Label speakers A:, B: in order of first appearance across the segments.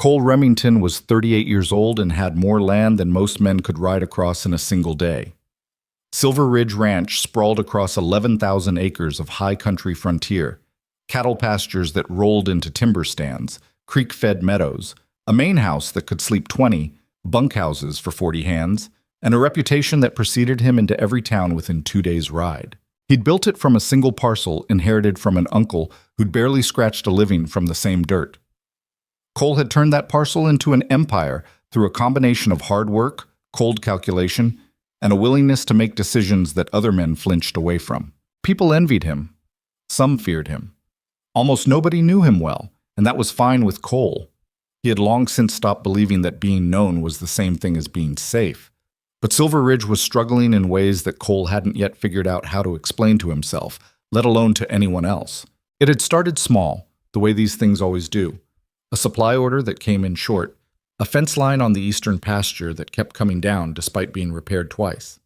A: Cole Remington was 38 years old and had more land than most men could ride across in a single day. Silver Ridge Ranch sprawled across 11,000 acres of high country frontier, cattle pastures that rolled into timber stands, creek-fed meadows, a main house that could sleep 20, bunkhouses for 40 hands, and a reputation that preceded him into every town within 2 days' ride. He'd built it from a single parcel inherited from an uncle who'd barely scratched a living from the same dirt. Cole had turned that parcel into an empire through a combination of hard work, cold calculation, and a willingness to make decisions that other men flinched away from. People envied him. Some feared him. Almost nobody knew him well, and that was fine with Cole. He had long since stopped believing that being known was the same thing as being safe. But Silver Ridge was struggling in ways that Cole hadn't yet figured out how to explain to himself, let alone to anyone else. It had started small, the way these things always do. A supply order that came in short, a fence line on the eastern pasture that kept coming down despite being repaired twice.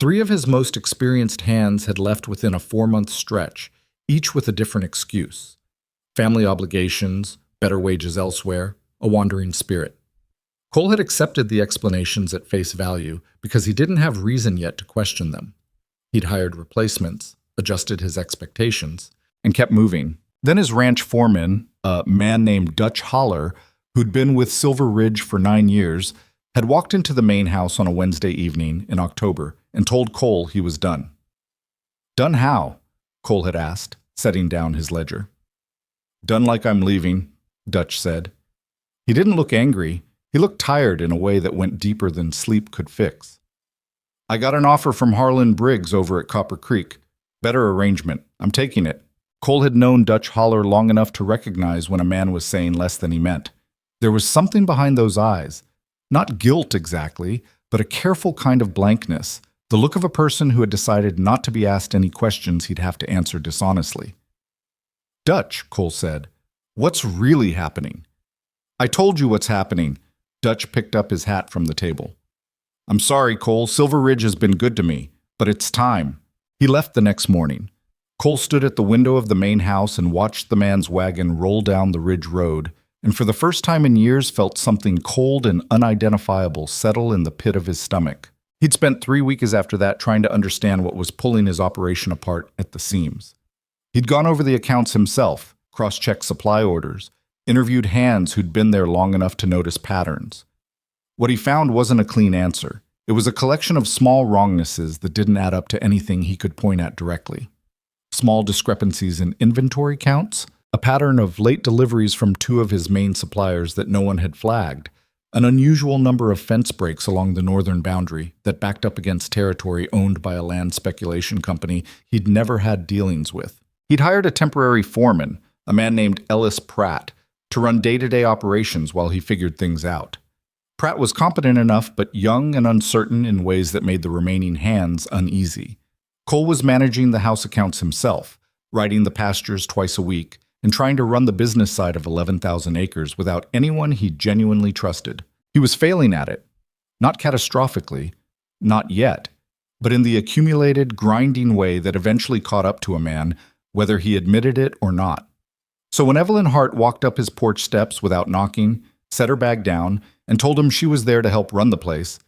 A: 3 of his most experienced hands had left within a 4-month stretch, each with a different excuse. Family obligations, better wages elsewhere, a wandering spirit. Cole had accepted the explanations at face value because he didn't have reason yet to question them. He'd hired replacements, adjusted his expectations, and kept moving. Then his ranch foreman, a man named Dutch Holler, who'd been with Silver Ridge for 9 years, had walked into the main house on a Wednesday evening in October and told Cole he was done. "Done how?" Cole had asked, setting down his ledger. "Done like I'm leaving," Dutch said. He didn't look angry. He looked tired in a way that went deeper than sleep could fix. "I got an offer from Harlan Briggs over at Copper Creek. Better arrangement. I'm taking it." Cole had known Dutch Holler long enough to recognize when a man was saying less than he meant. There was something behind those eyes. Not guilt exactly, but a careful kind of blankness, the look of a person who had decided not to be asked any questions he'd have to answer dishonestly. "Dutch," Cole said, "what's really happening?" "I told you what's happening." Dutch picked up his hat from the table. "I'm sorry, Cole. Silver Ridge has been good to me, but it's time." He left the next morning. Cole stood at the window of the main house and watched the man's wagon roll down the ridge road, and for the first time in years felt something cold and unidentifiable settle in the pit of his stomach. He'd spent 3 weeks after that trying to understand what was pulling his operation apart at the seams. He'd gone over the accounts himself, cross-checked supply orders, interviewed hands who'd been there long enough to notice patterns. What he found wasn't a clean answer. It was a collection of small wrongnesses that didn't add up to anything he could point at directly. Small discrepancies in inventory counts, a pattern of late deliveries from 2 of his main suppliers that no one had flagged, an unusual number of fence breaks along the northern boundary that backed up against territory owned by a land speculation company he'd never had dealings with. He'd hired a temporary foreman, a man named Ellis Pratt, to run day-to-day operations while he figured things out. Pratt was competent enough but young and uncertain in ways that made the remaining hands uneasy. Cole was managing the house accounts himself, riding the pastures twice a week, and trying to run the business side of 11,000 acres without anyone he genuinely trusted. He was failing at it. Not catastrophically, not yet, but in the accumulated, grinding way that eventually caught up to a man, whether he admitted it or not. So when Evelyn Hart walked up his porch steps without knocking, set her bag down, and told him she was there to help run the place,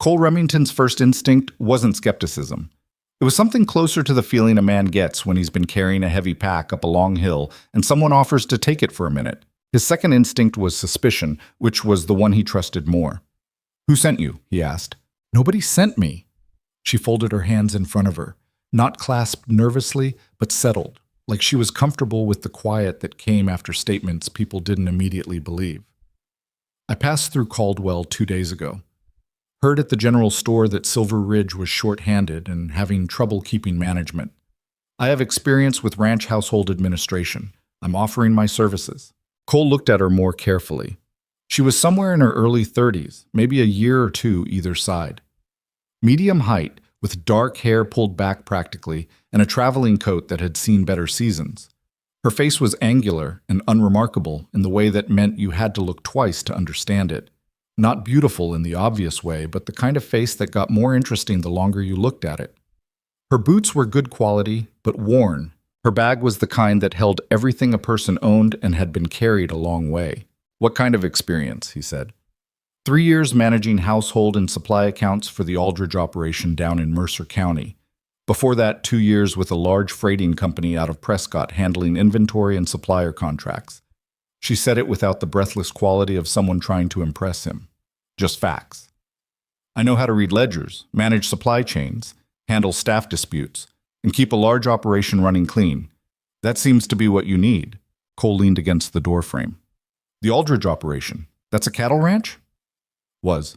A: Cole Remington's first instinct wasn't skepticism. It was something closer to the feeling a man gets when he's been carrying a heavy pack up a long hill and someone offers to take it for a minute. His second instinct was suspicion, which was the one he trusted more. "Who sent you?" he asked. "Nobody sent me." She folded her hands in front of her, not clasped nervously, but settled, like she was comfortable with the quiet that came after statements people didn't immediately believe. "I passed through Caldwell 2 days ago. Heard at the general store that Silver Ridge was short-handed and having trouble keeping management. I have experience with ranch household administration. I'm offering my services." Cole looked at her more carefully. She was somewhere in her early 30s, maybe a year or 2 either side. Medium height, with dark hair pulled back practically, and a traveling coat that had seen better seasons. Her face was angular and unremarkable in the way that meant you had to look twice to understand it. Not beautiful in the obvious way, but the kind of face that got more interesting the longer you looked at it. Her boots were good quality, but worn. Her bag was the kind that held everything a person owned and had been carried a long way. What kind of experience? He said. 3 years managing household and supply accounts for the Aldridge operation down in Mercer County. Before that, 2 years with a large freighting company out of Prescott handling inventory and supplier contracts. She said it without the breathless quality of someone trying to impress him. Just facts. I know how to read ledgers, manage supply chains, handle staff disputes, and keep a large operation running clean. That seems to be what you need. Cole leaned against the doorframe. The Aldridge operation, that's a cattle ranch? Was.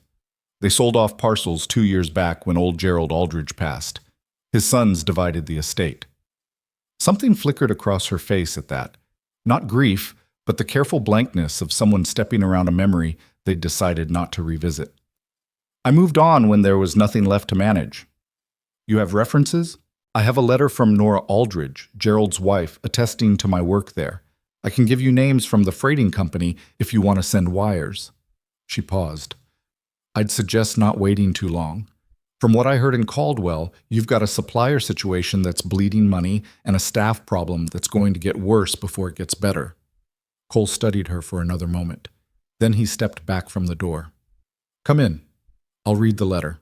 A: They sold off parcels 2 years back when old Gerald Aldridge passed. His sons divided the estate. Something flickered across her face at that. Not grief, but the careful blankness of someone stepping around a memory they'd decided not to revisit. I moved on when there was nothing left to manage. You have references? I have a letter from Nora Aldridge, Gerald's wife, attesting to my work there. I can give you names from the freighting company if you want to send wires. She paused. I'd suggest not waiting too long. From what I heard in Caldwell, you've got a supplier situation that's bleeding money and a staff problem that's going to get worse before it gets better. Cole studied her for another moment. Then he stepped back from the door. Come in. I'll read the letter.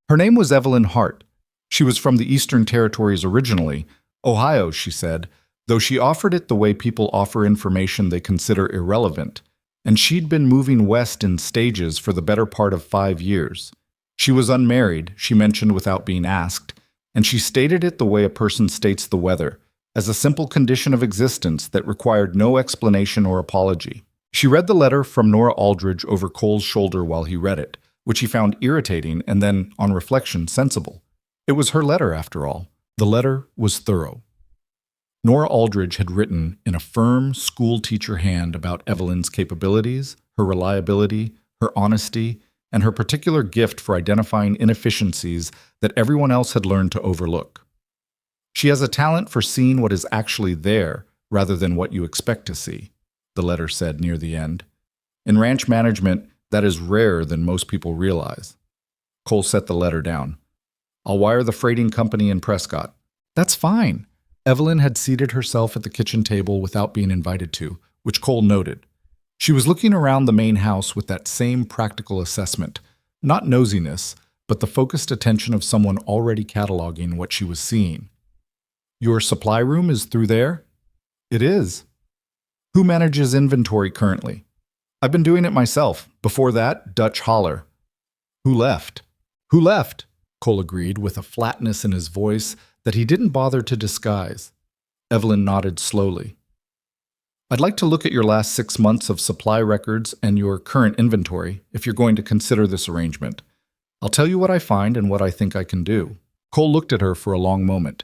A: Her name was Evelyn Hart. She was from the Eastern Territories originally, Ohio, she said, though she offered it the way people offer information they consider irrelevant, and she'd been moving west in stages for the better part of 5 years. She was unmarried, she mentioned without being asked, and she stated it the way a person states the weather, as a simple condition of existence that required no explanation or apology. She read the letter from Nora Aldridge over Cole's shoulder while he read it, which he found irritating and then, on reflection, sensible. It was her letter, after all. The letter was thorough. Nora Aldridge had written in a firm, school-teacher hand about Evelyn's capabilities, her reliability, her honesty, and her particular gift for identifying inefficiencies that everyone else had learned to overlook. She has a talent for seeing what is actually there rather than what you expect to see, the letter said near the end. In ranch management, that is rarer than most people realize. Cole set the letter down. I'll wire the freighting company in Prescott. That's fine. Evelyn had seated herself at the kitchen table without being invited to, which Cole noted. She was looking around the main house with that same practical assessment, not nosiness, but the focused attention of someone already cataloging what she was seeing. Your supply room is through there? It is. Who manages inventory currently? I've been doing it myself. Before that, Dutch Holler. Who left? Who left? Cole agreed with a flatness in his voice that he didn't bother to disguise. Evelyn nodded slowly. I'd like to look at your last 6 months of supply records and your current inventory if you're going to consider this arrangement. I'll tell you what I find and what I think I can do. Cole looked at her for a long moment.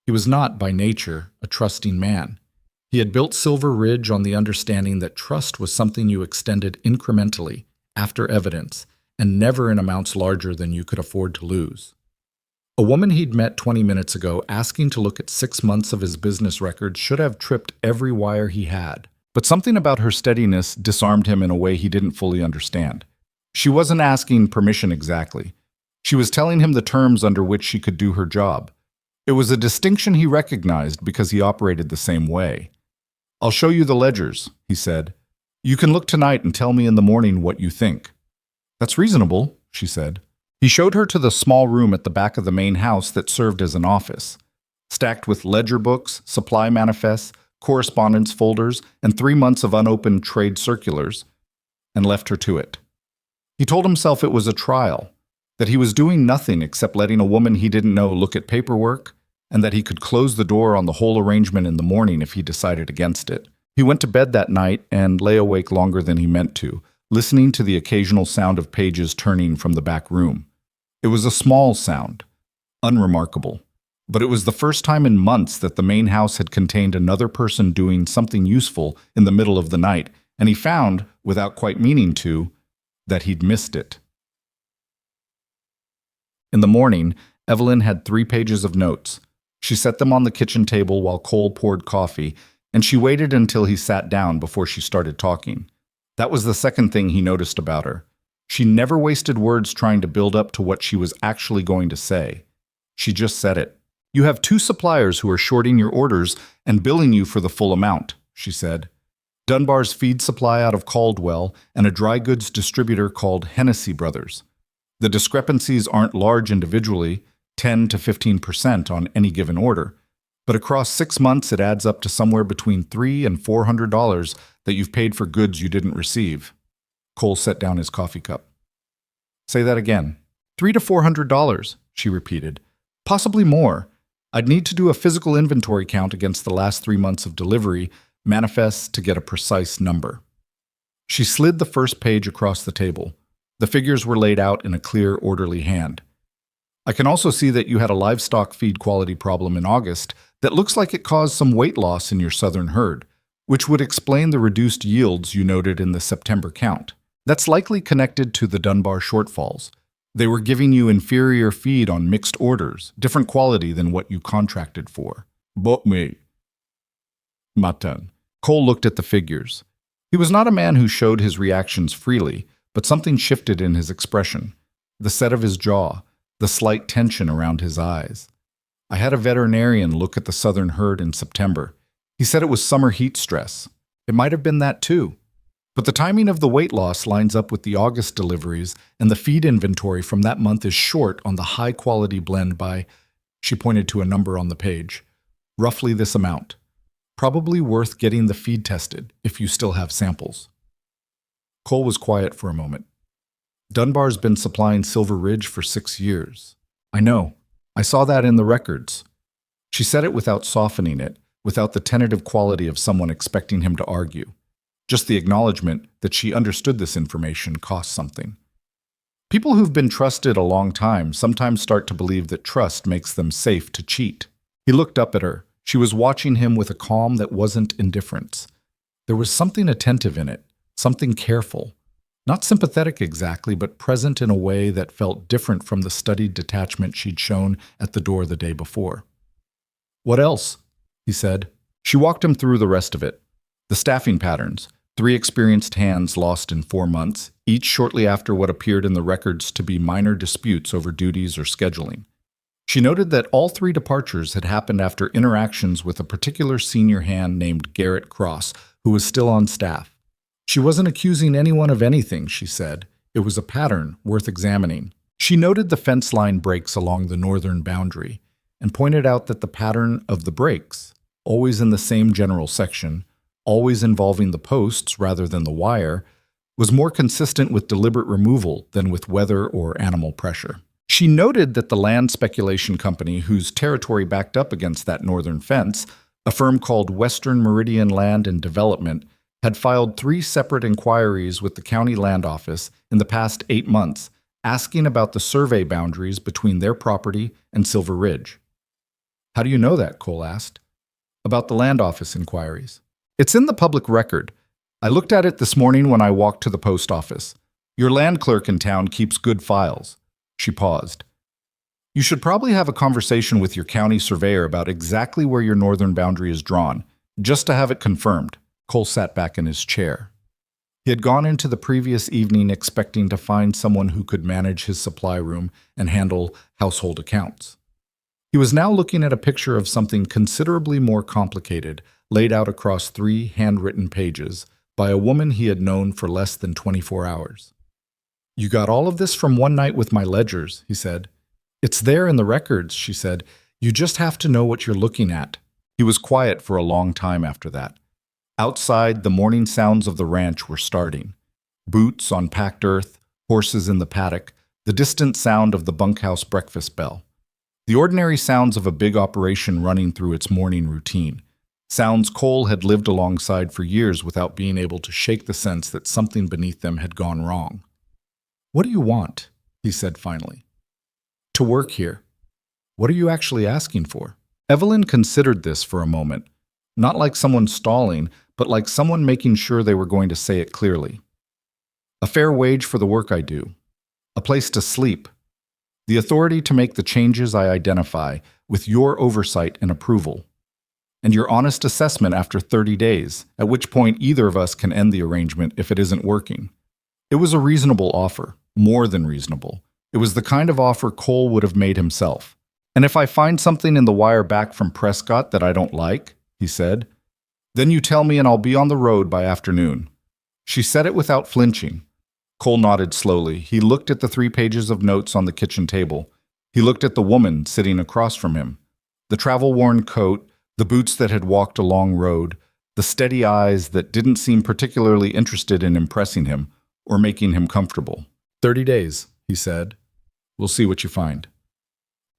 A: He was not, by nature, a trusting man. He had built Silver Ridge on the understanding that trust was something you extended incrementally, after evidence, and never in amounts larger than you could afford to lose. A woman he'd met 20 minutes ago asking to look at 6 months of his business records should have tripped every wire he had. But something about her steadiness disarmed him in a way he didn't fully understand. She wasn't asking permission exactly. She was telling him the terms under which she could do her job. It was a distinction he recognized because he operated the same way. I'll show you the ledgers, he said. You can look tonight and tell me in the morning what you think. That's reasonable, she said. He showed her to the small room at the back of the main house that served as an office, stacked with ledger books, supply manifests, correspondence folders, and 3 months of unopened trade circulars, and left her to it. He told himself it was a trial, that he was doing nothing except letting a woman he didn't know look at paperwork, and that he could close the door on the whole arrangement in the morning if he decided against it. He went to bed that night and lay awake longer than he meant to, listening to the occasional sound of pages turning from the back room. It was a small sound, unremarkable, but it was the first time in months that the main house had contained another person doing something useful in the middle of the night, and he found, without quite meaning to, that he'd missed it. In the morning, Evelyn had 3 pages of notes. She set them on the kitchen table while Cole poured coffee, and she waited until he sat down before she started talking. That was the second thing he noticed about her. She never wasted words trying to build up to what she was actually going to say. She just said it. You have 2 suppliers who are shorting your orders and billing you for the full amount, she said. Dunbar's feed supply out of Caldwell, and a dry goods distributor called Hennessy Brothers. The discrepancies aren't large individually, 10 to 15% on any given order, but across 6 months it adds up to somewhere between $300 and $400 that you've paid for goods you didn't receive. Cole set down his coffee cup. Say that again. $300 to $400, she repeated. Possibly more. I'd need to do a physical inventory count against the last 3 months of delivery, manifests to get a precise number. She slid the first page across the table. The figures were laid out in a clear, orderly hand. I can also see that you had a livestock feed quality problem in August that looks like it caused some weight loss in your southern herd, which would explain the reduced yields you noted in the September count. That's likely connected to the Dunbar shortfalls. They were giving you inferior feed on mixed orders, different quality than what you contracted for. But me. Matan. Cole looked at the figures. He was not a man who showed his reactions freely, but something shifted in his expression. The set of his jaw, the slight tension around his eyes. I had a veterinarian look at the southern herd in September. He said it was summer heat stress. It might have been that too. But the timing of the weight loss lines up with the August deliveries, and the feed inventory from that month is short on the high-quality blend by, she pointed to a number on the page, roughly this amount. Probably worth getting the feed tested, if you still have samples. Cole was quiet for a moment. Dunbar's been supplying Silver Ridge for 6 years. I know. I saw that in the records. She said it without softening it, without the tentative quality of someone expecting him to argue. Just the acknowledgement that she understood this information cost something. People who've been trusted a long time sometimes start to believe that trust makes them safe to cheat. He looked up at her. She was watching him with a calm that wasn't indifference. There was something attentive in it, something careful. Not sympathetic exactly, but present in a way that felt different from the studied detachment she'd shown at the door the day before. What else? He said. She walked him through the rest of it. The staffing patterns, 3 experienced hands lost in 4 months, each shortly after what appeared in the records to be minor disputes over duties or scheduling. She noted that all 3 departures had happened after interactions with a particular senior hand named Garrett Cross, who was still on staff. She wasn't accusing anyone of anything, she said. It was a pattern worth examining. She noted the fence line breaks along the northern boundary and pointed out that the pattern of the breaks, always in the same general section, always involving the posts rather than the wire, was more consistent with deliberate removal than with weather or animal pressure. She noted that the land speculation company whose territory backed up against that northern fence, a firm called Western Meridian Land and Development, had filed 3 separate inquiries with the county land office in the past 8 months, asking about the survey boundaries between their property and Silver Ridge. How do you know that? Cole asked. About the land office inquiries. It's in the public record. I looked at it this morning when I walked to the post office. Your land clerk in town keeps good files. She paused. You should probably have a conversation with your county surveyor about exactly where your northern boundary is drawn, just to have it confirmed. Cole sat back in his chair. He had gone into the previous evening expecting to find someone who could manage his supply room and handle household accounts. He was now looking at a picture of something considerably more complicated, laid out across 3 handwritten pages by a woman he had known for less than 24 hours. You got all of this from one night with my ledgers, he said. It's there in the records, she said. You just have to know what you're looking at. He was quiet for a long time after that. Outside, the morning sounds of the ranch were starting. Boots on packed earth, horses in the paddock, the distant sound of the bunkhouse breakfast bell. The ordinary sounds of a big operation running through its morning routine. Sounds Cole had lived alongside for years without being able to shake the sense that something beneath them had gone wrong. What do you want? He said finally. To work here. What are you actually asking for? Evelyn considered this for a moment, not like someone stalling, but like someone making sure they were going to say it clearly. A fair wage for the work I do. A place to sleep. The authority to make the changes I identify with your oversight and approval. And your honest assessment after 30 days, at which point either of us can end the arrangement if it isn't working. It was a reasonable offer, more than reasonable. It was the kind of offer Cole would have made himself. And if I find something in the wire back from Prescott that I don't like, he said, Then you tell me and I'll be on the road by afternoon." She said it without flinching. Cole nodded slowly. He looked at the 3 pages of notes on the kitchen table. He looked at the woman sitting across from him. The travel-worn coat, the boots that had walked a long road, the steady eyes that didn't seem particularly interested in impressing him or making him comfortable. 30 days, he said. We'll see what you find.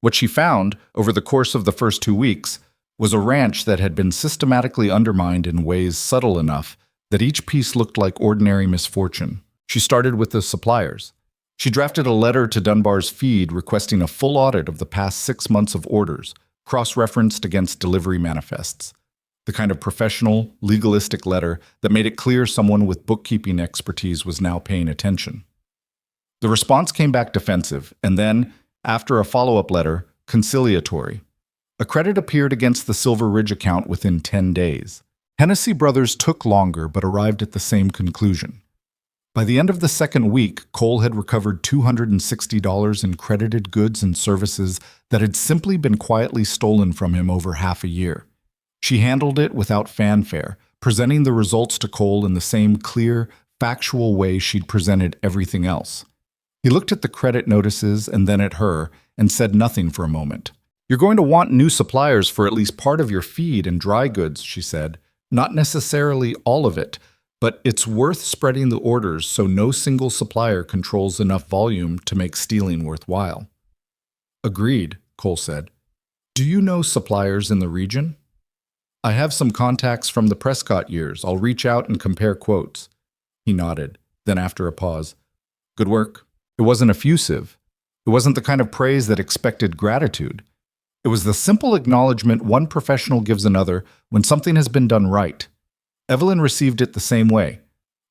A: What she found, over the course of the first 2 weeks, was a ranch that had been systematically undermined in ways subtle enough that each piece looked like ordinary misfortune. She started with the suppliers. She drafted a letter to Dunbar's feed requesting a full audit of the past 6 months of orders, cross-referenced against delivery manifests. The kind of professional, legalistic letter that made it clear someone with bookkeeping expertise was now paying attention. The response came back defensive, and then, after a follow-up letter, conciliatory. A credit appeared against the Silver Ridge account within 10 days. Hennessy Brothers took longer but arrived at the same conclusion. By the end of the second week, Cole had recovered $260 in credited goods and services that had simply been quietly stolen from him over half a year. She handled it without fanfare, presenting the results to Cole in the same clear, factual way she'd presented everything else. He looked at the credit notices and then at her and said nothing for a moment. "You're going to want new suppliers for at least part of your feed and dry goods," she said. "Not necessarily all of it, but it's worth spreading the orders so no single supplier controls enough volume to make stealing worthwhile." "Agreed," Cole said. "Do you know suppliers in the region?" "I have some contacts from the Prescott years. I'll reach out and compare quotes." He nodded. Then after a pause, "Good work." It wasn't effusive. It wasn't the kind of praise that expected gratitude. It was the simple acknowledgement one professional gives another when something has been done right. Evelyn received it the same way.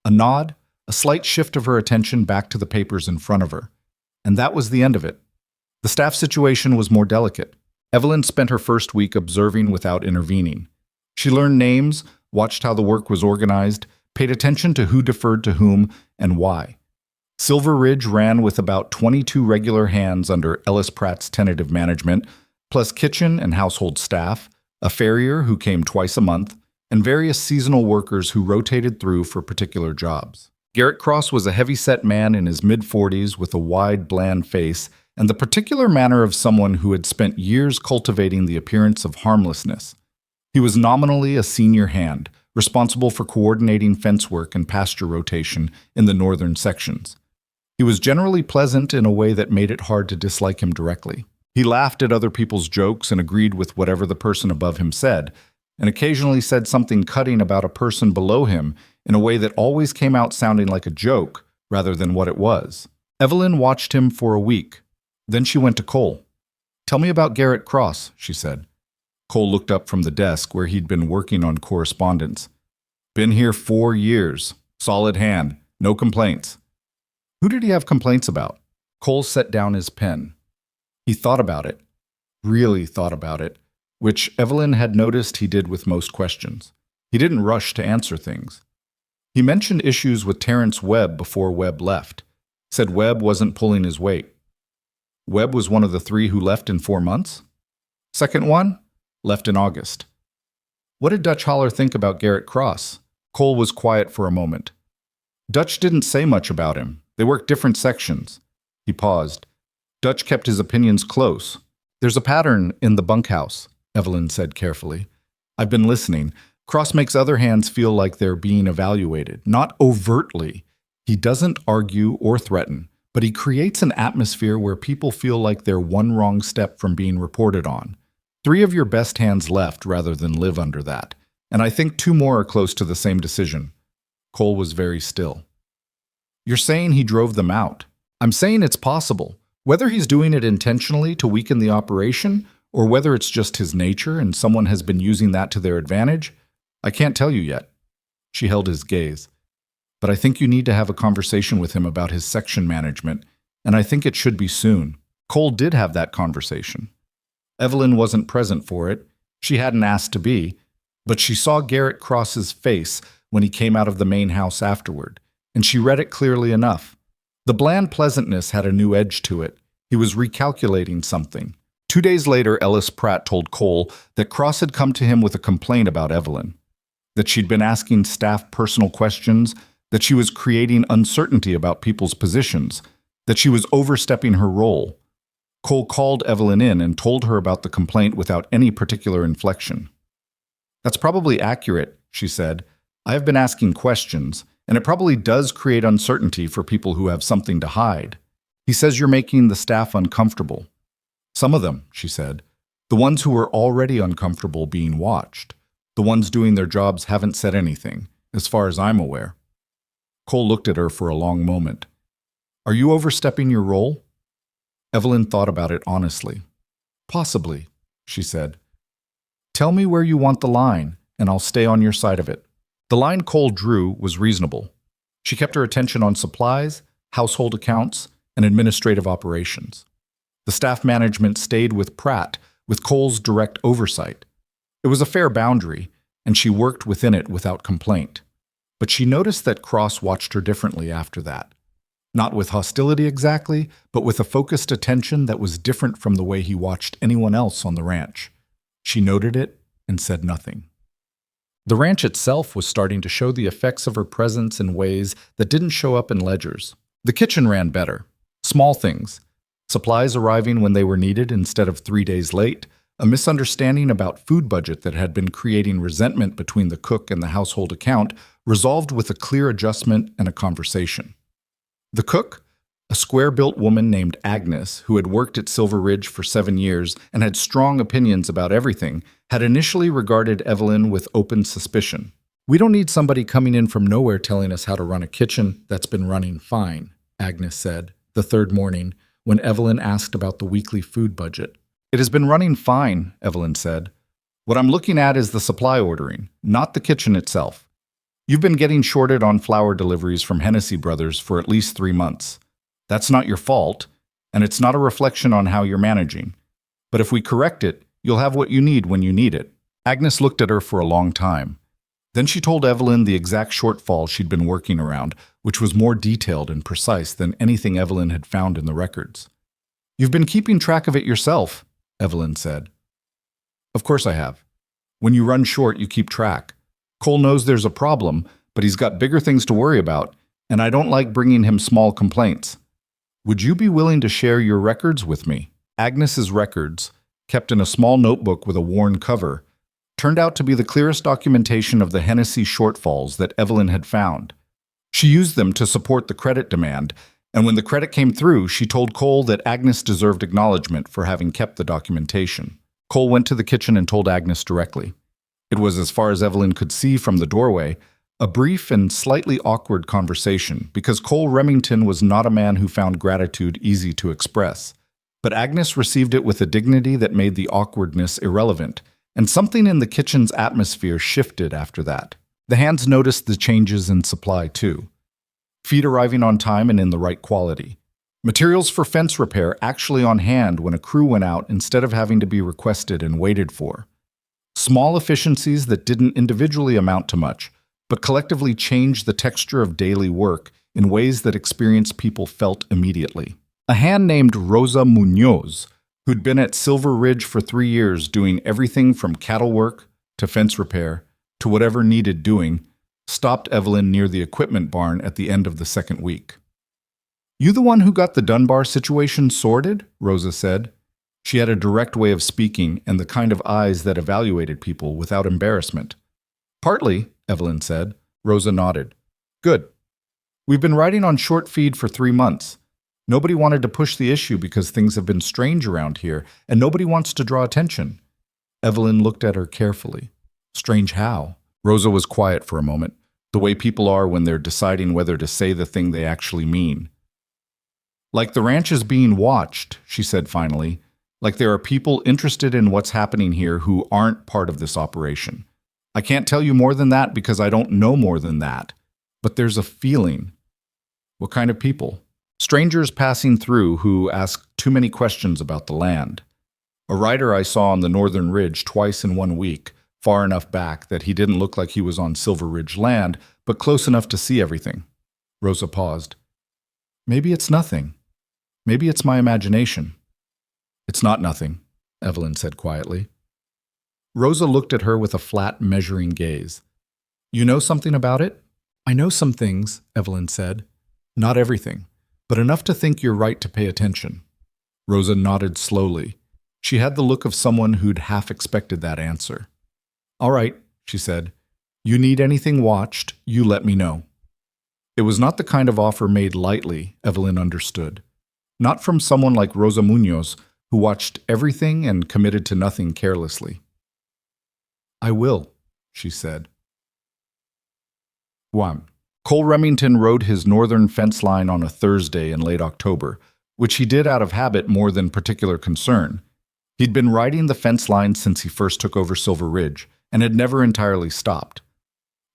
A: A nod, a slight shift of her attention back to the papers in front of her. And that was the end of it. The staff situation was more delicate. Evelyn spent her first week observing without intervening. She learned names, watched how the work was organized, paid attention to who deferred to whom and why. Silver Ridge ran with about 22 regular hands under Ellis Pratt's tentative management, plus kitchen and household staff, a farrier who came twice a month, and various seasonal workers who rotated through for particular jobs. Garrett Cross was a heavy-set man in his mid-40s with a wide, bland face and the particular manner of someone who had spent years cultivating the appearance of harmlessness. He was nominally a senior hand, responsible for coordinating fence work and pasture rotation in the northern sections. He was generally pleasant in a way that made it hard to dislike him directly. He laughed at other people's jokes and agreed with whatever the person above him said, and occasionally said something cutting about a person below him in a way that always came out sounding like a joke rather than what it was. Evelyn watched him for a week. Then she went to Cole. "Tell me about Garrett Cross," she said. Cole looked up from the desk where he'd been working on correspondence. "Been here 4 years. Solid hand. No complaints." "Who did he have complaints about?" Cole set down his pen. He thought about it. Really thought about it. Which Evelyn had noticed he did with most questions. He didn't rush to answer things. He mentioned issues with Terrence Webb before Webb left. Said Webb wasn't pulling his weight. Webb was one of the 3 who left in 4 months? Second one? Left in August. What did Dutch Holler think about Garrett Cross? Cole was quiet for a moment. Dutch didn't say much about him. They worked different sections. He paused. Dutch kept his opinions close. "There's a pattern in the bunkhouse," Evelyn said carefully. "I've been listening. Cross makes other hands feel like they're being evaluated, not overtly. He doesn't argue or threaten, but he creates an atmosphere where people feel like they're one wrong step from being reported on. 3 of your best hands left rather than live under that, and I think 2 more are close to the same decision." Cole was very still. "You're saying he drove them out. I'm saying it's possible. Whether he's doing it intentionally to weaken the operation, or whether it's just his nature and someone has been using that to their advantage, I can't tell you yet." She held his gaze. "But I think you need to have a conversation with him about his section management, and I think it should be soon." Cole did have that conversation. Evelyn wasn't present for it. She hadn't asked to be, but she saw Garrett Cross's face when he came out of the main house afterward, and she read it clearly enough. The bland pleasantness had a new edge to it. He was recalculating something. 2 days later, Ellis Pratt told Cole that Cross had come to him with a complaint about Evelyn. that she'd been asking staff personal questions, that she was creating uncertainty about people's positions, that she was overstepping her role. Cole called Evelyn in and told her about the complaint without any particular inflection. "That's probably accurate," she said. "I have been asking questions, and it probably does create uncertainty for people who have something to hide. He says you're making the staff uncomfortable." "Some of them," she said. "The ones who were already uncomfortable being watched. The ones doing their jobs haven't said anything, as far as I'm aware." Cole looked at her for a long moment. "Are you overstepping your role?" Evelyn thought about it honestly. "Possibly," she said. "Tell me where you want the line, and I'll stay on your side of it." The line Cole drew was reasonable. She kept her attention on supplies, household accounts, and administrative operations. The staff management stayed with Pratt, with Cole's direct oversight. It was a fair boundary, and she worked within it without complaint. But she noticed that Cross watched her differently after that. Not with hostility exactly, but with a focused attention that was different from the way he watched anyone else on the ranch. She noted it and said nothing. The ranch itself was starting to show the effects of her presence in ways that didn't show up in ledgers. The kitchen ran better. Small things. Supplies arriving when they were needed instead of 3 days late. A misunderstanding about food budget that had been creating resentment between the cook and the household account resolved with a clear adjustment and a conversation. The cook, a square-built woman named Agnes, who had worked at Silver Ridge for 7 years and had strong opinions about everything, had initially regarded Evelyn with open suspicion. "We don't need somebody coming in from nowhere telling us how to run a kitchen that's been running fine," Agnes said, the third morning, when Evelyn asked about the weekly food budget. "It has been running fine," Evelyn said. "What I'm looking at is the supply ordering, not the kitchen itself. You've been getting shorted on flour deliveries from Hennessy Brothers for at least 3 months. That's not your fault, and it's not a reflection on how you're managing. But if we correct it, you'll have what you need when you need it." Agnes looked at her for a long time. Then she told Evelyn the exact shortfall she'd been working around, which was more detailed and precise than anything Evelyn had found in the records. "You've been keeping track of it yourself," Evelyn said. "Of course I have. When you run short, you keep track. Cole knows there's a problem, but he's got bigger things to worry about, and I don't like bringing him small complaints. Would you be willing to share your records with me?" Agnes's records, kept in a small notebook with a worn cover, turned out to be the clearest documentation of the Hennessy shortfalls that Evelyn had found. She used them to support the credit demand, and when the credit came through, she told Cole that Agnes deserved acknowledgement for having kept the documentation. Cole went to the kitchen and told Agnes directly. It was, as far as Evelyn could see from the doorway, a brief and slightly awkward conversation, because Cole Remington was not a man who found gratitude easy to express. But Agnes received it with a dignity that made the awkwardness irrelevant, and something in the kitchen's atmosphere shifted after that. The hands noticed the changes in supply, too. Feed arriving on time and in the right quality. Materials for fence repair actually on hand when a crew went out instead of having to be requested and waited for. Small efficiencies that didn't individually amount to much, but collectively changed the texture of daily work in ways that experienced people felt immediately. A hand named Rosa Munoz, who'd been at Silver Ridge for 3 years doing everything from cattle work to fence repair to whatever needed doing, stopped Evelyn near the equipment barn at the end of the second week. "You the one who got the Dunbar situation sorted?" Rosa said. She had a direct way of speaking and the kind of eyes that evaluated people without embarrassment. "Partly," Evelyn said. Rosa nodded. "Good. We've been riding on short feed for 3 months. Nobody wanted to push the issue because things have been strange around here, and nobody wants to draw attention." Evelyn looked at her carefully. "Strange how?" Rosa was quiet for a moment, the way people are when they're deciding whether to say the thing they actually mean. "Like the ranch is being watched," she said finally. "Like there are people interested in what's happening here who aren't part of this operation. I can't tell you more than that because I don't know more than that. But there's a feeling." "What kind of people?" "Strangers passing through who ask too many questions about the land. A rider I saw on the northern ridge twice in 1 week, far enough back that he didn't look like he was on Silver Ridge land, but close enough to see everything." Rosa paused. "Maybe it's nothing. Maybe it's my imagination." "It's not nothing," Evelyn said quietly. Rosa looked at her with a flat, measuring gaze. You know something about it? I know some things, Evelyn said. Not everything, but enough to think you're right to pay attention. Rosa nodded slowly. She had the look of someone who'd half expected that answer. All right, she said. You need anything watched, you let me know. It was not the kind of offer made lightly, Evelyn understood. Not from someone like Rosa Munoz, who watched everything and committed to nothing carelessly. I will, she said. 1. Cole Remington rode his northern fence line on a Thursday in late October, which he did out of habit more than particular concern. He'd been riding the fence line since he first took over Silver Ridge, and had never entirely stopped.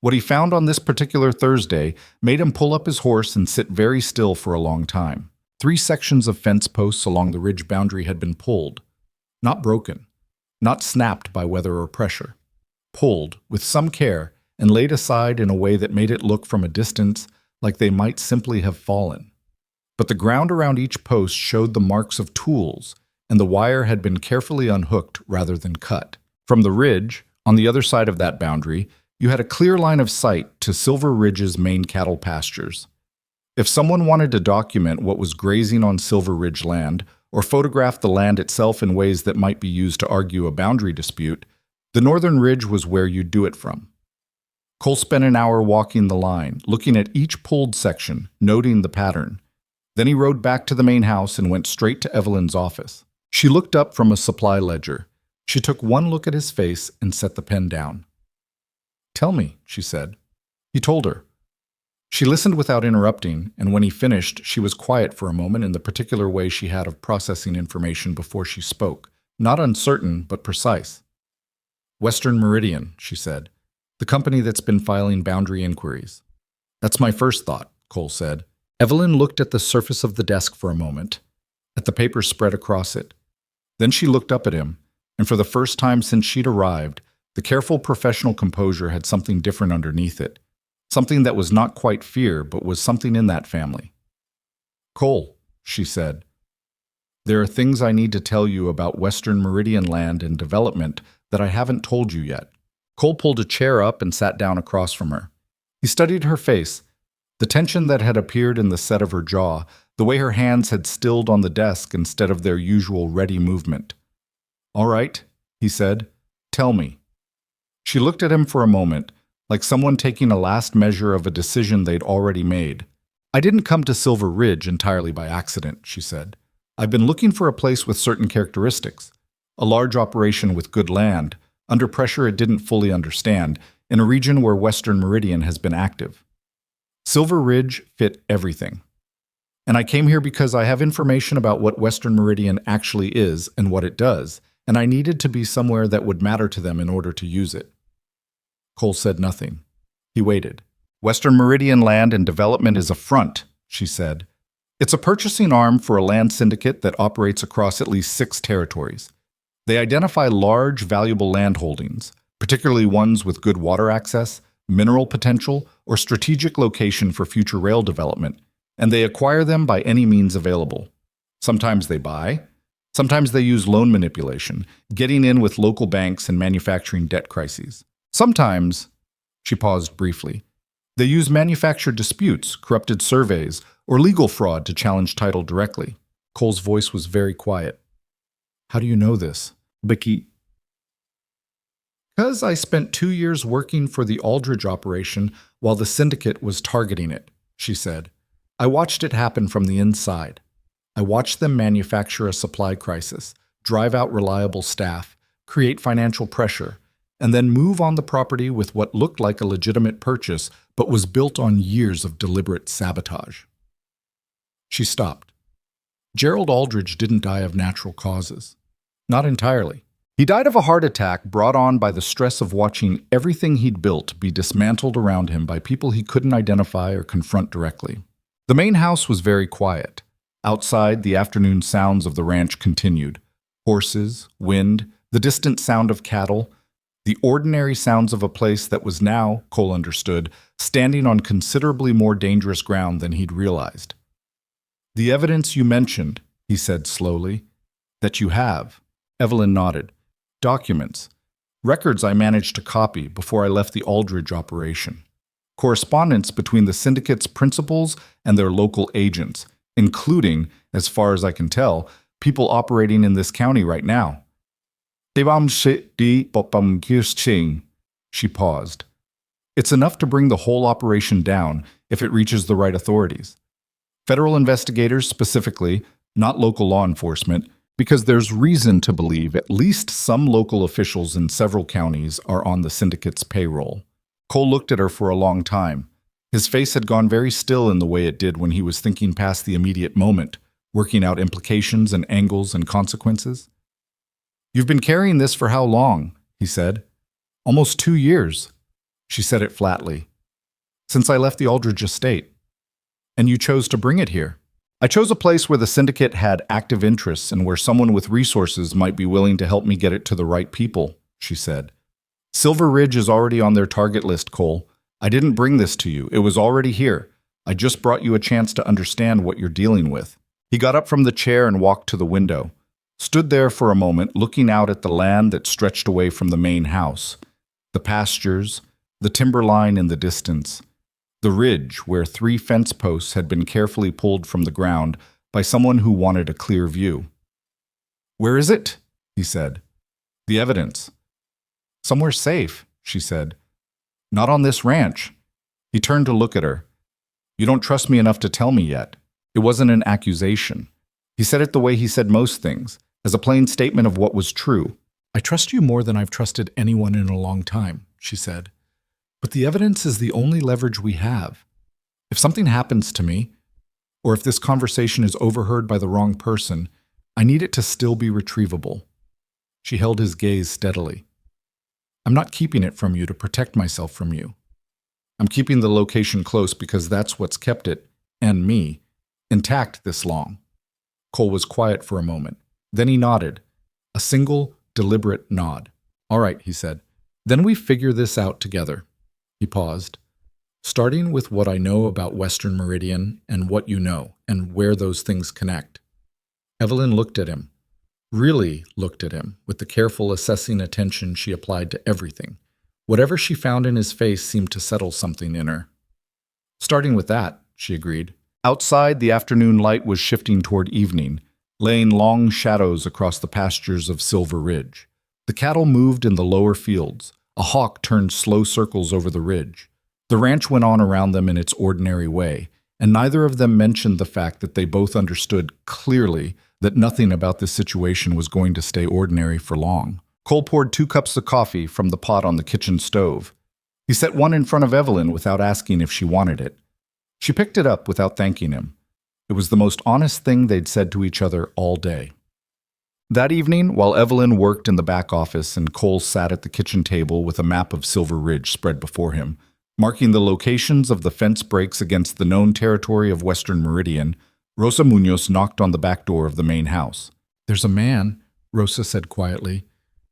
A: What he found on this particular Thursday made him pull up his horse and sit very still for a long time. 3 sections of fence posts along the ridge boundary had been pulled. Not broken, not snapped by weather or pressure. Pulled, with some care, and laid aside in a way that made it look from a distance like they might simply have fallen. But the ground around each post showed the marks of tools, and the wire had been carefully unhooked rather than cut. From the ridge, on the other side of that boundary, you had a clear line of sight to Silver Ridge's main cattle pastures. If someone wanted to document what was grazing on Silver Ridge land, or photograph the land itself in ways that might be used to argue a boundary dispute, the northern ridge was where you'd do it from. Cole spent an hour walking the line, looking at each pulled section, noting the pattern. Then he rode back to the main house and went straight to Evelyn's office. She looked up from a supply ledger. She took one look at his face and set the pen down. Tell me, she said. He told her. She listened without interrupting, and when he finished, she was quiet for a moment in the particular way she had of processing information before she spoke, not uncertain, but precise. Western Meridian, she said, the company that's been filing boundary inquiries. That's my first thought, Cole said. Evelyn looked at the surface of the desk for a moment, at the papers spread across it. Then she looked up at him, and for the first time since she'd arrived, the careful professional composure had something different underneath it. Something that was not quite fear, but was something in that family. Cole, she said, there are things I need to tell you about Western Meridian land and development that I haven't told you yet. Cole pulled a chair up and sat down across from her. He studied her face, the tension that had appeared in the set of her jaw, the way her hands had stilled on the desk instead of their usual ready movement. All right, he said, tell me. She looked at him for a moment, like someone taking a last measure of a decision they'd already made. I didn't come to Silver Ridge entirely by accident, she said. I've been looking for a place with certain characteristics. A large operation with good land, under pressure it didn't fully understand, in a region where Western Meridian has been active. Silver Ridge fit everything. And I came here because I have information about what Western Meridian actually is and what it does, and I needed to be somewhere that would matter to them in order to use it. Cole said nothing. He waited. Western Meridian Land and Development is a front, she said. It's a purchasing arm for a land syndicate that operates across at least 6 territories. They identify large, valuable land holdings, particularly ones with good water access, mineral potential, or strategic location for future rail development, and they acquire them by any means available. Sometimes they buy. Sometimes they use loan manipulation, getting in with local banks and manufacturing debt crises. Sometimes, she paused briefly, they use manufactured disputes, corrupted surveys, or legal fraud to challenge title directly. Cole's voice was very quiet. How do you know this, Becky? Because I spent 2 years working for the Aldridge operation while the syndicate was targeting it, she said. I watched it happen from the inside. I watched them manufacture a supply crisis, drive out reliable staff, create financial pressure, and then move on the property with what looked like a legitimate purchase but was built on years of deliberate sabotage. She stopped. Gerald Aldridge didn't die of natural causes. Not entirely. He died of a heart attack brought on by the stress of watching everything he'd built be dismantled around him by people he couldn't identify or confront directly. The main house was very quiet. Outside, the afternoon sounds of the ranch continued. Horses, wind, the distant sound of cattle, the ordinary sounds of a place that was now, Cole understood, standing on considerably more dangerous ground than he'd realized. The evidence you mentioned, he said slowly, that you have. Evelyn nodded. Documents. Records I managed to copy before I left the Aldridge operation. Correspondence between the syndicate's principals and their local agents, including, as far as I can tell, people operating in this county right now. She paused. It's enough to bring the whole operation down if it reaches the right authorities. Federal investigators specifically, not local law enforcement, because there's reason to believe at least some local officials in several counties are on the syndicate's payroll. Cole looked at her for a long time. His face had gone very still in the way it did when he was thinking past the immediate moment, working out implications and angles and consequences. "You've been carrying this for how long?" he said. "Almost 2 years." She said it flatly. "Since I left the Aldridge estate. And you chose to bring it here." "I chose a place where the syndicate had active interests and where someone with resources might be willing to help me get it to the right people," she said. "Silver Ridge is already on their target list, Cole. I didn't bring this to you. It was already here. I just brought you a chance to understand what you're dealing with." He got up from the chair and walked to the window, stood there for a moment looking out at the land that stretched away from the main house, the pastures, the timberline in the distance, the ridge where 3 fence posts had been carefully pulled from the ground by someone who wanted a clear view. "Where is it?" he said. "The evidence." "Somewhere safe," she said. "Not on this ranch." He turned to look at her. "You don't trust me enough to tell me yet." It wasn't an accusation. He said it the way he said most things, as a plain statement of what was true. "I trust you more than I've trusted anyone in a long time," she said. "But the evidence is the only leverage we have. If something happens to me, or if this conversation is overheard by the wrong person, I need it to still be retrievable." She held his gaze steadily. "I'm not keeping it from you to protect myself from you. I'm keeping the location close because that's what's kept it, and me, intact this long." Cole was quiet for a moment. Then he nodded. A single, deliberate nod. "All right," he said. "Then we figure this out together." He paused. "Starting with what I know about Western Meridian and what you know, and where those things connect." Evelyn looked at him. Really looked at him, with the careful assessing attention she applied to everything. Whatever she found in his face seemed to settle something in her. "Starting with that," she agreed. Outside, the afternoon light was shifting toward evening, laying long shadows across the pastures of Silver Ridge. The cattle moved in the lower fields. A hawk turned slow circles over the ridge. The ranch went on around them in its ordinary way, and neither of them mentioned the fact that they both understood clearly that nothing about this situation was going to stay ordinary for long. Cole poured 2 cups of coffee from the pot on the kitchen stove. He set one in front of Evelyn without asking if she wanted it. She picked it up without thanking him. It was the most honest thing they'd said to each other all day. That evening, while Evelyn worked in the back office and Cole sat at the kitchen table with a map of Silver Ridge spread before him, marking the locations of the fence breaks against the known territory of Western Meridian, Rosa Munoz knocked on the back door of the main house. "There's a man," Rosa said quietly,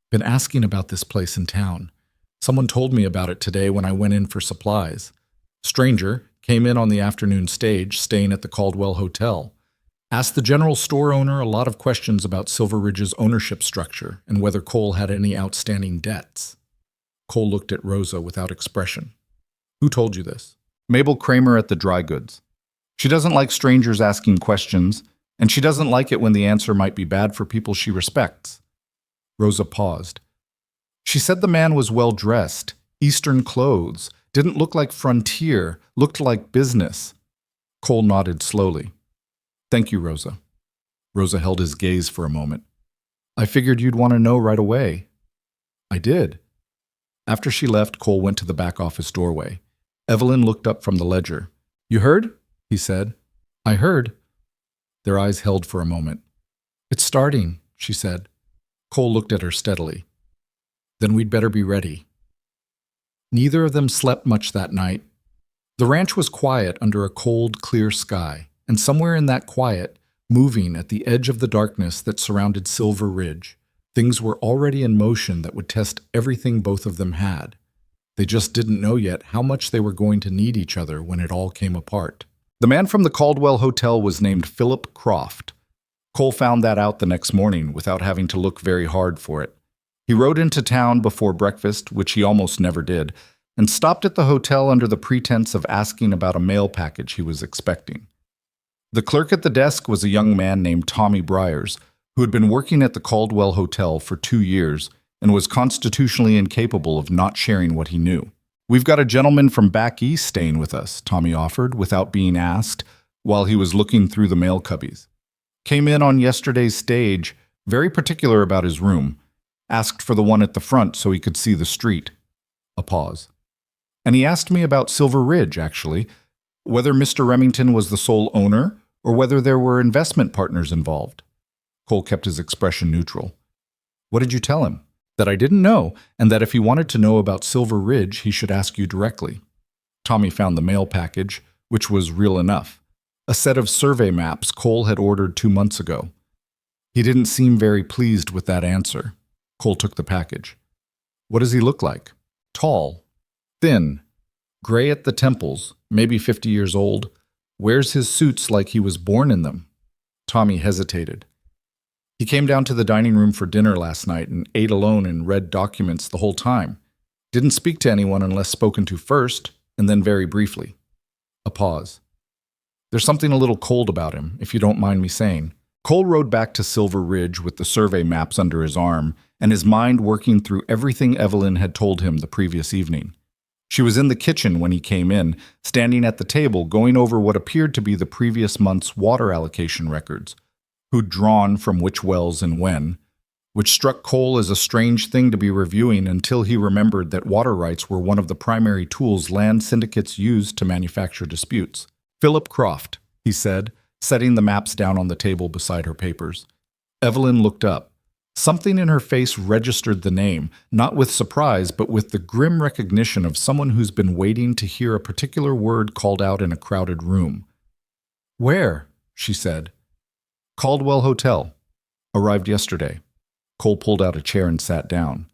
A: "been asking about this place in town. Someone told me about it today when I went in for supplies. Stranger, came in on the afternoon stage, staying at the Caldwell Hotel. Asked the general store owner a lot of questions about Silver Ridge's ownership structure and whether Cole had any outstanding debts." Cole looked at Rosa without expression. "Who told you this?" "Mabel Kramer at the dry goods. She doesn't like strangers asking questions, and she doesn't like it when the answer might be bad for people she respects." Rosa paused. "She said the man was well-dressed, Eastern clothes, didn't look like frontier, looked like business." Cole nodded slowly. "Thank you, Rosa." Rosa held his gaze for a moment. "I figured you'd want to know right away." "I did." After she left, Cole went to the back office doorway. Evelyn looked up from the ledger. "You heard?" he said. "I heard." Their eyes held for a moment. "It's starting," she said. Cole looked at her steadily. "Then we'd better be ready." Neither of them slept much that night. The ranch was quiet under a cold, clear sky, and somewhere in that quiet, moving at the edge of the darkness that surrounded Silver Ridge, things were already in motion that would test everything both of them had. They just didn't know yet how much they were going to need each other when it all came apart. The man from the Caldwell Hotel was named Philip Croft. Cole found that out the next morning without having to look very hard for it. He rode into town before breakfast, which he almost never did, and stopped at the hotel under the pretense of asking about a mail package he was expecting. The clerk at the desk was a young man named Tommy Briers, who had been working at the Caldwell Hotel for 2 years and was constitutionally incapable of not sharing what he knew. "We've got a gentleman from back east staying with us," Tommy offered, without being asked, while he was looking through the mail cubbies. "Came in on yesterday's stage, very particular about his room. Asked for the one at the front so he could see the street." A pause. "And he asked me about Silver Ridge, actually, whether Mr. Remington was the sole owner or whether there were investment partners involved." Cole kept his expression neutral. "What did you tell him?" "That I didn't know, and that if he wanted to know about Silver Ridge, he should ask you directly." Tommy found the mail package, which was real enough. A set of survey maps Cole had ordered 2 months ago. He didn't seem very pleased with that answer. Cole took the package. "What does he look like?" "Tall, thin, gray at the temples, maybe 50 years old. Wears his suits like he was born in them." Tommy hesitated. "He came down to the dining room for dinner last night and ate alone and read documents the whole time. Didn't speak to anyone unless spoken to first, and then very briefly." A pause. "There's something a little cold about him, if you don't mind me saying." Cole rode back to Silver Ridge with the survey maps under his arm and his mind working through everything Evelyn had told him the previous evening. She was in the kitchen when he came in, standing at the table going over what appeared to be the previous month's water allocation records, who'd drawn from which wells and when, which struck Cole as a strange thing to be reviewing until he remembered that water rights were one of the primary tools land syndicates used to manufacture disputes. "Philip Croft," he said, setting the maps down on the table beside her papers. Evelyn looked up. Something in her face registered the name, not with surprise, but with the grim recognition of someone who's been waiting to hear a particular word called out in a crowded room. "Where?" she said. "Caldwell Hotel. Arrived yesterday." Cole pulled out a chair and sat down.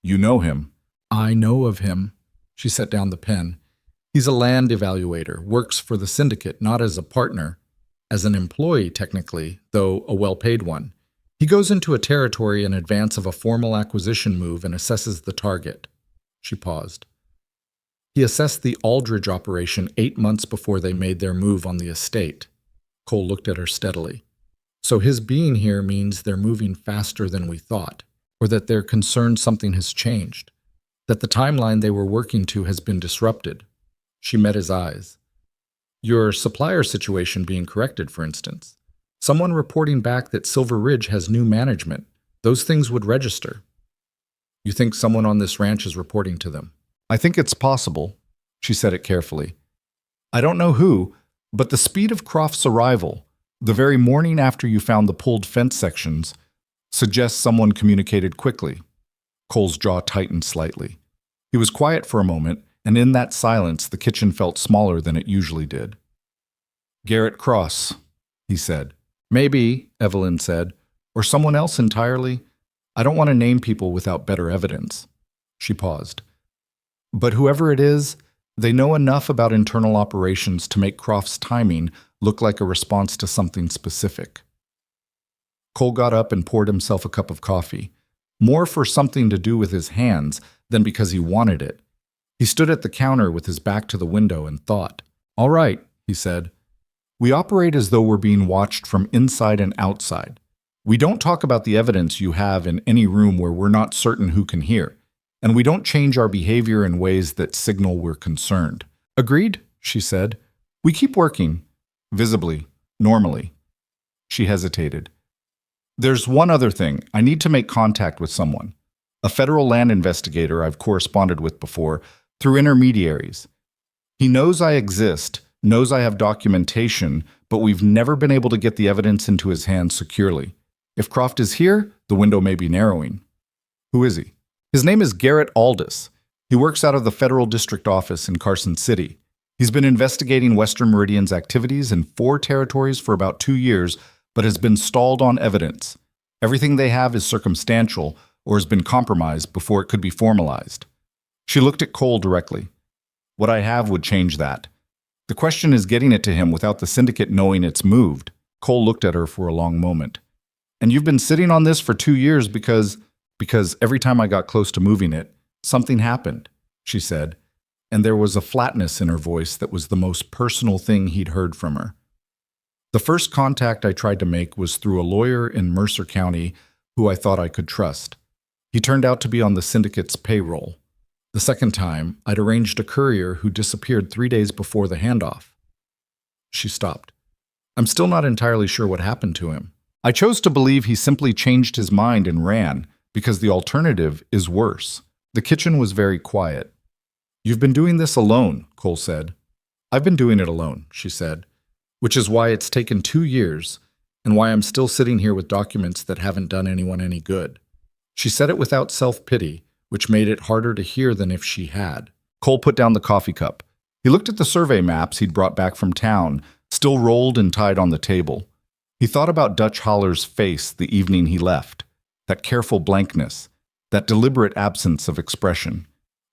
A: "You know him." "I know of him." She set down the pen. "He's a land evaluator, works for the syndicate, not as a partner. As an employee, technically, though a well-paid one. He goes into a territory in advance of a formal acquisition move and assesses the target." She paused. "He assessed the Aldridge operation 8 months before they made their move on the estate." Cole looked at her steadily. "So his being here means they're moving faster than we thought, or that they're concerned something has changed, that the timeline they were working to has been disrupted." She met his eyes. "Your supplier situation being corrected, for instance. Someone reporting back that Silver Ridge has new management. Those things would register." "You think someone on this ranch is reporting to them?" "I think it's possible." She said it carefully. "I don't know who, but the speed of Croft's arrival, the very morning after you found the pulled fence sections, suggests someone communicated quickly." Cole's jaw tightened slightly. He was quiet for a moment, and in that silence the kitchen felt smaller than it usually did. "Garrett Cross," he said. "Maybe," Evelyn said, "or someone else entirely. I don't want to name people without better evidence." She paused. "But whoever it is, they know enough about internal operations to make Croft's timing look like a response to something specific." Cole got up and poured himself a cup of coffee, more for something to do with his hands than because he wanted it. He stood at the counter with his back to the window and thought. "All right," he said. "We operate as though we're being watched from inside and outside. We don't talk about the evidence you have in any room where we're not certain who can hear, and we don't change our behavior in ways that signal we're concerned." "Agreed," she said. "We keep working, visibly, normally." She hesitated. "There's one other thing. I need to make contact with someone. A federal land investigator I've corresponded with before, through intermediaries. He knows I exist, knows I have documentation, but we've never been able to get the evidence into his hands securely. If Croft is here, the window may be narrowing." "Who is he?" "His name is Garrett Aldis. He works out of the federal district office in Carson City. He's been investigating Western Meridian's activities in 4 territories for about 2 years, but has been stalled on evidence. Everything they have is circumstantial or has been compromised before it could be formalized." She looked at Cole directly. "What I have would change that. The question is getting it to him without the syndicate knowing it's moved." Cole looked at her for a long moment. "And you've been sitting on this for 2 years because because every time I got close to moving it, something happened, she said, and there was a flatness in her voice that was the most personal thing he'd heard from her. The first contact I tried to make was through a lawyer in Mercer County who I thought I could trust. He turned out to be on the syndicate's payroll. The second time, I'd arranged a courier who disappeared 3 days before the handoff. She stopped. I'm still not entirely sure what happened to him. I chose to believe he simply changed his mind and ran, because the alternative is worse. The kitchen was very quiet. You've been doing this alone, Cole said. I've been doing it alone, she said, which is why it's taken 2 years and why I'm still sitting here with documents that haven't done anyone any good. She said it without self-pity, which made it harder to hear than if she had. Cole put down the coffee cup. He looked at the survey maps he'd brought back from town, still rolled and tied on the table. He thought about Dutch Holler's face the evening he left, that careful blankness, that deliberate absence of expression.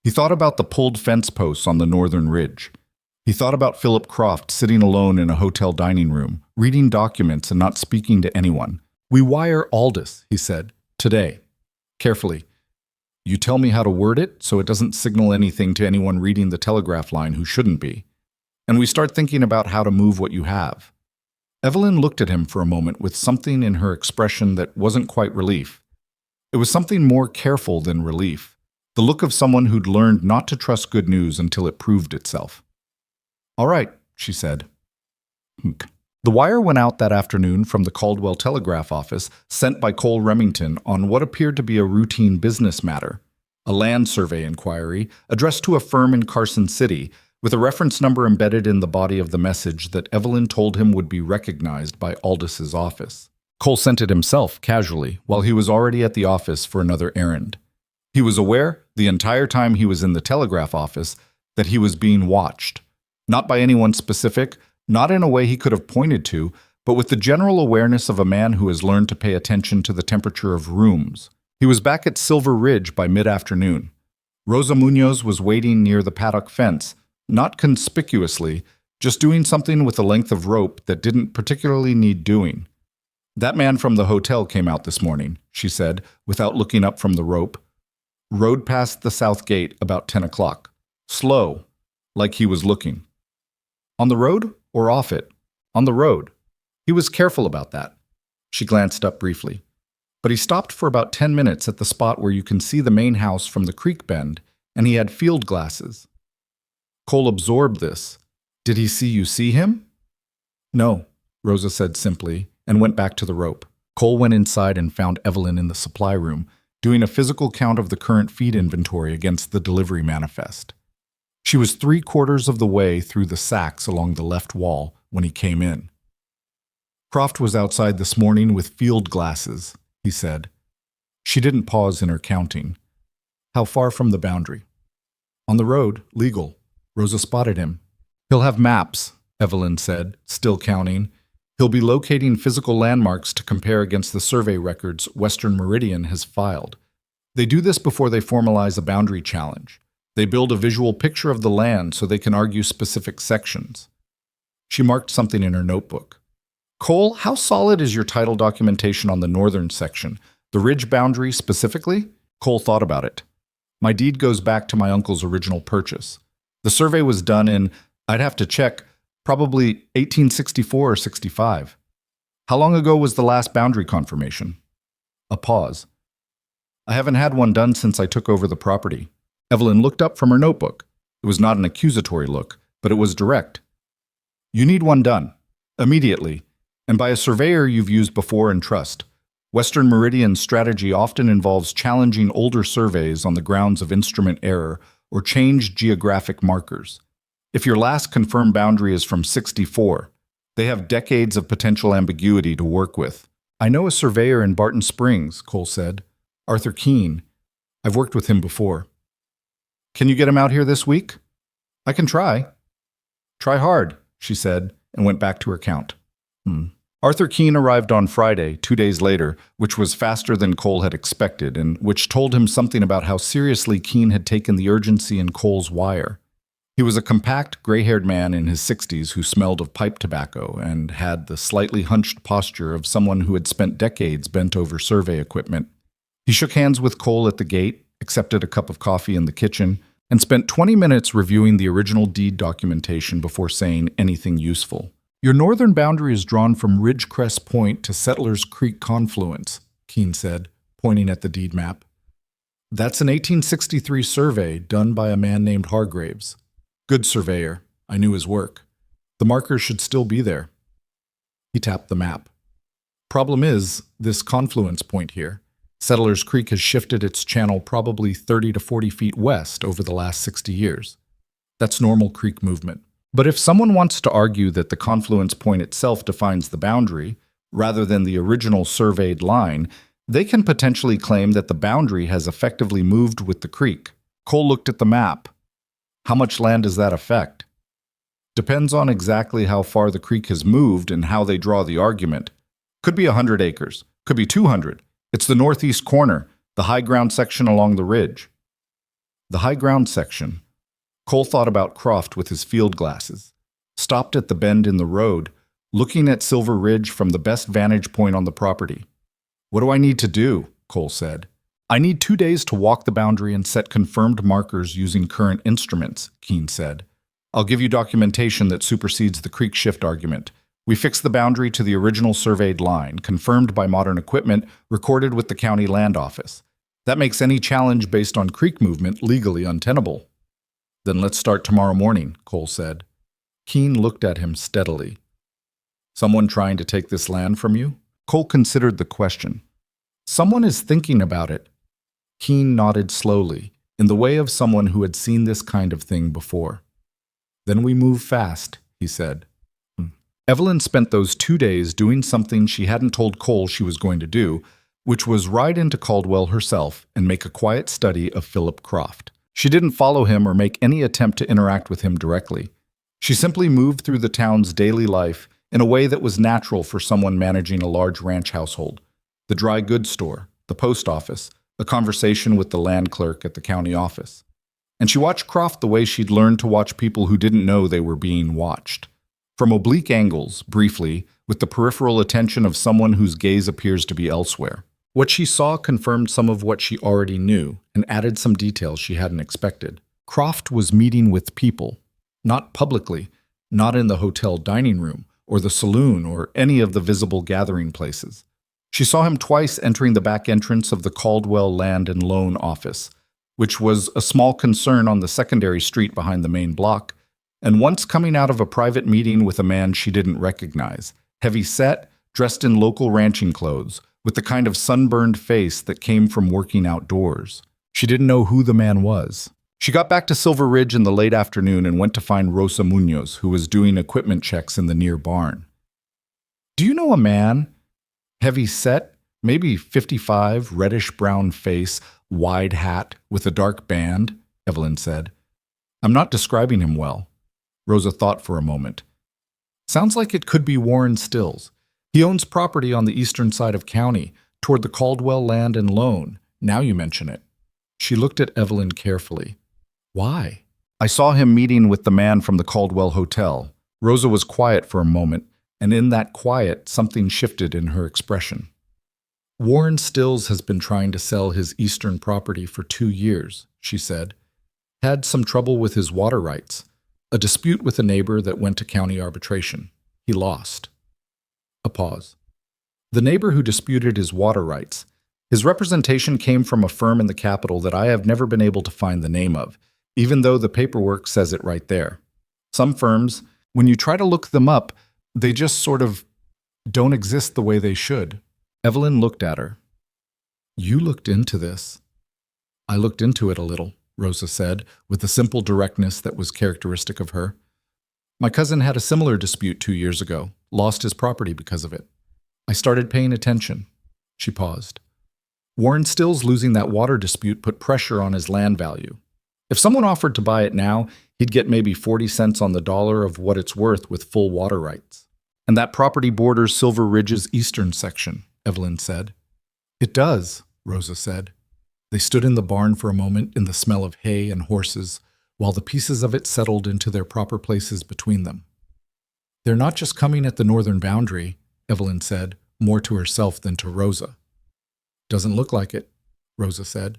A: He thought about the pulled fence posts on the northern ridge. He thought about Philip Croft sitting alone in a hotel dining room, reading documents and not speaking to anyone. We wire Aldous, he said, today. Carefully. You tell me how to word it so it doesn't signal anything to anyone reading the telegraph line who shouldn't be. And we start thinking about how to move what you have. Evelyn looked at him for a moment with something in her expression that wasn't quite relief. It was something more careful than relief, the look of someone who'd learned not to trust good news until it proved itself. All right, she said. The wire went out that afternoon from the Caldwell Telegraph office, sent by Cole Remington on what appeared to be a routine business matter, a land survey inquiry addressed to a firm in Carson City, with a reference number embedded in the body of the message that Evelyn told him would be recognized by Aldous' office. Cole sent it himself, casually, while he was already at the office for another errand. He was aware, the entire time he was in the telegraph office, that he was being watched. Not by anyone specific, not in a way he could have pointed to, but with the general awareness of a man who has learned to pay attention to the temperature of rooms. He was back at Silver Ridge by mid-afternoon. Rosa Munoz was waiting near the paddock fence, not conspicuously, just doing something with a length of rope that didn't particularly need doing. That man from the hotel came out this morning, she said, without looking up from the rope. Rode past the south gate about 10 o'clock. Slow, like he was looking. On the road or off it? On the road. He was careful about that. She glanced up briefly. But he stopped for about 10 minutes at the spot where you can see the main house from the creek bend, and he had field glasses. Cole absorbed this. Did he see you see him? No, Rosa said simply, and went back to the rope. Cole went inside and found Evelyn in the supply room, doing a physical count of the current feed inventory against the delivery manifest. She was 3/4 of the way through the sacks along the left wall when he came in. Croft was outside this morning with field glasses, he said. She didn't pause in her counting. How far from the boundary? On the road, legal. Rosa spotted him. He'll have maps, Evelyn said, still counting. He'll be locating physical landmarks to compare against the survey records Western Meridian has filed. They do this before they formalize a boundary challenge. They build a visual picture of the land so they can argue specific sections. She marked something in her notebook. Cole, how solid is your title documentation on the northern section? The ridge boundary specifically? Cole thought about it. My deed goes back to my uncle's original purchase. The survey was done in, I'd have to check, probably 1864 or 65. How long ago was the last boundary confirmation? A pause. I haven't had one done since I took over the property. Evelyn looked up from her notebook. It was not an accusatory look, but it was direct. You need one done, immediately, and by a surveyor you've used before and trust. Western Meridian's strategy often involves challenging older surveys on the grounds of instrument error or changed geographic markers. If your last confirmed boundary is from 64, they have decades of potential ambiguity to work with. I know a surveyor in Barton Springs, Cole said. Arthur Keene. I've worked with him before. Can you get him out here this week? I can try. Try hard, she said, and went back to her count. Arthur Keene arrived on Friday, 2 days later, which was faster than Cole had expected, and which told him something about how seriously Keene had taken the urgency in Cole's wire. He was a compact, gray-haired man in his 60s who smelled of pipe tobacco and had the slightly hunched posture of someone who had spent decades bent over survey equipment. He shook hands with Cole at the gate, accepted a cup of coffee in the kitchen, and spent 20 minutes reviewing the original deed documentation before saying anything useful. Your northern boundary is drawn from Ridgecrest Point to Settlers Creek Confluence, Keene said, pointing at the deed map. That's an 1863 survey done by a man named Hargraves. Good surveyor. I knew his work. The markers should still be there. He tapped the map. Problem is, this confluence point here. Settlers Creek has shifted its channel probably 30 to 40 feet west over the last 60 years. That's normal creek movement. But if someone wants to argue that the confluence point itself defines the boundary, rather than the original surveyed line, they can potentially claim that the boundary has effectively moved with the creek. Cole looked at the map. How much land does that affect? Depends on exactly how far the creek has moved and how they draw the argument. Could be 100 acres. Could be 200. It's the northeast corner, the high ground section along the ridge. The high ground section. Cole thought about Croft with his field glasses, stopped at the bend in the road, looking at Silver Ridge from the best vantage point on the property. What do I need to do? Cole said. I need 2 days to walk the boundary and set confirmed markers using current instruments, Keene said. I'll give you documentation that supersedes the creek shift argument. We fixed the boundary to the original surveyed line, confirmed by modern equipment, recorded with the county land office. That makes any challenge based on creek movement legally untenable. Then let's start tomorrow morning, Cole said. Keene looked at him steadily. Someone trying to take this land from you? Cole considered the question. Someone is thinking about it. Keene nodded slowly, in the way of someone who had seen this kind of thing before. Then we move fast, he said. Evelyn spent those 2 days doing something she hadn't told Cole she was going to do, which was ride into Caldwell herself and make a quiet study of Philip Croft. She didn't follow him or make any attempt to interact with him directly. She simply moved through the town's daily life in a way that was natural for someone managing a large ranch household. The dry goods store, the post office, a conversation with the land clerk at the county office. And she watched Croft the way she'd learned to watch people who didn't know they were being watched. From oblique angles, briefly, with the peripheral attention of someone whose gaze appears to be elsewhere. What she saw confirmed some of what she already knew and added some details she hadn't expected. Croft was meeting with people, not publicly, not in the hotel dining room or the saloon or any of the visible gathering places. She saw him twice entering the back entrance of the Caldwell Land and Loan Office, which was a small concern on the secondary street behind the main block, and once coming out of a private meeting with a man she didn't recognize, heavy-set, dressed in local ranching clothes, with the kind of sunburned face that came from working outdoors. She didn't know who the man was. She got back to Silver Ridge in the late afternoon and went to find Rosa Munoz, who was doing equipment checks in the near barn. Do you know a man? Heavy-set, maybe 55, reddish-brown face, wide hat, with a dark band, Evelyn said. I'm not describing him well. Rosa thought for a moment. Sounds like it could be Warren Stills. He owns property on the eastern side of county, toward the Caldwell Land and Loan, now you mention it. She looked at Evelyn carefully. Why? I saw him meeting with the man from the Caldwell Hotel. Rosa was quiet for a moment, and in that quiet, something shifted in her expression. Warren Stills has been trying to sell his eastern property for 2 years, she said. Had some trouble with his water rights. A dispute with a neighbor that went to county arbitration. He lost. A pause. The neighbor who disputed his water rights. His representation came from a firm in the capital that I have never been able to find the name of, even though the paperwork says it right there. Some firms, when you try to look them up, they just sort of don't exist the way they should. Evelyn looked at her. You looked into this. I looked into it a little, Rosa said, with the simple directness that was characteristic of her. My cousin had a similar dispute 2 years ago, lost his property because of it. I started paying attention. She paused. Warren Stills losing that water dispute put pressure on his land value. If someone offered to buy it now, he'd get maybe 40 cents on the dollar of what it's worth with full water rights. And that property borders Silver Ridge's eastern section, Evelyn said. It does, Rosa said. They stood in the barn for a moment in the smell of hay and horses, while the pieces of it settled into their proper places between them. They're not just coming at the northern boundary, Evelyn said, more to herself than to Rosa. Doesn't look like it. Rosa said.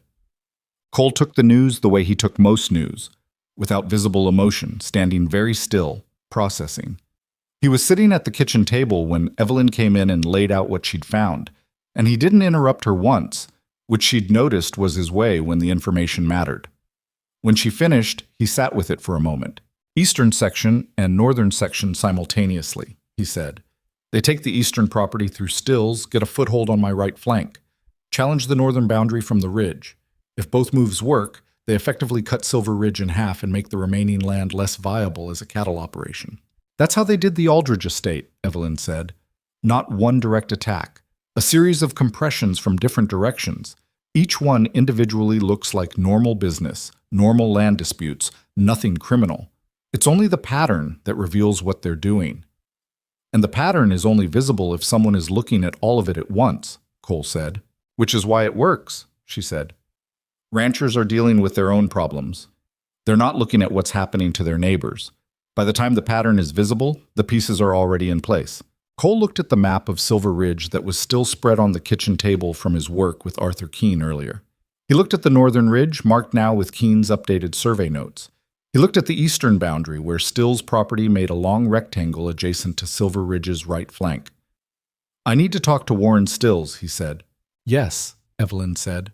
A: Cole took the news the way he took most news, without visible emotion, standing very still, processing. He was sitting at the kitchen table when Evelyn came in and laid out what she'd found, and he didn't interrupt her once, which she'd noticed was his way when the information mattered. When she finished, he sat with it for a moment. Eastern section and northern section simultaneously, he said. They take the eastern property through Stills, get a foothold on my right flank, challenge the northern boundary from the ridge. If both moves work, they effectively cut Silver Ridge in half and make the remaining land less viable as a cattle operation. That's how they did the Aldridge estate, Evelyn said. Not one direct attack. A series of compressions from different directions. Each one individually looks like normal business, normal land disputes, nothing criminal. It's only the pattern that reveals what they're doing. And the pattern is only visible if someone is looking at all of it at once, Cole said. Which is why it works, she said. Ranchers are dealing with their own problems. They're not looking at what's happening to their neighbors. By the time the pattern is visible, the pieces are already in place. Cole looked at the map of Silver Ridge that was still spread on the kitchen table from his work with Arthur Keene earlier. He looked at the northern ridge, marked now with Keene's updated survey notes. He looked at the eastern boundary, where Still's property made a long rectangle adjacent to Silver Ridge's right flank. I need to talk to Warren Stills, he said. Yes, Evelyn said.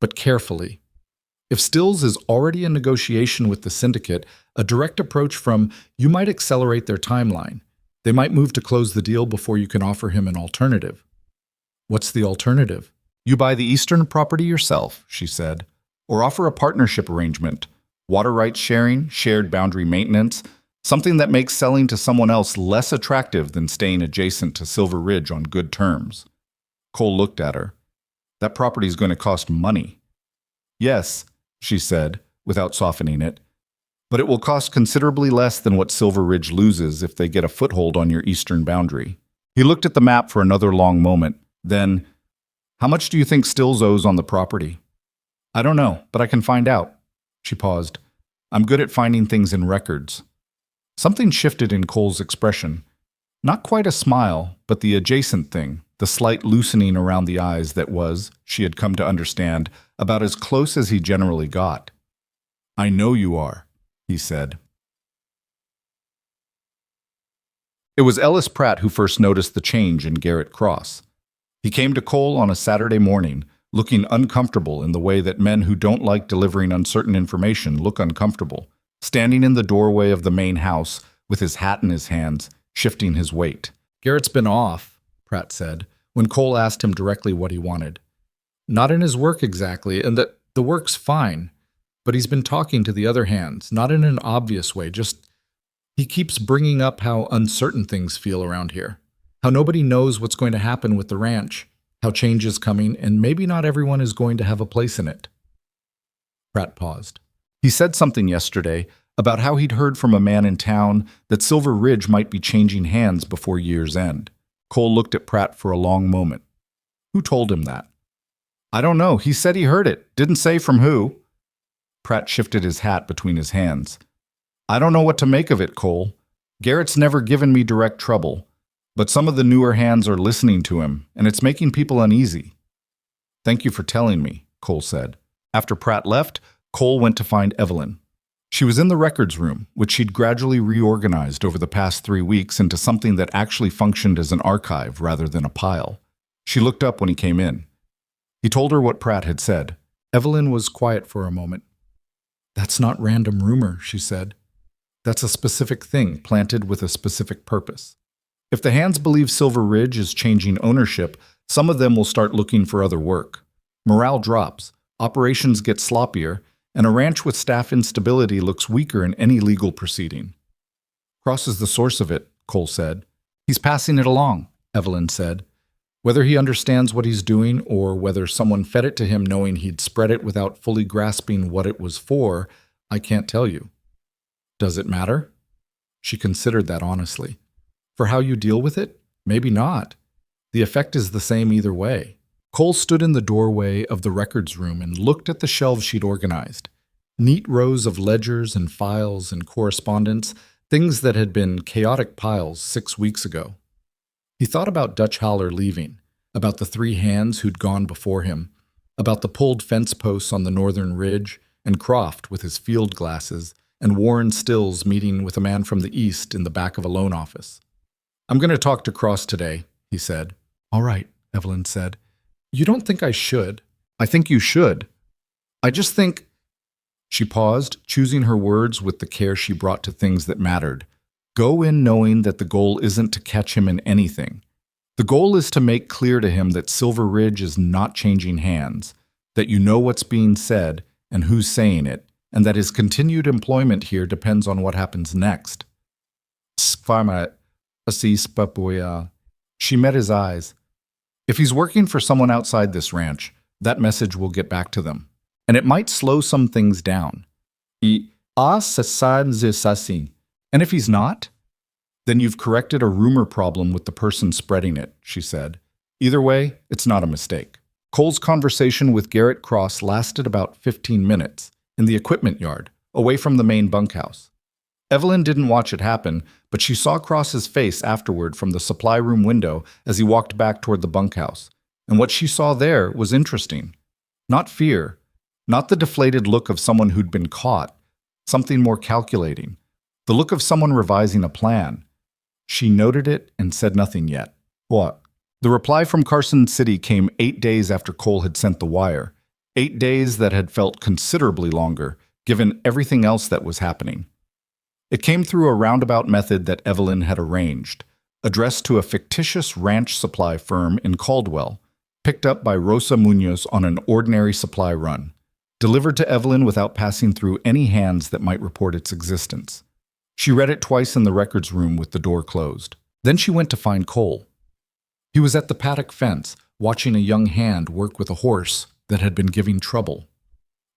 A: But carefully. If Stills is already in negotiation with the syndicate, a direct approach from you might accelerate their timeline. They might move to close the deal before you can offer him an alternative. What's the alternative? You buy the eastern property yourself, she said, or offer a partnership arrangement, water rights sharing, shared boundary maintenance, something that makes selling to someone else less attractive than staying adjacent to Silver Ridge on good terms. Cole looked at her. That property is going to cost money. Yes, she said, without softening it, but it will cost considerably less than what Silver Ridge loses if they get a foothold on your eastern boundary. He looked at the map for another long moment. Then, how much do you think Stills owes on the property? I don't know, but I can find out. She paused. I'm good at finding things in records. Something shifted in Cole's expression. Not quite a smile, but the adjacent thing, the slight loosening around the eyes that was, she had come to understand, about as close as he generally got. I know you are, he said. It was Ellis Pratt who first noticed the change in Garrett Cross. He came to Cole on a Saturday morning, looking uncomfortable in the way that men who don't like delivering uncertain information look uncomfortable, standing in the doorway of the main house with his hat in his hands, shifting his weight. Garrett's been off, Pratt said, when Cole asked him directly what he wanted. Not in his work exactly, and that the work's fine, but he's been talking to the other hands, not in an obvious way, just he keeps bringing up how uncertain things feel around here, how nobody knows what's going to happen with the ranch, how change is coming, and maybe not everyone is going to have a place in it. Pratt paused. He said something yesterday about how he'd heard from a man in town that Silver Ridge might be changing hands before year's end. Cole looked at Pratt for a long moment. Who told him that? I don't know. He said he heard it. Didn't say from who. Pratt shifted his hat between his hands. I don't know what to make of it, Cole. Garrett's never given me direct trouble, but some of the newer hands are listening to him, and it's making people uneasy. Thank you for telling me, Cole said. After Pratt left, Cole went to find Evelyn. She was in the records room, which she'd gradually reorganized over the past 3 weeks into something that actually functioned as an archive rather than a pile. She looked up when he came in. He told her what Pratt had said. Evelyn was quiet for a moment. That's not random rumor, she said. That's a specific thing planted with a specific purpose. If the hands believe Silver Ridge is changing ownership, some of them will start looking for other work. Morale drops, operations get sloppier, and a ranch with staff instability looks weaker in any legal proceeding. Cross is the source of it, Cole said. He's passing it along, Evelyn said. Whether he understands what he's doing or whether someone fed it to him knowing he'd spread it without fully grasping what it was for, I can't tell you. Does it matter? She considered that honestly. For how you deal with it? Maybe not. The effect is the same either way. Cole stood in the doorway of the records room and looked at the shelves she'd organized. Neat rows of ledgers and files and correspondence, things that had been chaotic piles 6 weeks ago. He thought about Dutch Haller leaving, about the 3 hands who'd gone before him, about the pulled fence posts on the northern ridge, and Croft with his field glasses, and Warren Stills meeting with a man from the east in the back of a loan office. "I'm going to talk to Cross today," he said. "All right," Evelyn said. "You don't think I should?" "I think you should. I just think—" She paused, choosing her words with the care she brought to things that mattered. Go in knowing that the goal isn't to catch him in anything. The goal is to make clear to him that Silver Ridge is not changing hands, that you know what's being said and who's saying it, and that his continued employment here depends on what happens next. She met his eyes. If he's working for someone outside this ranch, that message will get back to them. And it might slow some things down. And if he's not, then you've corrected a rumor problem with the person spreading it, she said. Either way, it's not a mistake. Cole's conversation with Garrett Cross lasted about 15 minutes in the equipment yard, away from the main bunkhouse. Evelyn didn't watch it happen, but she saw Cross's face afterward from the supply room window as he walked back toward the bunkhouse. And what she saw there was interesting. Not fear, not the deflated look of someone who'd been caught, something more calculating. The look of someone revising a plan. She noted it and said nothing yet. What? The reply from Carson City came 8 days after Cole had sent the wire. 8 days that had felt considerably longer, given everything else that was happening. It came through a roundabout method that Evelyn had arranged, addressed to a fictitious ranch supply firm in Caldwell, picked up by Rosa Munoz on an ordinary supply run, delivered to Evelyn without passing through any hands that might report its existence. She read it twice in the records room with the door closed. Then she went to find Cole. He was at the paddock fence, watching a young hand work with a horse that had been giving trouble.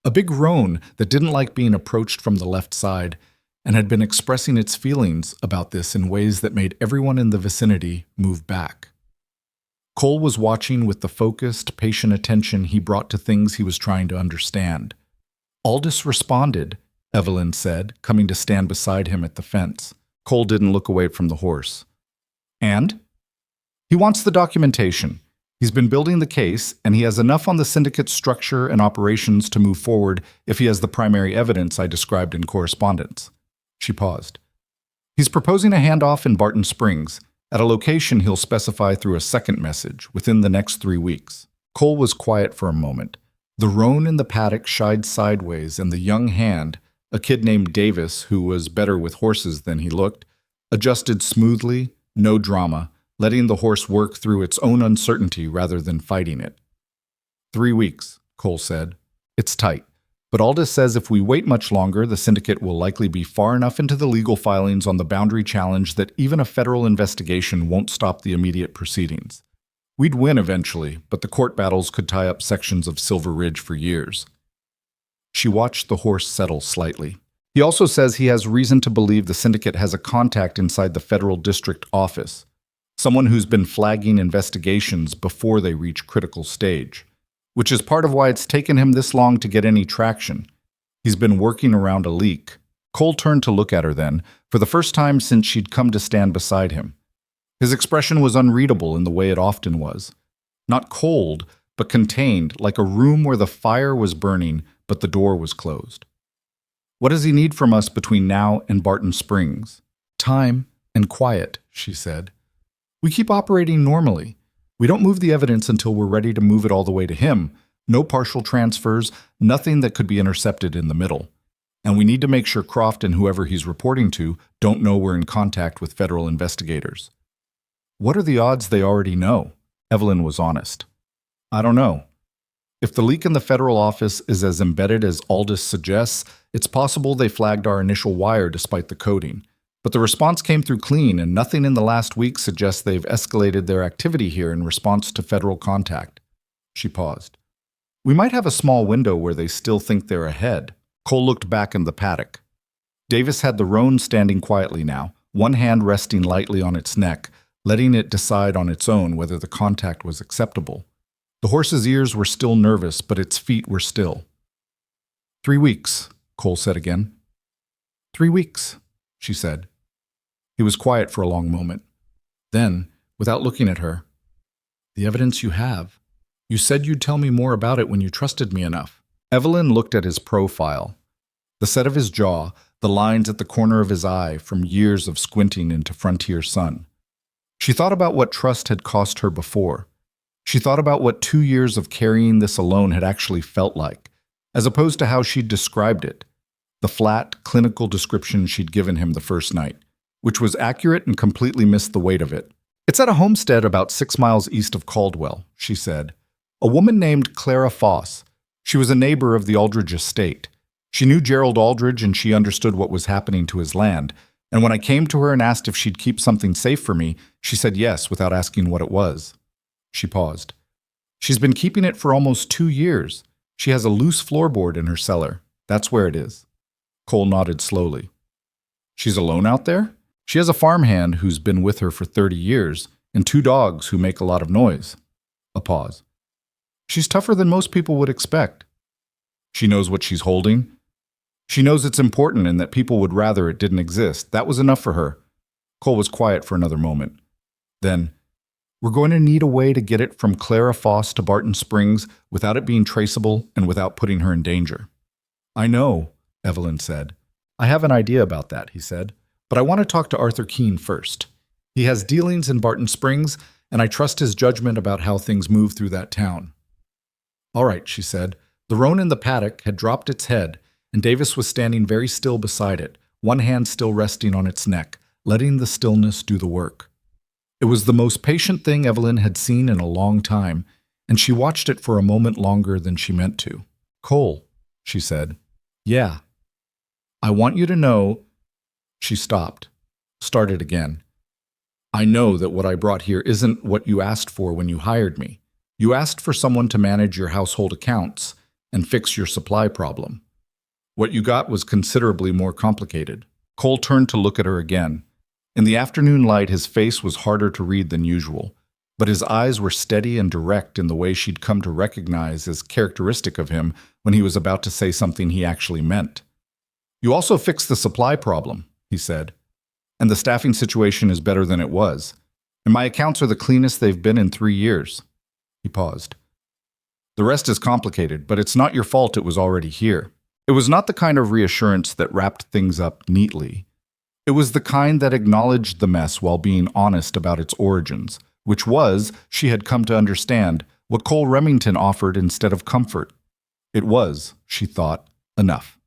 A: A big roan that didn't like being approached from the left side and had been expressing its feelings about this in ways that made everyone in the vicinity move back. Cole was watching with the focused, patient attention he brought to things he was trying to understand. Aldous responded, Evelyn said, coming to stand beside him at the fence. Cole didn't look away from the horse. And? He wants the documentation. He's been building the case, and he has enough on the syndicate's structure and operations to move forward if he has the primary evidence I described in correspondence. She paused. He's proposing a handoff in Barton Springs, at a location he'll specify through a second message within the next 3 weeks. Cole was quiet for a moment. The roan in the paddock shied sideways, and the young hand, a kid named Davis who was better with horses than he looked, adjusted smoothly, no drama, letting the horse work through its own uncertainty rather than fighting it. 3 weeks, Cole said. It's tight. But Aldous says if we wait much longer, the syndicate will likely be far enough into the legal filings on the boundary challenge that even a federal investigation won't stop the immediate proceedings. We'd win eventually, but the court battles could tie up sections of Silver Ridge for years. She watched the horse settle slightly. He also says he has reason to believe the syndicate has a contact inside the federal district office, someone who's been flagging investigations before they reach critical stage, which is part of why it's taken him this long to get any traction. He's been working around a leak. Cole turned to look at her then, for the first time since she'd come to stand beside him. His expression was unreadable in the way it often was. Not cold, but contained, like a room where the fire was burning, but the door was closed. What does he need from us between now and Barton Springs? Time and quiet, she said. We keep operating normally. We don't move the evidence until we're ready to move it all the way to him. No partial transfers, nothing that could be intercepted in the middle. And we need to make sure Croft and whoever he's reporting to don't know we're in contact with federal investigators. What are the odds they already know? Evelyn was honest. I don't know. If the leak in the federal office is as embedded as Aldous suggests, it's possible they flagged our initial wire despite the coding. But the response came through clean, and nothing in the last week suggests they've escalated their activity here in response to federal contact. She paused. We might have a small window where they still think they're ahead. Cole looked back in the paddock. Davis had the roan standing quietly now, one hand resting lightly on its neck, letting it decide on its own whether the contact was acceptable. The horse's ears were still nervous, but its feet were still. 3 weeks, Cole said again. 3 weeks, she said. He was quiet for a long moment. Then, without looking at her, the evidence you have, You said you'd tell me more about it when you trusted me enough. Evelyn looked at his profile. The set of his jaw, the lines at the corner of his eye from years of squinting into frontier sun. She thought about what trust had cost her before. She thought about what 2 years of carrying this alone had actually felt like, as opposed to how she'd described it, the flat, clinical description she'd given him the first night, which was accurate and completely missed the weight of it. It's at a homestead about 6 miles east of Caldwell, she said. A woman named Clara Foss. She was a neighbor of the Aldridge estate. She knew Gerald Aldridge and she understood what was happening to his land. And when I came to her and asked if she'd keep something safe for me, she said yes without asking what it was. She paused. She's been keeping it for almost 2 years. She has a loose floorboard in her cellar. That's where it is. Cole nodded slowly. She's alone out there? She has a farmhand who's been with her for 30 years and 2 dogs who make a lot of noise. A pause. She's tougher than most people would expect. She knows what she's holding. She knows it's important and that people would rather it didn't exist. That was enough for her. Cole was quiet for another moment. Then, we're going to need a way to get it from Clara Foss to Barton Springs without it being traceable and without putting her in danger. I know, Evelyn said. I have an idea about that, he said, but I want to talk to Arthur Keene first. He has dealings in Barton Springs, and I trust his judgment about how things move through that town. All right, she said. The roan in the paddock had dropped its head, and Davis was standing very still beside it, one hand still resting on its neck, letting the stillness do the work. It was the most patient thing Evelyn had seen in a long time, and she watched it for a moment longer than she meant to. Cole, she said. Yeah. I want you to know. She stopped, started again. I know that what I brought here isn't what you asked for when you hired me. You asked for someone to manage your household accounts and fix your supply problem. What you got was considerably more complicated. Cole turned to look at her again. In the afternoon light, his face was harder to read than usual, but his eyes were steady and direct in the way she'd come to recognize as characteristic of him when he was about to say something he actually meant. You also fixed the supply problem, he said, and the staffing situation is better than it was, and my accounts are the cleanest they've been in 3 years. He paused. The rest is complicated, but it's not your fault it was already here. It was not the kind of reassurance that wrapped things up neatly. It was the kind that acknowledged the mess while being honest about its origins, which was, she had come to understand, what Cole Remington offered instead of comfort. It was, she thought, enough.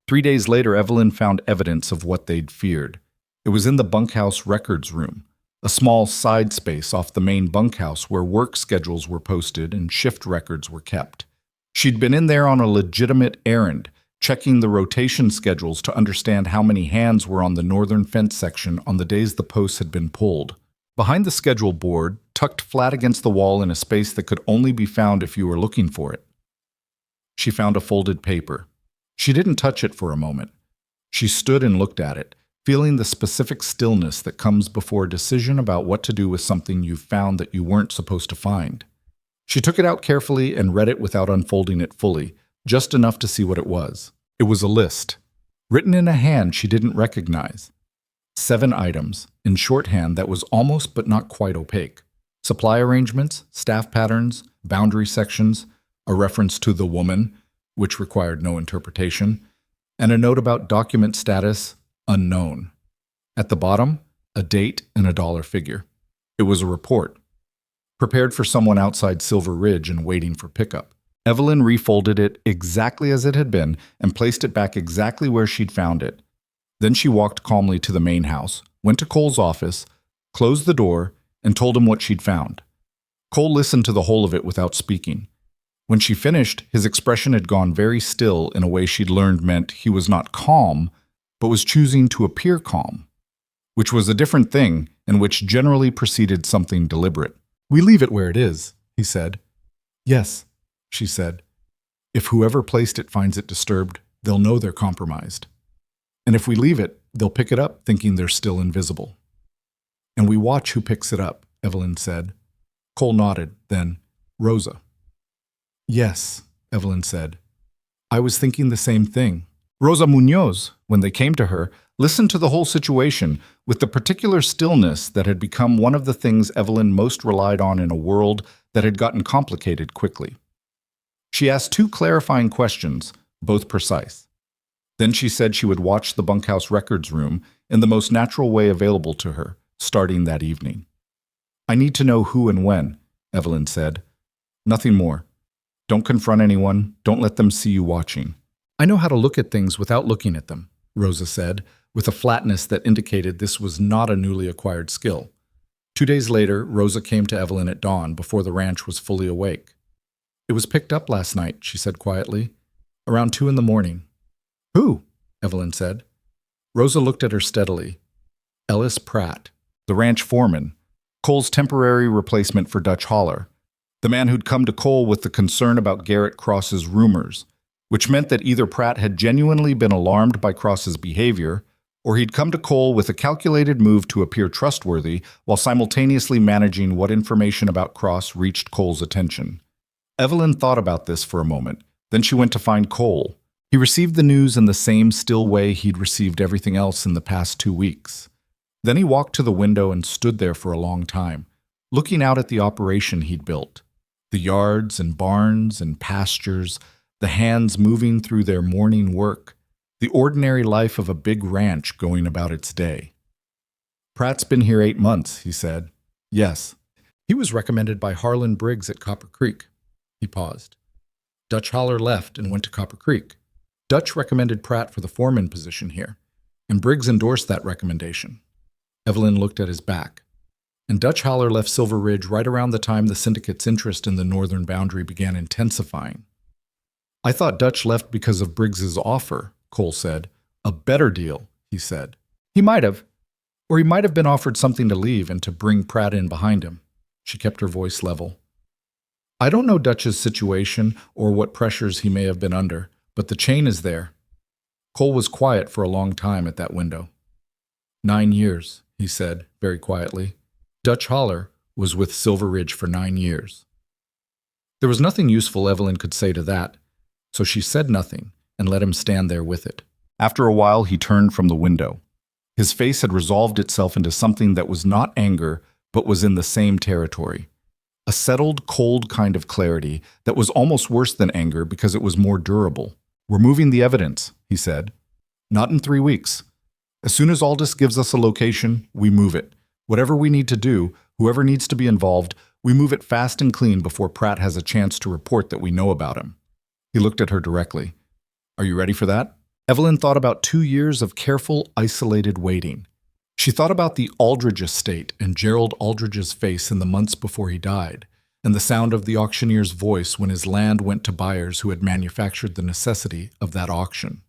A: 3 days later, Evelyn found evidence of what they'd feared. It was in the bunkhouse records room, a small side space off the main bunkhouse where work schedules were posted and shift records were kept. She'd been in there on a legitimate errand, checking the rotation schedules to understand how many hands were on the northern fence section on the days the posts had been pulled. Behind the schedule board, tucked flat against the wall in a space that could only be found if you were looking for it, she found a folded paper. She didn't touch it for a moment. She stood and looked at it, feeling the specific stillness that comes before a decision about what to do with something you've found that you weren't supposed to find. She took it out carefully and read it without unfolding it fully, just enough to see what it was. It was a list, written in a hand she didn't recognize. 7 items, in shorthand that was almost but not quite opaque. Supply arrangements, staff patterns, boundary sections, a reference to the woman, which required no interpretation, and a note about document status, unknown. At the bottom, a date and a dollar figure. It was a report, prepared for someone outside Silver Ridge and waiting for pickup. Evelyn refolded it exactly as it had been and placed it back exactly where she'd found it. Then she walked calmly to the main house, went to Cole's office, closed the door, and told him what she'd found. Cole listened to the whole of it without speaking. When she finished, his expression had gone very still in a way she'd learned meant he was not calm, but was choosing to appear calm, which was a different thing and which generally preceded something deliberate. We leave it where it is, he said. Yes, she said. If whoever placed it finds it disturbed, they'll know they're compromised. And if we leave it, they'll pick it up thinking they're still invisible. And we watch who picks it up, Evelyn said. Cole nodded, then, Rosa. Yes, Evelyn said. I was thinking the same thing. Rosa Munoz, when they came to her, listened to the whole situation with the particular stillness that had become one of the things Evelyn most relied on in a world that had gotten complicated quickly. She asked two clarifying questions, both precise. Then she said she would watch the bunkhouse records room in the most natural way available to her, starting that evening. "I need to know who and when," Evelyn said. "Nothing more. Don't confront anyone. Don't let them see you watching." "I know how to look at things without looking at them," Rosa said, with a flatness that indicated this was not a newly acquired skill. 2 days later, Rosa came to Evelyn at dawn before the ranch was fully awake. "It was picked up last night," she said quietly. "Around 2 in the morning." "Who?" Evelyn said. Rosa looked at her steadily. "Ellis Pratt, the ranch foreman, Cole's temporary replacement for Dutch Holler, the man who'd come to Cole with the concern about Garrett Cross's rumors, which meant that either Pratt had genuinely been alarmed by Cross's behavior, or he'd come to Cole with a calculated move to appear trustworthy while simultaneously managing what information about Cross reached Cole's attention. Evelyn thought about this for a moment. Then she went to find Cole. He received the news in the same still way he'd received everything else in the past 2 weeks. Then he walked to the window and stood there for a long time, looking out at the operation he'd built. The yards and barns and pastures, the hands moving through their morning work, the ordinary life of a big ranch going about its day. "Pratt's been here 8 months, he said. "Yes. He was recommended by Harlan Briggs at Copper Creek." He paused. "Dutch Holler left and went to Copper Creek. Dutch recommended Pratt for the foreman position here, and Briggs endorsed that recommendation." Evelyn looked at his back. "And Dutch Holler left Silver Ridge right around the time the syndicate's interest in the northern boundary began intensifying." "I thought Dutch left because of Briggs's offer," Cole said. "A better deal," he said. "He might have. Or he might have been offered something to leave and to bring Pratt in behind him." She kept her voice level. "I don't know Dutch's situation or what pressures he may have been under, but the chain is there." Cole was quiet for a long time at that window. 9 years, he said, very quietly. Dutch Holler was with Silver Ridge for 9 years. There was nothing useful Evelyn could say to that, so she said nothing and let him stand there with it. After a while, he turned from the window. His face had resolved itself into something that was not anger, but was in the same territory. A settled, cold kind of clarity that was almost worse than anger because it was more durable. "We're moving the evidence," he said. "Not in 3 weeks. As soon as Aldous gives us a location, we move it. Whatever we need to do, whoever needs to be involved, we move it fast and clean before Pratt has a chance to report that we know about him." He looked at her directly. "Are you ready for that?" Evelyn thought about 2 years of careful, isolated waiting. She thought about the Aldridge estate and Gerald Aldridge's face in the months before he died, and the sound of the auctioneer's voice when his land went to buyers who had manufactured the necessity of that auction.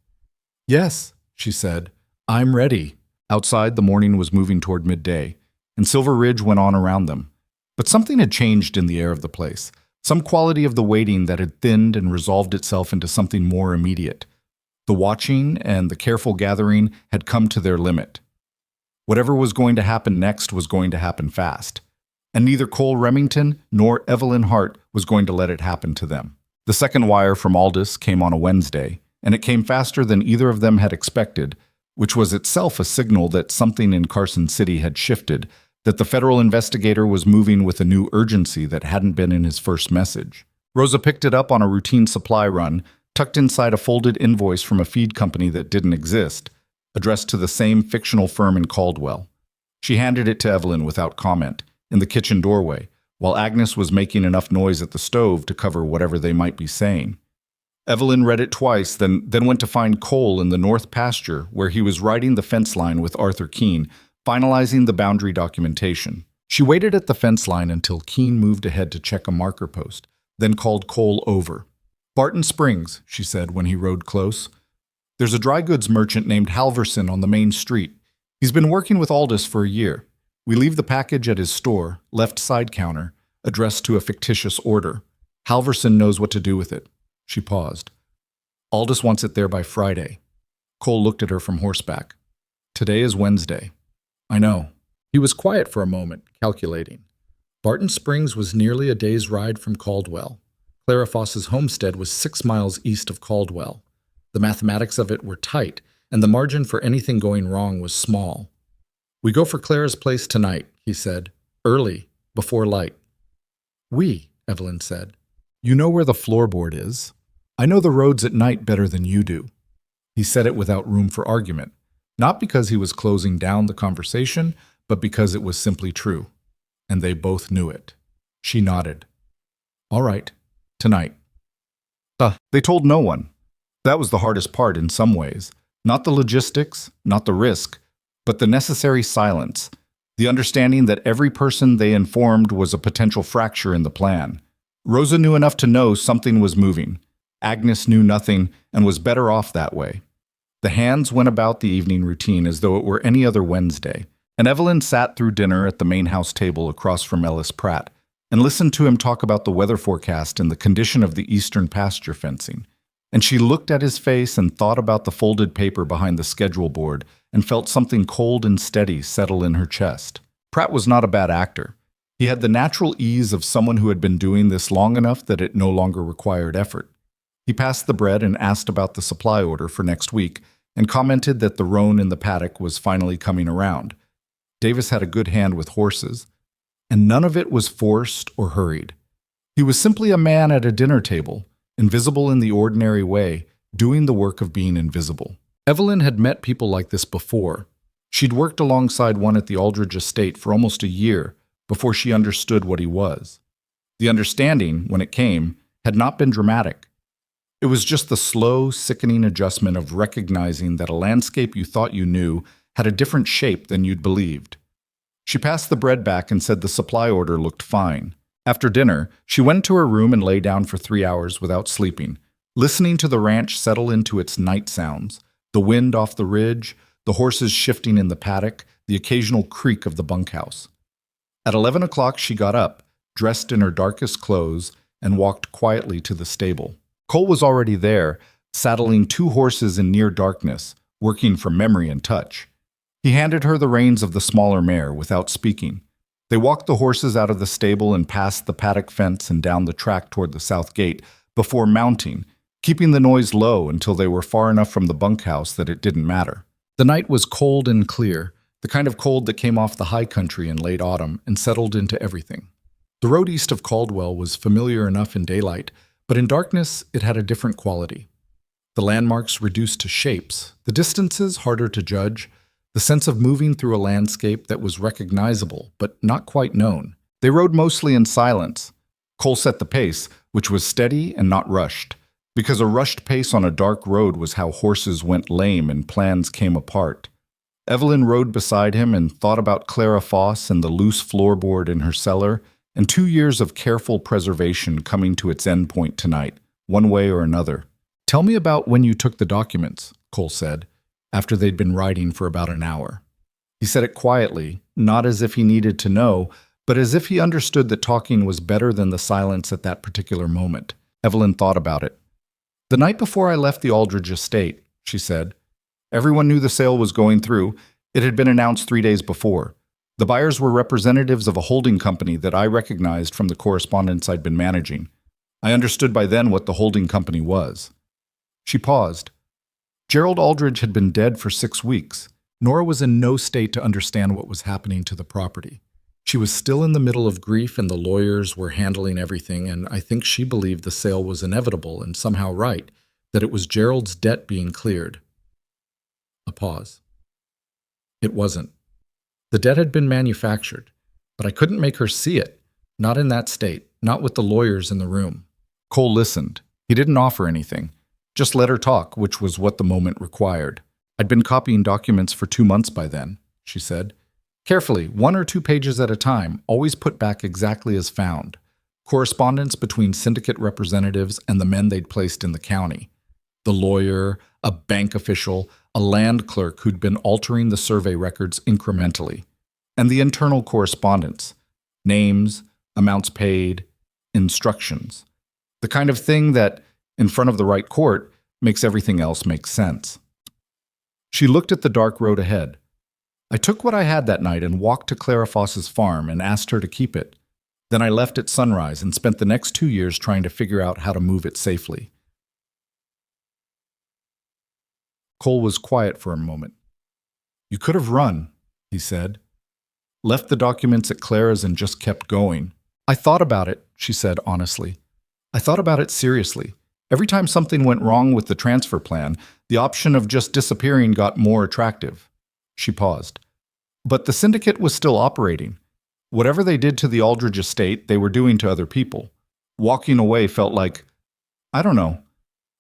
A: "Yes," she said, "I'm ready." Outside, the morning was moving toward midday, and Silver Ridge went on around them. But something had changed in the air of the place, some quality of the waiting that had thinned and resolved itself into something more immediate. The watching and the careful gathering had come to their limit. Whatever was going to happen next was going to happen fast, and neither Cole Remington nor Evelyn Hart was going to let it happen to them. The second wire from Aldous came on a Wednesday, and it came faster than either of them had expected, which was itself a signal that something in Carson City had shifted, that the federal investigator was moving with a new urgency that hadn't been in his first message. Rosa picked it up on a routine supply run, tucked inside a folded invoice from a feed company that didn't exist, addressed to the same fictional firm in Caldwell. She handed it to Evelyn without comment, in the kitchen doorway, while Agnes was making enough noise at the stove to cover whatever they might be saying. Evelyn read it twice, then went to find Cole in the north pasture, where he was riding the fence line with Arthur Keene, finalizing the boundary documentation. She waited at the fence line until Keene moved ahead to check a marker post, then called Cole over. "Barton Springs," she said when he rode close. "There's a dry goods merchant named Halverson on the main street. He's been working with Aldous for a year. We leave the package at his store, left side counter, addressed to a fictitious order. Halverson knows what to do with it." She paused. "Aldous wants it there by Friday." Cole looked at her from horseback. "Today is Wednesday." "I know." He was quiet for a moment, calculating. Barton Springs was nearly a day's ride from Caldwell. Clara Foss's homestead was 6 miles east of Caldwell. The mathematics of it were tight, and the margin for anything going wrong was small. "We go for Clara's place tonight," he said. "Early, before light." "We," Evelyn said. "You know where the floorboard is. I know the roads at night better than you do." He said it without room for argument, not because he was closing down the conversation, but because it was simply true. And they both knew it. She nodded. "All right, tonight." They told no one. That was the hardest part in some ways. Not the logistics, not the risk, but the necessary silence, the understanding that every person they informed was a potential fracture in the plan. Rosa knew enough to know something was moving. Agnes knew nothing and was better off that way. The hands went about the evening routine as though it were any other Wednesday, and Evelyn sat through dinner at the main house table across from Ellis Pratt and listened to him talk about the weather forecast and the condition of the eastern pasture fencing. And she looked at his face and thought about the folded paper behind the schedule board and felt something cold and steady settle in her chest. Pratt was not a bad actor. He had the natural ease of someone who had been doing this long enough that it no longer required effort. He passed the bread and asked about the supply order for next week and commented that the roan in the paddock was finally coming around. Davis had a good hand with horses, and none of it was forced or hurried. He was simply a man at a dinner table, invisible in the ordinary way, doing the work of being invisible. Evelyn had met people like this before. She'd worked alongside one at the Aldridge estate for almost a year before she understood what he was. The understanding, when it came, had not been dramatic. It was just the slow, sickening adjustment of recognizing that a landscape you thought you knew had a different shape than you'd believed. She passed the bread back and said the supply order looked fine. After dinner, she went to her room and lay down for 3 hours without sleeping, listening to the ranch settle into its night sounds, the wind off the ridge, the horses shifting in the paddock, the occasional creak of the bunkhouse. At 11 o'clock she got up, dressed in her darkest clothes, and walked quietly to the stable. Cole was already there, saddling 2 horses in near darkness, working from memory and touch. He handed her the reins of the smaller mare without speaking. They walked the horses out of the stable and past the paddock fence and down the track toward the south gate before mounting, keeping the noise low until they were far enough from the bunkhouse that it didn't matter. The night was cold and clear, the kind of cold that came off the high country in late autumn and settled into everything. The road east of Caldwell was familiar enough in daylight, but in darkness it had a different quality. The landmarks reduced to shapes, the distances harder to judge, the sense of moving through a landscape that was recognizable but not quite known. They rode mostly in silence. Cole set the pace, which was steady and not rushed, because a rushed pace on a dark road was how horses went lame and plans came apart. Evelyn rode beside him and thought about Clara Foss and the loose floorboard in her cellar, and 2 years of careful preservation coming to its end point tonight, one way or another. "Tell me about when you took the documents," Cole said, after they'd been riding for about an hour. He said it quietly, not as if he needed to know, but as if he understood that talking was better than the silence at that particular moment. Evelyn thought about it. "The night before I left the Aldridge estate," she said. "Everyone knew the sale was going through. It had been announced 3 days before. The buyers were representatives of a holding company that I recognized from the correspondence I'd been managing. I understood by then what the holding company was." She paused. Gerald Aldridge had been dead for 6 weeks. Nora was in no state to understand what was happening to the property. She was still in the middle of grief and the lawyers were handling everything, and I think she believed the sale was inevitable and somehow right, that it was Gerald's debt being cleared. A pause. It wasn't. The debt had been manufactured, but I couldn't make her see it, not in that state, not with the lawyers in the room. Cole listened. He didn't offer anything. Just let her talk, which was what the moment required. "I'd been copying documents for 2 months by then," she said. "Carefully, 1 or 2 pages at a time, always put back exactly as found. Correspondence between syndicate representatives and the men they'd placed in the county. The lawyer, a bank official, a land clerk who'd been altering the survey records incrementally. And the internal correspondence. Names, amounts paid, instructions. The kind of thing that, in front of the right court, makes everything else make sense." She looked at the dark road ahead. "I took what I had that night and walked to Clara Foss's farm and asked her to keep it. Then I left at sunrise and spent the next 2 years trying to figure out how to move it safely. Cole was quiet for a moment. You could have run, he said. Left the documents at Clara's and just kept going. I thought about it, she said honestly. I thought about it seriously. Every time something went wrong with the transfer plan, the option of just disappearing got more attractive. She paused. But the syndicate was still operating. Whatever they did to the Aldridge estate, they were doing to other people. Walking away felt like, I don't know,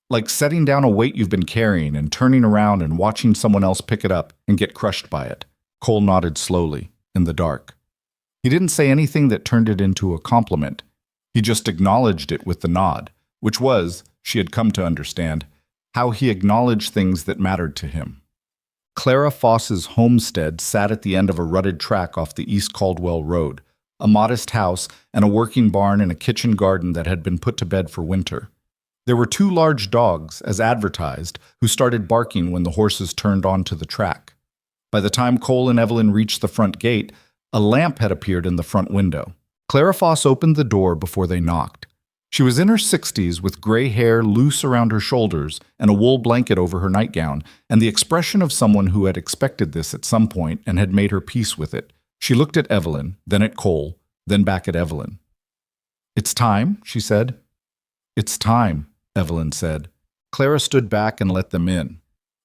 A: like setting down a weight you've been carrying and turning around and watching someone else pick it up and get crushed by it. Cole nodded slowly, in the dark. He didn't say anything that turned it into a compliment. He just acknowledged it with the nod, which was, she had come to understand, how he acknowledged things that mattered to him. Clara Foss's homestead sat at the end of a rutted track off the East Caldwell Road, a modest house and a working barn and a kitchen garden that had been put to bed for winter. There were 2 large dogs, as advertised, who started barking when the horses turned onto the track. By the time Cole and Evelyn reached the front gate, a lamp had appeared in the front window. Clara Foss opened the door before they knocked. She was in her 60s with gray hair loose around her shoulders and a wool blanket over her nightgown, and the expression of someone who had expected this at some point and had made her peace with it. She looked at Evelyn, then at Cole, then back at Evelyn. It's time, she said. It's time, Evelyn said. Clara stood back and let them in.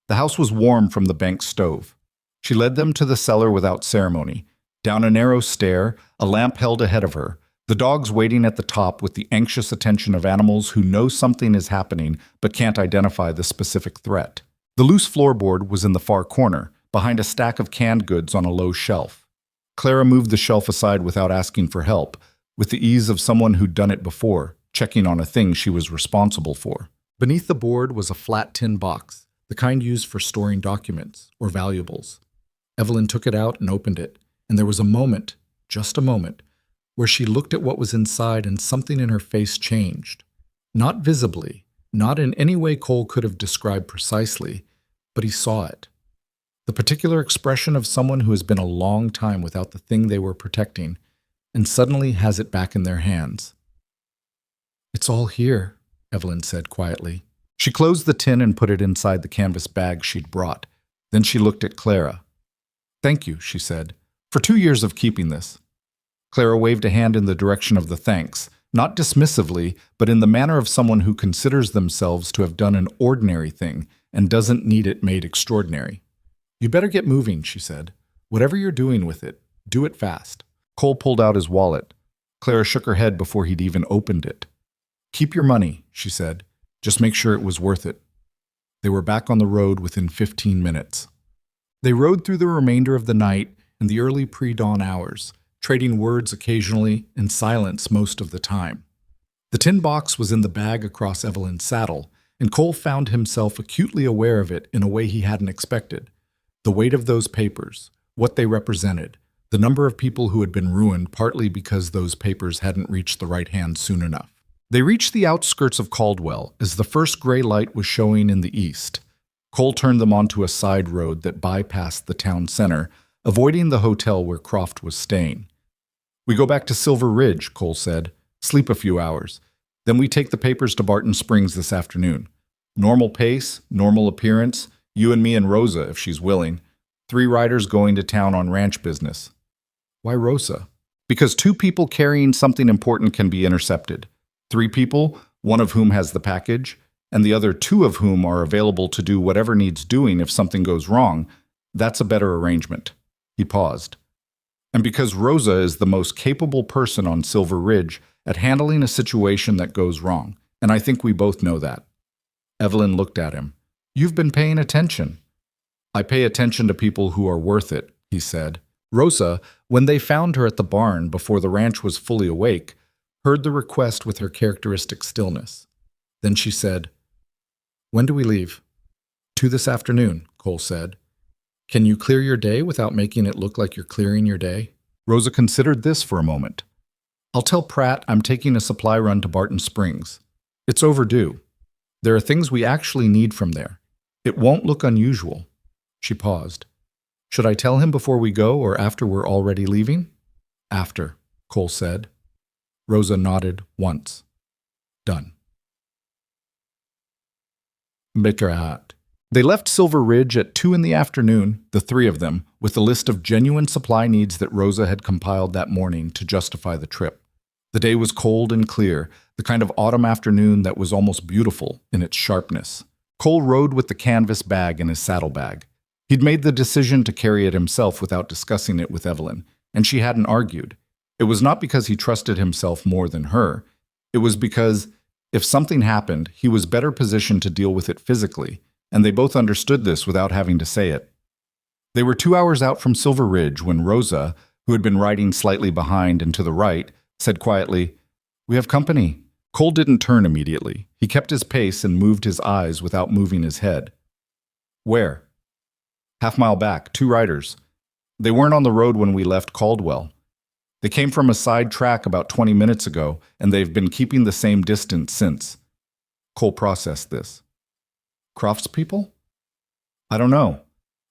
A: The house was warm from the bank stove. She led them to the cellar without ceremony. Down a narrow stair, a lamp held ahead of her, the dogs waiting at the top with the anxious attention of animals who know something is happening but can't identify the specific threat. The loose floorboard was in the far corner, behind a stack of canned goods on a low shelf. Clara moved the shelf aside without asking for help, with the ease of someone who'd done it before, checking on a thing she was responsible for. Beneath the board was a flat tin box, the kind used for storing documents or valuables. Evelyn took it out and opened it, and there was a moment, just a moment, where she looked at what was inside and something in her face changed. Not visibly, not in any way Cole could have described precisely, but he saw it. The particular expression of someone who has been a long time without the thing they were protecting, and suddenly has it back in their hands. It's all here, Evelyn said quietly. She closed the tin and put it inside the canvas bag she'd brought. Then she looked at Clara. Thank you, she said, for 2 years of keeping this. Clara waved a hand in the direction of the thanks, not dismissively, but in the manner of someone who considers themselves to have done an ordinary thing and doesn't need it made extraordinary. You better get moving, she said. Whatever you're doing with it, do it fast. Cole pulled out his wallet. Clara shook her head before he'd even opened it. Keep your money, she said. Just make sure it was worth it. They were back on the road within 15 minutes. They rode through the remainder of the night and the early pre-dawn hours, trading words occasionally and silence most of the time. The tin box was in the bag across Evelyn's saddle, and Cole found himself acutely aware of it in a way he hadn't expected. The weight of those papers, what they represented, the number of people who had been ruined partly because those papers hadn't reached the right hand soon enough. They reached the outskirts of Caldwell as the first gray light was showing in the east. Cole turned them onto a side road that bypassed the town center, avoiding the hotel where Croft was staying. We go back to Silver Ridge, Cole said. Sleep a few hours. Then we take the papers to Barton Springs this afternoon. Normal pace, normal appearance, you and me and Rosa, if she's willing. 3 riders going to town on ranch business. Why Rosa? Because 2 people carrying something important can be intercepted. 3 people, one of whom has the package, and the other 2 of whom are available to do whatever needs doing if something goes wrong. That's a better arrangement. He paused. And because Rosa is the most capable person on Silver Ridge at handling a situation that goes wrong, and I think we both know that. Evelyn looked at him. You've been paying attention. I pay attention to people who are worth it, he said. Rosa, when they found her at the barn before the ranch was fully awake, heard the request with her characteristic stillness. Then she said, When do we leave? 2 this afternoon, Cole said. Can you clear your day without making it look like you're clearing your day? Rosa considered this for a moment. I'll tell Pratt I'm taking a supply run to Barton Springs. It's overdue. There are things we actually need from there. It won't look unusual. She paused. Should I tell him before we go or after we're already leaving? After, Cole said. Rosa nodded once. Done. Bickerat. They left Silver Ridge at 2 in the afternoon, the three of them, with a list of genuine supply needs that Rosa had compiled that morning to justify the trip. The day was cold and clear, the kind of autumn afternoon that was almost beautiful in its sharpness. Cole rode with the canvas bag in his saddlebag. He'd made the decision to carry it himself without discussing it with Evelyn, and she hadn't argued. It was not because he trusted himself more than her. It was because, if something happened, he was better positioned to deal with it physically, and they both understood this without having to say it. They were 2 hours out from Silver Ridge when Rosa, who had been riding slightly behind and to the right, said quietly, "We have company." Cole didn't turn immediately. He kept his pace and moved his eyes without moving his head. "Where?" "Half-mile back, 2 riders. They weren't on the road when we left Caldwell. They came from a side track about 20 minutes ago, and they've been keeping the same distance since." Cole processed this. "Crofts people?" "I don't know,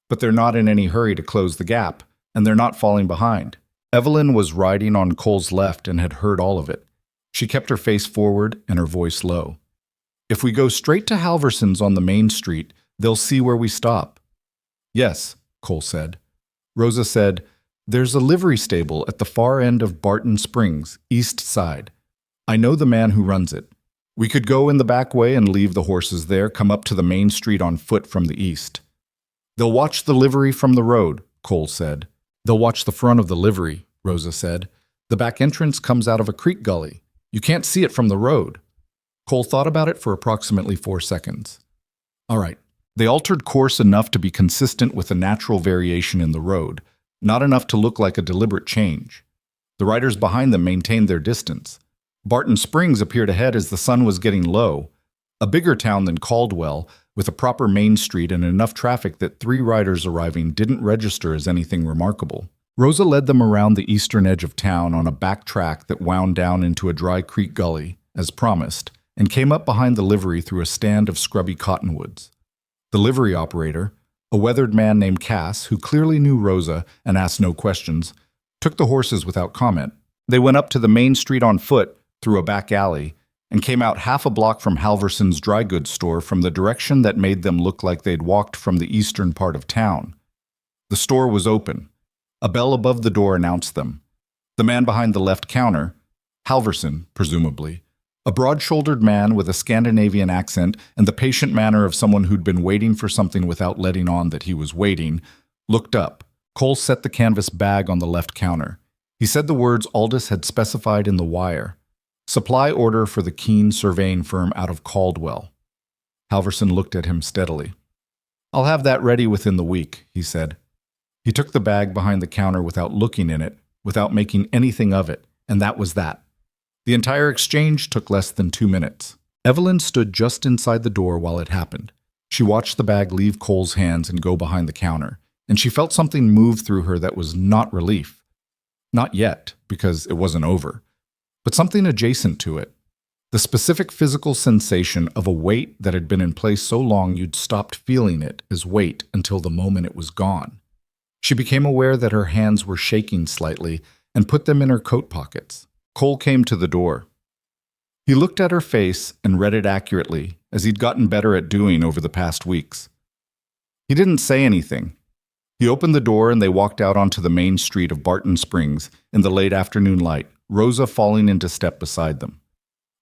A: but they're not in any hurry to close the gap, and they're not falling behind." Evelyn was riding on Cole's left and had heard all of it. She kept her face forward and her voice low. "If we go straight to Halverson's on the main street, they'll see where we stop." "Yes," Cole said. Rosa said, "There's a livery stable at the far end of Barton Springs, east side. I know the man who runs it. We could go in the back way and leave the horses there, come up to the main street on foot from the east." "They'll watch the livery from the road," Cole said. "They'll watch the front of the livery," Rosa said. "The back entrance comes out of a creek gully. You can't see it from the road." Cole thought about it for approximately 4 seconds. All right. They altered course enough to be consistent with a natural variation in the road, not enough to look like a deliberate change. The riders behind them maintained their distance. Barton Springs appeared ahead as the sun was getting low. A bigger town than Caldwell, with a proper main street and enough traffic that 3 riders arriving didn't register as anything remarkable. Rosa led them around the eastern edge of town on a back track that wound down into a dry creek gully, as promised, and came up behind the livery through a stand of scrubby cottonwoods. The livery operator, a weathered man named Cass, who clearly knew Rosa and asked no questions, took the horses without comment. They went up to the main street on foot, through a back alley, and came out half a block from Halverson's dry goods store from the direction that made them look like they'd walked from the eastern part of town. The store was open. A bell above the door announced them. The man behind the left counter, Halverson, presumably, a broad-shouldered man with a Scandinavian accent and the patient manner of someone who'd been waiting for something without letting on that he was waiting, looked up. Cole set the canvas bag on the left counter. He said the words Aldous had specified in the wire. "Supply order for the Keene surveying firm out of Caldwell." Halverson looked at him steadily. "I'll have that ready within the week," he said. He took the bag behind the counter without looking in it, without making anything of it, and that was that. The entire exchange took less than 2 minutes. Evelyn stood just inside the door while it happened. She watched the bag leave Cole's hands and go behind the counter, and she felt something move through her that was not relief. Not yet, because it wasn't over, but something adjacent to it. The specific physical sensation of a weight that had been in place so long you'd stopped feeling it as weight until the moment it was gone. She became aware that her hands were shaking slightly and put them in her coat pockets. Cole came to the door. He looked at her face and read it accurately, as he'd gotten better at doing over the past weeks. He didn't say anything. He opened the door and they walked out onto the main street of Barton Springs in the late afternoon light, Rosa falling into step beside them.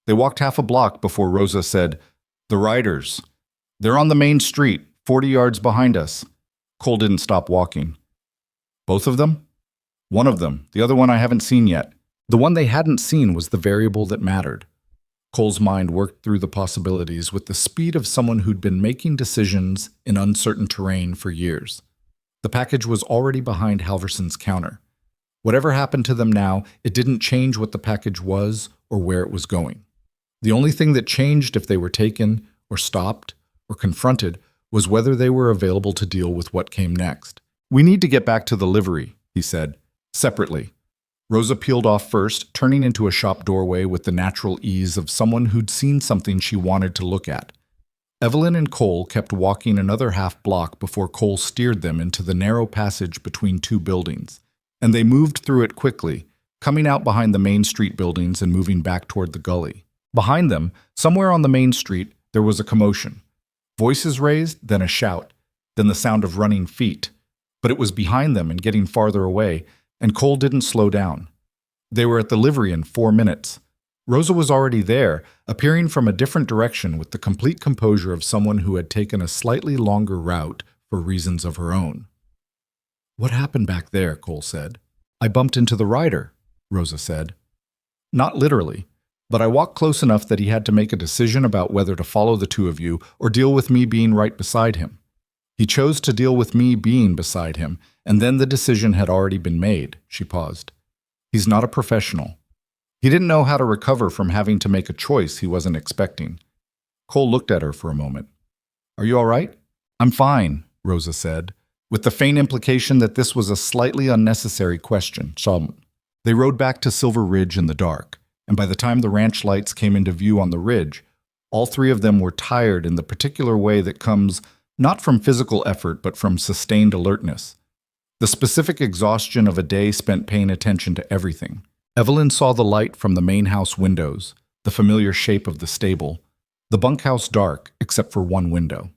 A: They walked half a block before Rosa said, "The riders. They're on the main street, 40 yards behind us." Cole didn't stop walking. "Both of them?" "One of them. The other one I haven't seen yet." The one they hadn't seen was the variable that mattered. Cole's mind worked through the possibilities with the speed of someone who'd been making decisions in uncertain terrain for years. The package was already behind Halverson's counter. Whatever happened to them now, it didn't change what the package was or where it was going. The only thing that changed if they were taken or stopped or confronted was whether they were available to deal with what came next. "We need to get back to the livery," he said, separately. Rosa peeled off first, turning into a shop doorway with the natural ease of someone who'd seen something she wanted to look at. Evelyn and Cole kept walking another half block before Cole steered them into the narrow passage between 2 buildings, and they moved through it quickly, coming out behind the main street buildings and moving back toward the gully. Behind them, somewhere on the main street, there was a commotion. Voices raised, then a shout, then the sound of running feet. But it was behind them and getting farther away, and Cole didn't slow down. They were at the livery in 4 minutes. Rosa was already there, appearing from a different direction with the complete composure of someone who had taken a slightly longer route for reasons of her own. "What happened back there?" Cole said. "I bumped into the rider," Rosa said. "Not literally, but I walked close enough that he had to make a decision about whether to follow the two of you or deal with me being right beside him. He chose to deal with me being beside him, and then the decision had already been made." She paused. "He's not a professional. He didn't know how to recover from having to make a choice he wasn't expecting." Cole looked at her for a moment. "Are you all right?" "I'm fine," Rosa said, with the faint implication that this was a slightly unnecessary question. They rode back to Silver Ridge in the dark, and by the time the ranch lights came into view on the ridge, all three of them were tired in the particular way that comes not from physical effort but from sustained alertness. The specific exhaustion of a day spent paying attention to everything. Evelyn saw the light from the main house windows, the familiar shape of the stable, the bunkhouse dark except for one window.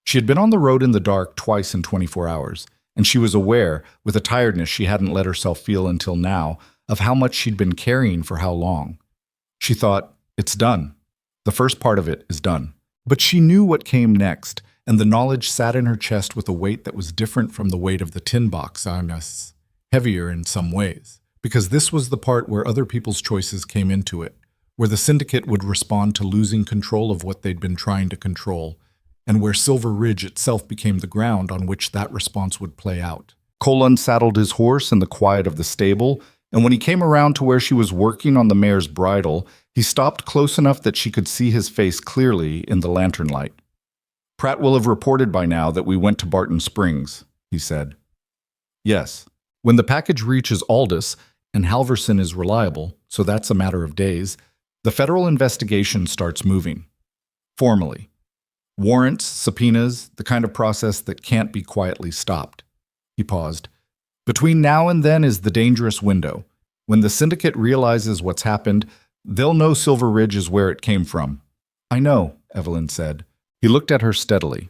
A: She had been on the road in the dark twice in 24 hours, and she was aware, with a tiredness she hadn't let herself feel until now, of how much she'd been carrying for how long. She thought, "It's done. The first part of it is done." But she knew what came next, and the knowledge sat in her chest with a weight that was different from the weight of the tin box, heavier in some ways, because this was the part where other people's choices came into it, where the syndicate would respond to losing control of what they'd been trying to control, and where Silver Ridge itself became the ground on which that response would play out. Cole unsaddled his horse in the quiet of the stable, and when he came around to where she was working on the mare's bridle, he stopped close enough that she could see his face clearly in the lantern light. "Pratt will have reported by now that we went to Barton Springs," he said. "Yes. When the package reaches Aldous, and Halverson is reliable, so that's a matter of days, the federal investigation starts moving. Formally. Warrants, subpoenas, the kind of process that can't be quietly stopped." He paused. "Between now and then is the dangerous window. When the syndicate realizes what's happened, they'll know Silver Ridge is where it came from." "I know," Evelyn said. He looked at her steadily.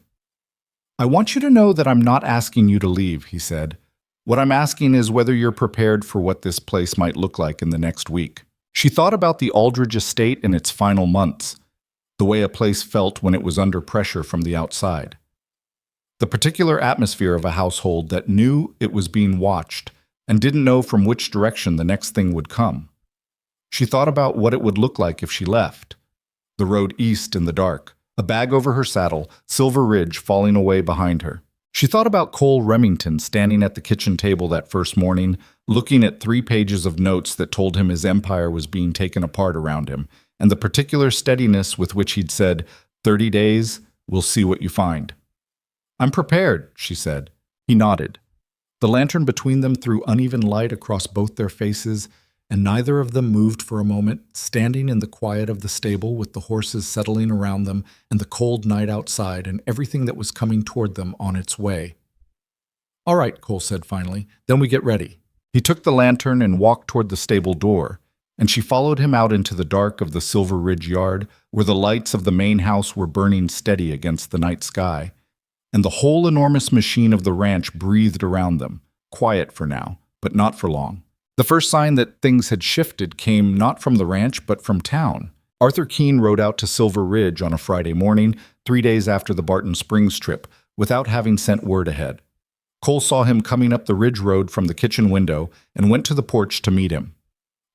A: "I want you to know that I'm not asking you to leave," he said. "What I'm asking is whether you're prepared for what this place might look like in the next week." She thought about the Aldridge estate in its final months, the way a place felt when it was under pressure from the outside. The particular atmosphere of a household that knew it was being watched and didn't know from which direction the next thing would come. She thought about what it would look like if she left. The road east in the dark, a bag over her saddle, Silver Ridge falling away behind her. She thought about Cole Remington standing at the kitchen table that first morning, looking at 3 pages of notes that told him his empire was being taken apart around him, and the particular steadiness with which he'd said, 30 days, we'll see what you find. "I'm prepared," she said. He nodded. The lantern between them threw uneven light across both their faces, and neither of them moved for a moment, standing in the quiet of the stable with the horses settling around them and the cold night outside and everything that was coming toward them on its way. "All right," Cole said finally, "then we get ready." He took the lantern and walked toward the stable door, and she followed him out into the dark of the Silver Ridge yard, where the lights of the main house were burning steady against the night sky, and the whole enormous machine of the ranch breathed around them, quiet for now, but not for long. The first sign that things had shifted came not from the ranch, but from town. Arthur Keene rode out to Silver Ridge on a Friday morning, 3 days after the Barton Springs trip, without having sent word ahead. Cole saw him coming up the ridge road from the kitchen window and went to the porch to meet him.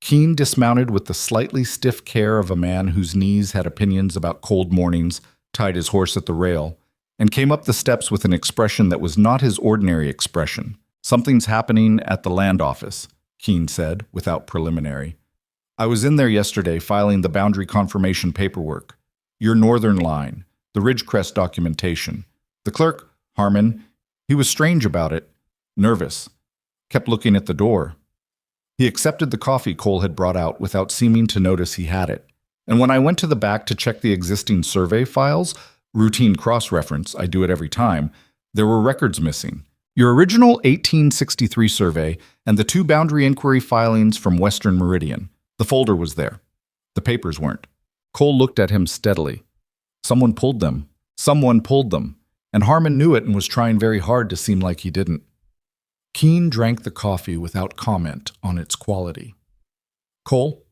A: Keene dismounted with the slightly stiff care of a man whose knees had opinions about cold mornings, tied his horse at the rail, and came up the steps with an expression that was not his ordinary expression. "Something's happening at the land office," Keene said, without preliminary. "I was in there yesterday filing the boundary confirmation paperwork. Your northern line, the Ridgecrest documentation. The clerk, Harmon, he was strange about it, nervous, kept looking at the door. He accepted the coffee Cole had brought out without seeming to notice he had it. And when I went to the back to check the existing survey files, routine cross-reference, I do it every time, there were records missing. Your original 1863 survey and the 2 boundary inquiry filings from Western Meridian. The folder was there. The papers weren't." Cole looked at him steadily. "Someone pulled them. Someone pulled them, and Harmon knew it and was trying very hard to seem like he didn't. Keene drank the coffee without comment on its quality. Cole,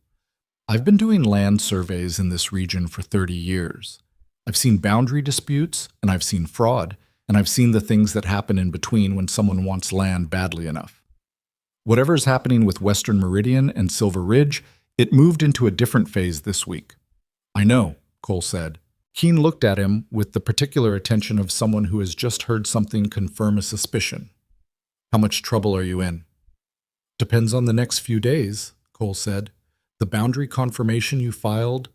A: I've been doing land surveys in this region for 30 years. I've seen boundary disputes, and I've seen fraud, and I've seen the things that happen in between when someone wants land badly enough. Whatever's happening with Western Meridian and Silver Ridge, it moved into a different phase this week. I know, Cole said. Keene looked at him with the particular attention of someone who has just heard something confirm a suspicion. How much trouble are you in? Depends on the next few days, Cole said. The boundary confirmation you filed,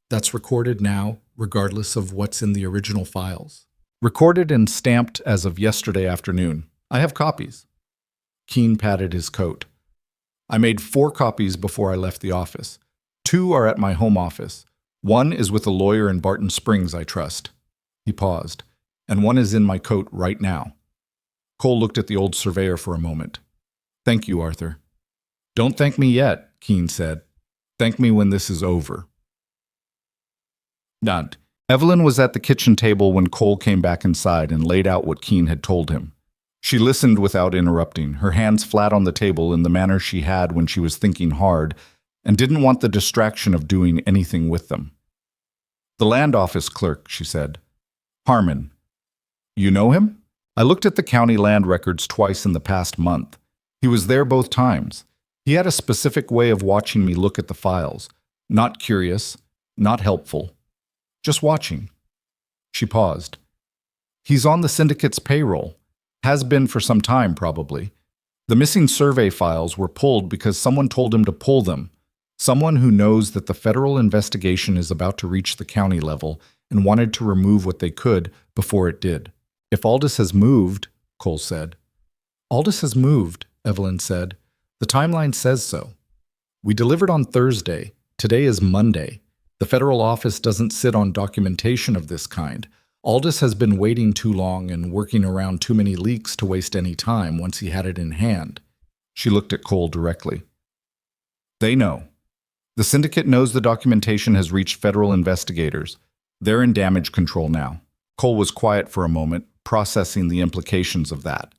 A: that's recorded now, regardless of what's in the original files. Recorded and stamped as of yesterday afternoon. I have copies. Keene patted his coat. I made 4 copies before I left the office. 2 are at my home office. 1 is with a lawyer in Barton Springs I trust. He paused. And 1 is in my coat right now. Cole looked at the old surveyor for a moment. Thank you, Arthur. Don't thank me yet, Keene said. Thank me when this is over. Nod. Evelyn was at the kitchen table when Cole came back inside and laid out what Keene had told him. She listened without interrupting, her hands flat on the table in the manner she had when she was thinking hard and didn't want the distraction of doing anything with them. The land office clerk, she said. Harmon. You know him? I looked at the county land records twice in the past month. He was there both times. He had a specific way of watching me look at the files. Not curious, not helpful. Just watching. She paused. He's on the syndicate's payroll. Has been for some time, probably. The missing survey files were pulled because someone told him to pull them. Someone who knows that the federal investigation is about to reach the county level and wanted to remove what they could before it did. If Aldous has moved, Cole said. Aldous has moved, Evelyn said. The timeline says so. We delivered on Thursday. Today is Monday. The federal office doesn't sit on documentation of this kind. Aldous has been waiting too long and working around too many leaks to waste any time once he had it in hand. She looked at Cole directly. They know. The syndicate knows the documentation has reached federal investigators. They're in damage control now. Cole was quiet for a moment, processing the implications of that.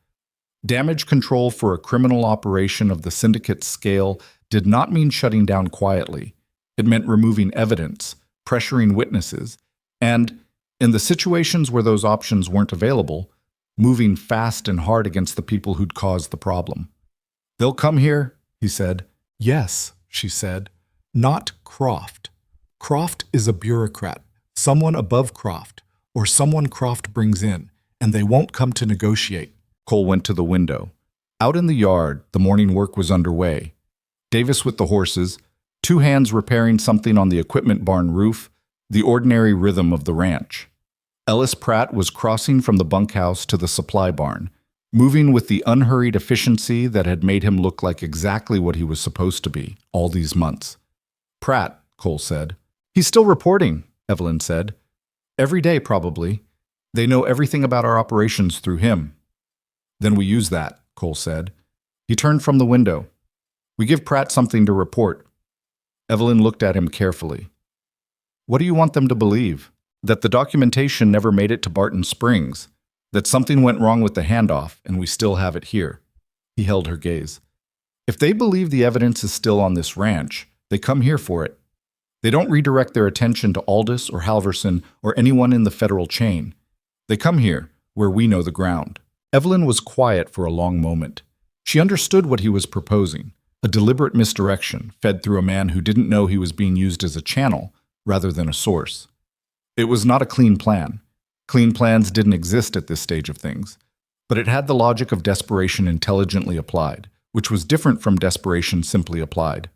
A: Damage control for a criminal operation of the syndicate's scale did not mean shutting down quietly. It meant removing evidence, pressuring witnesses, and, in the situations where those options weren't available, moving fast and hard against the people who'd caused the problem. They'll come here, he said. Yes, she said. Not Croft. Croft is a bureaucrat, someone above Croft, or someone Croft brings in, and they won't come to negotiate. Cole went to the window. Out in the yard, the morning work was underway. Davis with the horses, 2 hands repairing something on the equipment barn roof, the ordinary rhythm of the ranch. Ellis Pratt was crossing from the bunkhouse to the supply barn, moving with the unhurried efficiency that had made him look like exactly what he was supposed to be all these months. Pratt, Cole said. He's still reporting, Evelyn said. Every day, probably. They know everything about our operations through him. Then we use that, Cole said. He turned from the window. We give Pratt something to report. Evelyn looked at him carefully. What do you want them to believe? That the documentation never made it to Barton Springs? That something went wrong with the handoff and we still have it here? He held her gaze. If they believe the evidence is still on this ranch, they come here for it. They don't redirect their attention to Aldous or Halverson or anyone in the federal chain. They come here, where we know the ground. Evelyn was quiet for a long moment. She understood what he was proposing, a deliberate misdirection fed through a man who didn't know he was being used as a channel rather than a source. It was not a clean plan. Clean plans didn't exist at this stage of things, but it had the logic of desperation intelligently applied, which was different from desperation simply applied.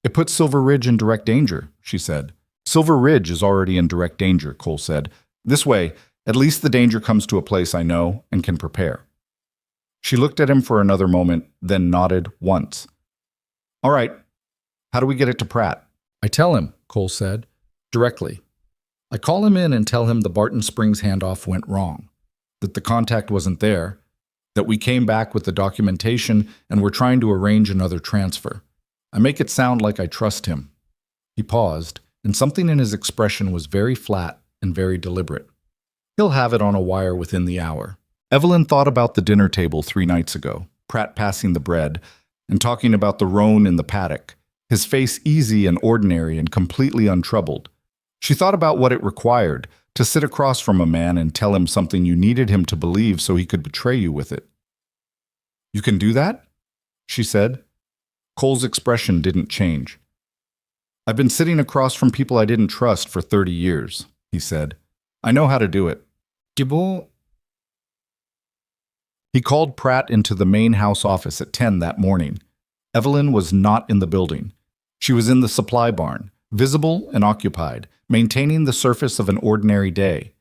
A: It puts Silver Ridge in direct danger, she said. Silver Ridge is already in direct danger, Cole said. This way, at least the danger comes to a place I know and can prepare. She looked at him for another moment, then nodded once. All right, how do we get it to Pratt? I tell him, Cole said, directly. I call him in and tell him the Barton Springs handoff went wrong, that the contact wasn't there, that we came back with the documentation and we're trying to arrange another transfer. I make it sound like I trust him. He paused, and something in his expression was very flat and very deliberate. He'll have it on a wire within the hour. Evelyn thought about the dinner table 3 nights ago, Pratt passing the bread, and talking about the roan in the paddock, his face easy and ordinary and completely untroubled. She thought about what it required to sit across from a man and tell him something you needed him to believe so he could betray you with it. "You can do that?" she said. Cole's expression didn't change. "I've been sitting across from people I didn't trust for 30 years, he said. "I know how to do it." Gibo. He called Pratt into the main house office at 10 that morning. Evelyn was not in the building. She was in the supply barn, visible and occupied, maintaining the surface of an ordinary day.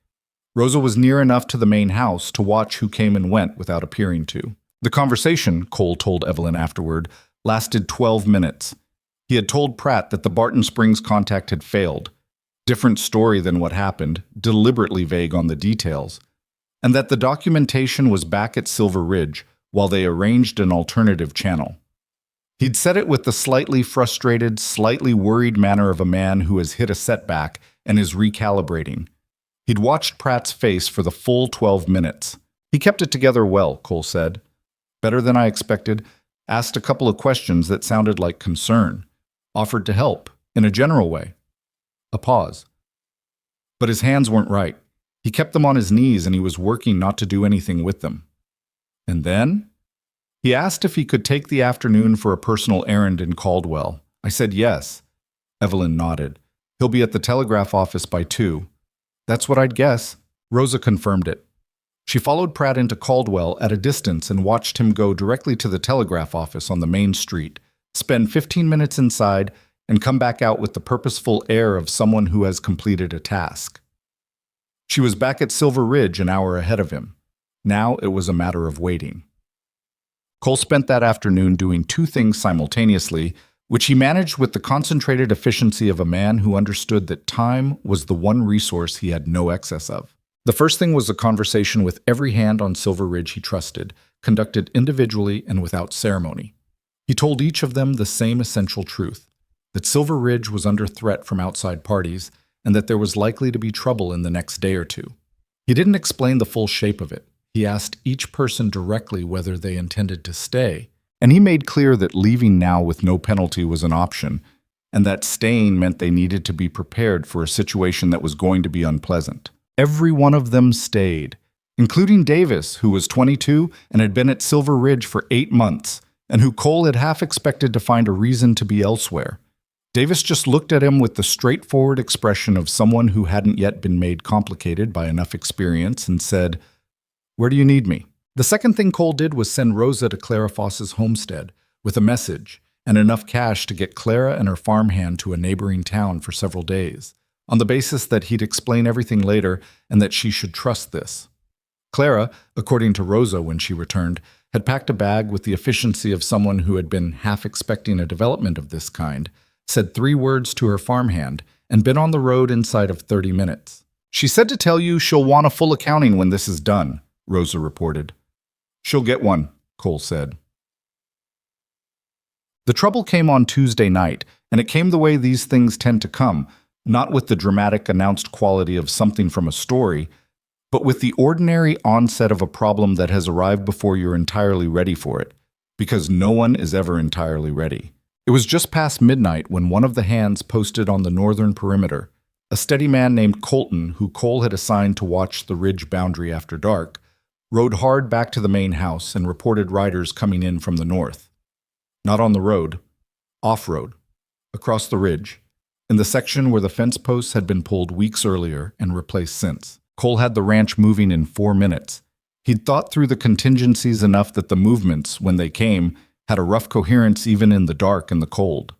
A: Rosa was near enough to the main house to watch who came and went without appearing to. The conversation, Cole told Evelyn afterward, lasted 12 minutes. He had told Pratt that the Barton Springs contact had failed. Different story than what happened, deliberately vague on the details. And that the documentation was back at Silver Ridge while they arranged an alternative channel. He'd said it with the slightly frustrated, slightly worried manner of a man who has hit a setback and is recalibrating. He'd watched Pratt's face for the full 12 minutes. He kept it together well, Cole said. Better than I expected, asked a couple of questions that sounded like concern, offered to help, in a general way. A pause. But his hands weren't right. He kept them on his knees and he was working not to do anything with them. And then? He asked if he could take the afternoon for a personal errand in Caldwell. I said yes. Evelyn nodded. He'll be at the telegraph office by 2. That's what I'd guess. Rosa confirmed it. She followed Pratt into Caldwell at a distance and watched him go directly to the telegraph office on the main street, spend 15 minutes inside, and come back out with the purposeful air of someone who has completed a task. She was back at Silver Ridge an hour ahead of him. Now it was a matter of waiting. Cole spent that afternoon doing 2 things simultaneously, which he managed with the concentrated efficiency of a man who understood that time was the one resource he had no excess of. The first thing was a conversation with every hand on Silver Ridge he trusted, conducted individually and without ceremony. He told each of them the same essential truth, that Silver Ridge was under threat from outside parties, and that there was likely to be trouble in the next day or 2. He didn't explain the full shape of it. He asked each person directly whether they intended to stay, and he made clear that leaving now with no penalty was an option, and that staying meant they needed to be prepared for a situation that was going to be unpleasant. Every one of them stayed, including Davis, who was 22 and had been at Silver Ridge for 8 months, and who Cole had half expected to find a reason to be elsewhere. Davis just looked at him with the straightforward expression of someone who hadn't yet been made complicated by enough experience and said, "Where do you need me?" The second thing Cole did was send Rosa to Clara Foss's homestead with a message and enough cash to get Clara and her farmhand to a neighboring town for several days, on the basis that he'd explain everything later and that she should trust this. Clara, according to Rosa when she returned, had packed a bag with the efficiency of someone who had been half expecting a development of this kind, said 3 words to her farmhand, and been on the road inside of 30 minutes. "She said to tell you she'll want a full accounting when this is done," Rosa reported. "She'll get one," Cole said. The trouble came on Tuesday night, and it came the way these things tend to come, not with the dramatic announced quality of something from a story, but with the ordinary onset of a problem that has arrived before you're entirely ready for it, because no one is ever entirely ready. It was just past midnight when one of the hands posted on the northern perimeter, a steady man named Colton, who Cole had assigned to watch the ridge boundary after dark, rode hard back to the main house and reported riders coming in from the north. Not on the road, off-road, across the ridge, in the section where the fence posts had been pulled weeks earlier and replaced since. Cole had the ranch moving in 4 minutes. He'd thought through the contingencies enough that the movements, when they came, had a rough coherence even in the dark and the cold.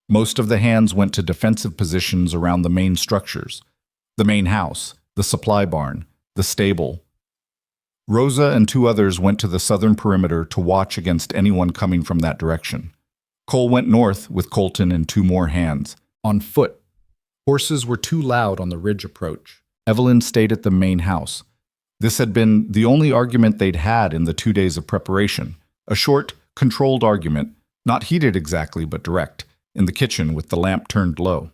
A: Most of the hands went to defensive positions around the main structures, the main house, the supply barn, the stable. Rosa and 2 others went to the southern perimeter to watch against anyone coming from that direction. Cole went north with Colton and 2 more hands, on foot. Horses were too loud on the ridge approach. Evelyn stayed at the main house. This had been the only argument they'd had in the 2 days of preparation, a short, controlled argument, not heated exactly but direct, in the kitchen with the lamp turned low.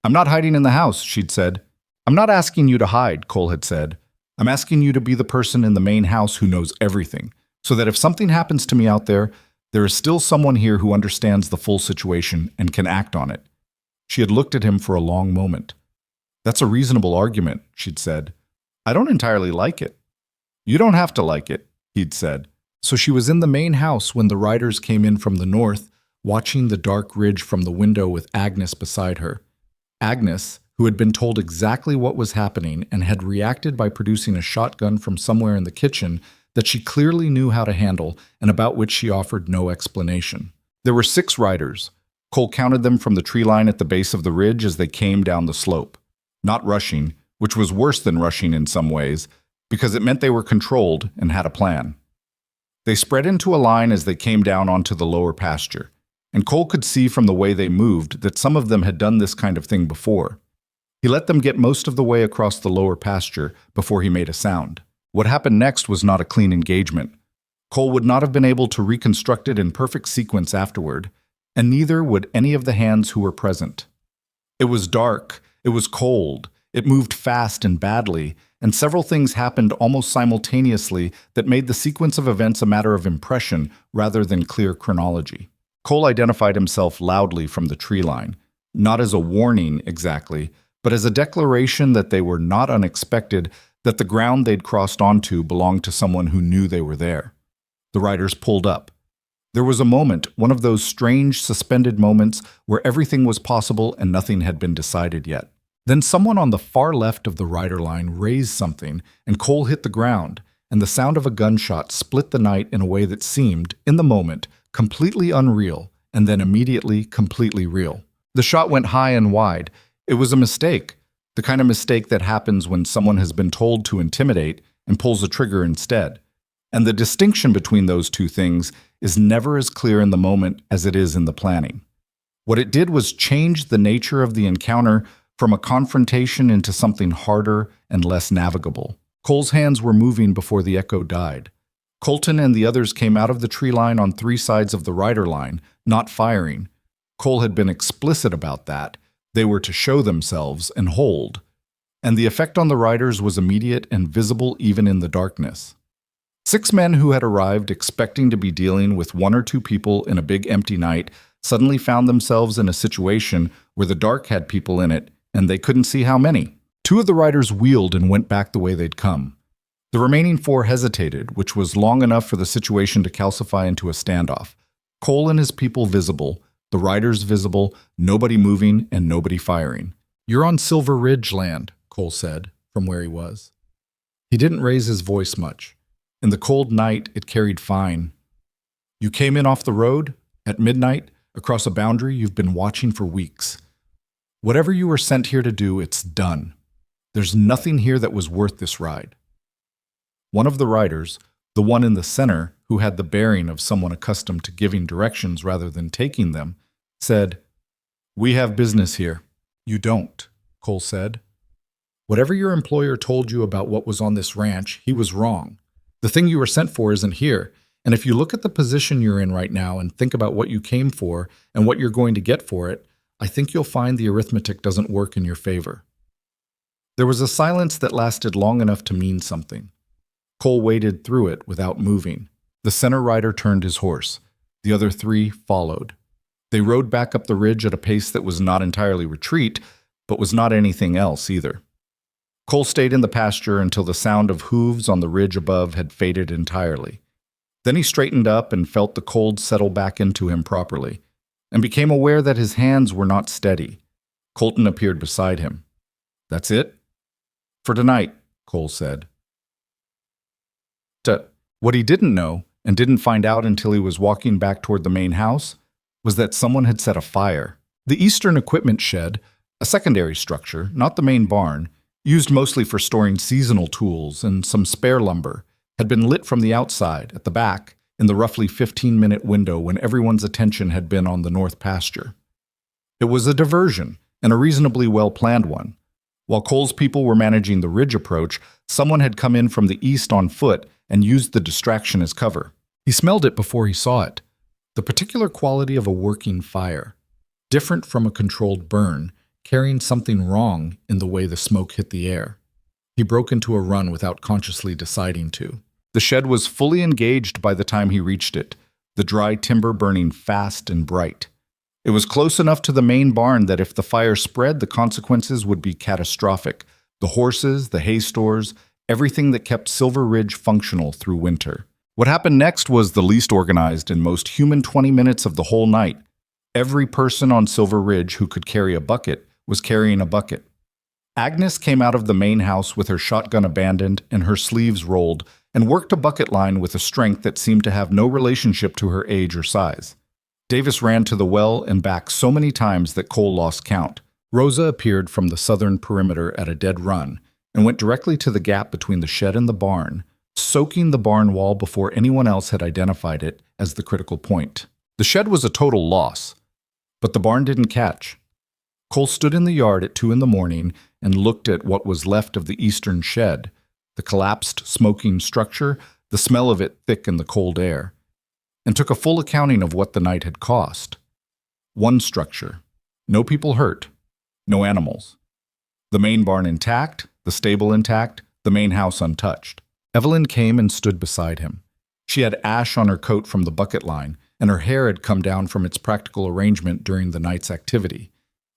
A: "I'm not hiding in the house," she'd said. I'm not asking you to hide, Cole had said. I'm asking you to be the person in the main house who knows everything, so that if something happens to me out there, there is still someone here who understands the full situation and can act on it. She had looked at him for a long moment. That's a reasonable argument, she'd said. I don't entirely like it. You don't have to like it, he'd said. So she was in the main house when the riders came in from the north, watching the dark ridge from the window with Agnes beside her. Agnes, who had been told exactly what was happening and had reacted by producing a shotgun from somewhere in the kitchen that she clearly knew how to handle and about which she offered no explanation. There were 6 riders. Cole counted them from the tree line at the base of the ridge as they came down the slope. Not rushing, which was worse than rushing in some ways, because it meant they were controlled and had a plan. They spread into a line as they came down onto the lower pasture, and Cole could see from the way they moved that some of them had done this kind of thing before. He let them get most of the way across the lower pasture before he made a sound. What happened next was not a clean engagement. Cole would not have been able to reconstruct it in perfect sequence afterward, and neither would any of the hands who were present. It was dark, it was cold, it moved fast and badly, and several things happened almost simultaneously that made the sequence of events a matter of impression rather than clear chronology. Cole identified himself loudly from the tree line, not as a warning exactly, but as a declaration that they were not unexpected, that the ground they'd crossed onto belonged to someone who knew they were there. The riders pulled up. There was a moment, one of those strange, suspended moments where everything was possible and nothing had been decided yet. Then someone on the far left of the rider line raised something, and Cole hit the ground, and the sound of a gunshot split the night in a way that seemed, in the moment, completely unreal, and then immediately completely real. The shot went high and wide. It was a mistake, the kind of mistake that happens when someone has been told to intimidate and pulls the trigger instead. And the distinction between those two things is never as clear in the moment as it is in the planning. What it did was change the nature of the encounter from a confrontation into something harder and less navigable. Cole's hands were moving before the echo died. Colton and the others came out of the tree line on 3 sides of the rider line, not firing. Cole had been explicit about that. They were to show themselves and hold. And the effect on the riders was immediate and visible even in the darkness. 6 men who had arrived expecting to be dealing with 1 or 2 people in a big empty night suddenly found themselves in a situation where the dark had people in it, and they couldn't see how many. 2 of the riders wheeled and went back the way they'd come. The remaining 4 hesitated, which was long enough for the situation to calcify into a standoff. Cole and his people visible, the riders visible, nobody moving and nobody firing. "You're on Silver Ridge land," Cole said, from where he was. He didn't raise his voice much. In the cold night, it carried fine. "You came in off the road, at midnight, across a boundary you've been watching for weeks. Whatever you were sent here to do, it's done. There's nothing here that was worth this ride." One of the riders, the one in the center who had the bearing of someone accustomed to giving directions rather than taking them, said, "We have business here." "You don't," Cole said. "Whatever your employer told you about what was on this ranch, he was wrong. The thing you were sent for isn't here, and if you look at the position you're in right now and think about what you came for and what you're going to get for it, I think you'll find the arithmetic doesn't work in your favor." There was a silence that lasted long enough to mean something. Cole waded through it without moving. The center rider turned his horse. The other 3 followed. They rode back up the ridge at a pace that was not entirely retreat, but was not anything else either. Cole stayed in the pasture until the sound of hooves on the ridge above had faded entirely. Then he straightened up and felt the cold settle back into him properly, and became aware that his hands were not steady. Colton appeared beside him. "That's it?" "For tonight," Cole said. What he didn't know, and didn't find out until he was walking back toward the main house, was that someone had set a fire. The eastern equipment shed, a secondary structure, not the main barn, used mostly for storing seasonal tools and some spare lumber, had been lit from the outside, at the back, in the roughly 15-minute window when everyone's attention had been on the north pasture. It was a diversion, and a reasonably well-planned one. While Cole's people were managing the ridge approach, someone had come in from the east on foot and used the distraction as cover. He smelled it before he saw it. The particular quality of a working fire, different from a controlled burn, carrying something wrong in the way the smoke hit the air. He broke into a run without consciously deciding to. The shed was fully engaged by the time he reached it, the dry timber burning fast and bright. It was close enough to the main barn that if the fire spread, the consequences would be catastrophic. The horses, the hay stores, everything that kept Silver Ridge functional through winter. What happened next was the least organized and most human 20 minutes of the whole night. Every person on Silver Ridge who could carry a bucket was carrying a bucket. Agnes came out of the main house with her shotgun abandoned and her sleeves rolled and worked a bucket line with a strength that seemed to have no relationship to her age or size. Davis ran to the well and back so many times that Cole lost count. Rosa appeared from the southern perimeter at a dead run and went directly to the gap between the shed and the barn, soaking the barn wall before anyone else had identified it as the critical point. The shed was a total loss, but the barn didn't catch. Cole stood in the yard at 2 a.m. and looked at what was left of the eastern shed, the collapsed, smoking structure, the smell of it thick in the cold air, and took a full accounting of what the night had cost. One structure. No people hurt. No animals. The main barn intact, the stable intact, the main house untouched. Evelyn came and stood beside him. She had ash on her coat from the bucket line, and her hair had come down from its practical arrangement during the night's activity.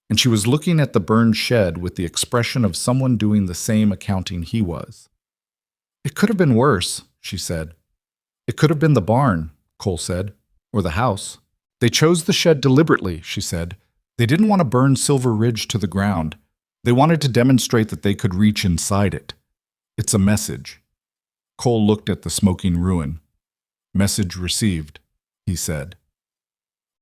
A: And she was looking at the burned shed with the expression of someone doing the same accounting he was. "It could have been worse," she said. "It could have been the barn," Cole said, "or the house. They chose the shed deliberately," she said. "They didn't want to burn Silver Ridge to the ground. They wanted to demonstrate that they could reach inside it. It's a message." Cole looked at the smoking ruin. "Message received," he said.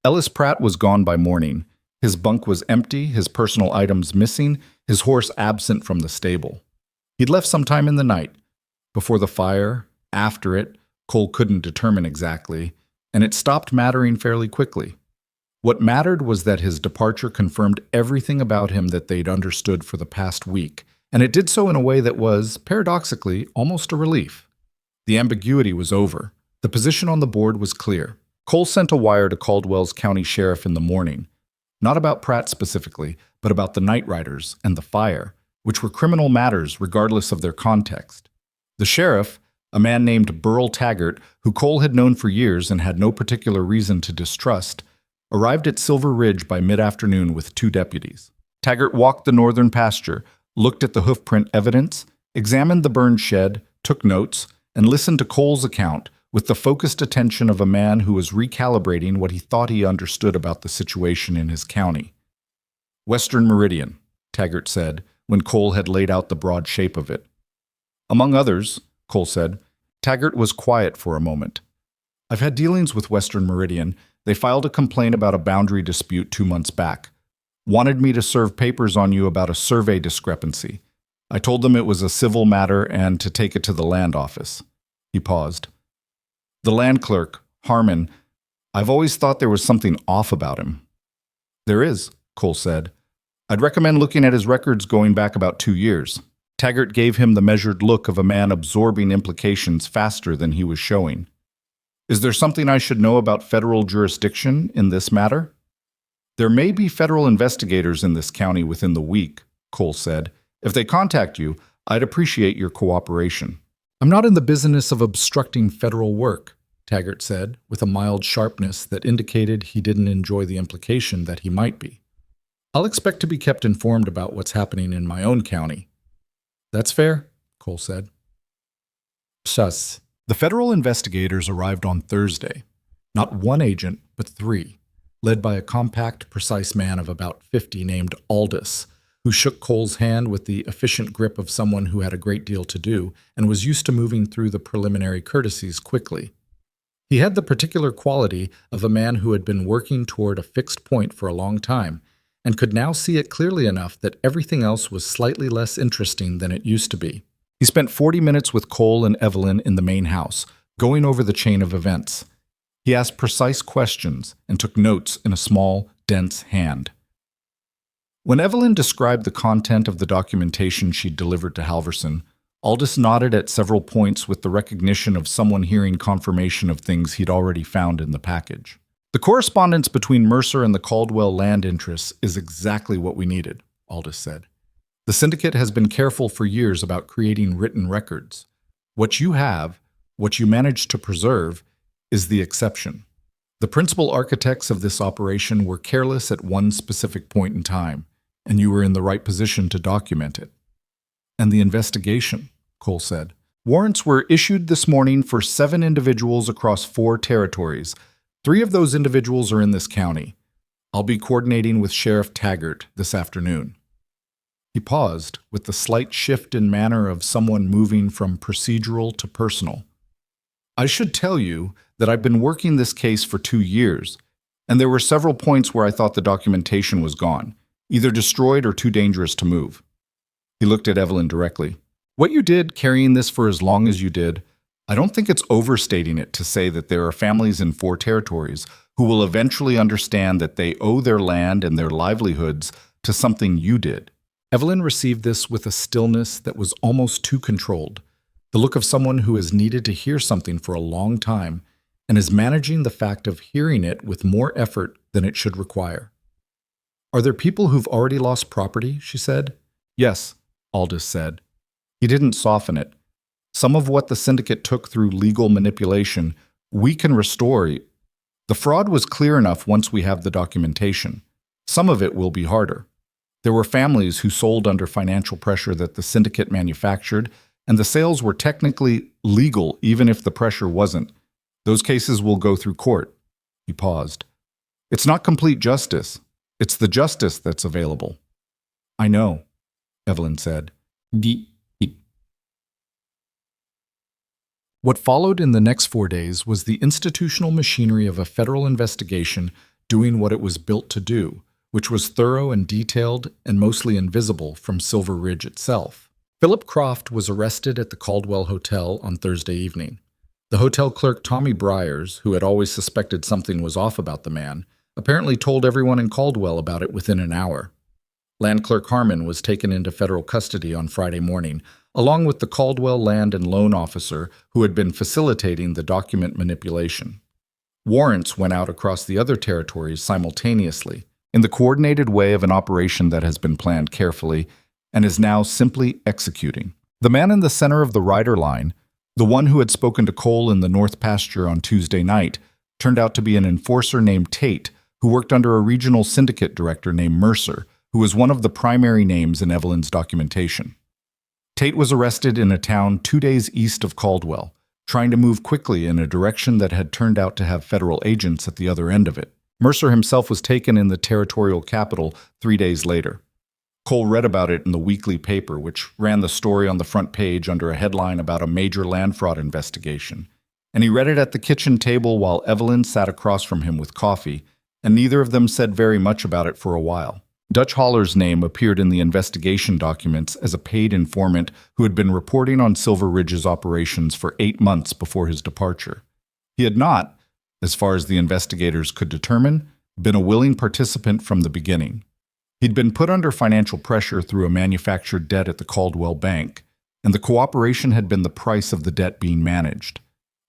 A: Ellis Pratt was gone by morning. His bunk was empty, his personal items missing, his horse absent from the stable. He'd left sometime in the night. Before the fire, after it, Cole couldn't determine exactly, and it stopped mattering fairly quickly. What mattered was that his departure confirmed everything about him that they'd understood for the past week, and it did so in a way that was, paradoxically, almost a relief. The ambiguity was over. The position on the board was clear. Cole sent a wire to Caldwell's county sheriff in the morning, not about Pratt specifically, but about the night riders and the fire, which were criminal matters regardless of their context. The sheriff, a man named Burl Taggart, who Cole had known for years and had no particular reason to distrust, arrived at Silver Ridge by mid-afternoon with 2 deputies. Taggart walked the northern pasture, looked at the hoofprint evidence, examined the burned shed, took notes, and listened to Cole's account with the focused attention of a man who was recalibrating what he thought he understood about the situation in his county. "Western Meridian," Taggart said, when Cole had laid out the broad shape of it. "Among others," Cole said. Taggart was quiet for a moment. "I've had dealings with Western Meridian. They filed a complaint about a boundary dispute 2 months back. Wanted me to serve papers on you about a survey discrepancy. I told them it was a civil matter and to take it to the land office." He paused. "The land clerk, Harmon, I've always thought there was something off about him." "There is," Cole said. "I'd recommend looking at his records going back about 2 years. Taggart gave him the measured look of a man absorbing implications faster than he was showing. "Is there something I should know about federal jurisdiction in this matter?" "There may be federal investigators in this county within the week," Cole said. "If they contact you, I'd appreciate your cooperation." "I'm not in the business of obstructing federal work," Taggart said, with a mild sharpness that indicated he didn't enjoy the implication that he might be. "I'll expect to be kept informed about what's happening in my own county." "That's fair," Cole said. Sus. The federal investigators arrived on Thursday. Not 1 agent, but 3, led by a compact, precise man of about 50 named Aldous, who shook Cole's hand with the efficient grip of someone who had a great deal to do and was used to moving through the preliminary courtesies quickly. He had the particular quality of a man who had been working toward a fixed point for a long time and could now see it clearly enough that everything else was slightly less interesting than it used to be. He spent 40 minutes with Cole and Evelyn in the main house, going over the chain of events. He asked precise questions and took notes in a small, dense hand. When Evelyn described the content of the documentation she'd delivered to Halverson, Aldous nodded at several points with the recognition of someone hearing confirmation of things he'd already found in the package. "The correspondence between Mercer and the Caldwell land interests is exactly what we needed," Aldous said. The syndicate has been careful for years about creating written records. What you have, what you managed to preserve, is the exception. The principal architects of this operation were careless at one specific point in time, and you were in the right position to document it. And the investigation, Cole said. Warrants were issued this morning for 7 individuals across 4 territories. 3 of those individuals are in this county. I'll be coordinating with Sheriff Taggart this afternoon. He paused, with the slight shift in manner of someone moving from procedural to personal. I should tell you that I've been working this case for 2 years, and there were several points where I thought the documentation was gone, either destroyed or too dangerous to move. He looked at Evelyn directly. What you did, carrying this for as long as you did, I don't think it's overstating it to say that there are families in 4 territories who will eventually understand that they owe their land and their livelihoods to something you did. Evelyn received this with a stillness that was almost too controlled, the look of someone who has needed to hear something for a long time and is managing the fact of hearing it with more effort than it should require. Are there people who've already lost property? She said. Yes, Aldous said. He didn't soften it. Some of what the syndicate took through legal manipulation, we can restore. The fraud was clear enough once we have the documentation. Some of it will be harder. There were families who sold under financial pressure that the syndicate manufactured, and the sales were technically legal even if the pressure wasn't. Those cases will go through court. He paused. It's not complete justice. It's the justice that's available. I know, Evelyn said. What followed in the next 4 days was the institutional machinery of a federal investigation doing what it was built to do, which was thorough and detailed and mostly invisible from Silver Ridge itself. Philip Croft was arrested at the Caldwell Hotel on Thursday evening. The hotel clerk Tommy Briers, who had always suspected something was off about the man, apparently told everyone in Caldwell about it within an hour. Land Clerk Harmon was taken into federal custody on Friday morning, along with the Caldwell Land and Loan Officer who had been facilitating the document manipulation. Warrants went out across the other territories simultaneously, in the coordinated way of an operation that has been planned carefully and is now simply executing. The man in the center of the rider line, the one who had spoken to Cole in the North Pasture on Tuesday night, turned out to be an enforcer named Tate, who worked under a regional syndicate director named Mercer, who was one of the primary names in Evelyn's documentation. Tate was arrested in a town 2 days east of Caldwell, trying to move quickly in a direction that had turned out to have federal agents at the other end of it. Mercer himself was taken in the territorial capital 3 days later. Cole read about it in the weekly paper, which ran the story on the front page under a headline about a major land fraud investigation. And he read it at the kitchen table while Evelyn sat across from him with coffee, and neither of them said very much about it for a while. Dutch Haller's name appeared in the investigation documents as a paid informant who had been reporting on Silver Ridge's operations for 8 months before his departure. He had not, as far as the investigators could determine, been a willing participant from the beginning. He'd been put under financial pressure through a manufactured debt at the Caldwell Bank, and the cooperation had been the price of the debt being managed.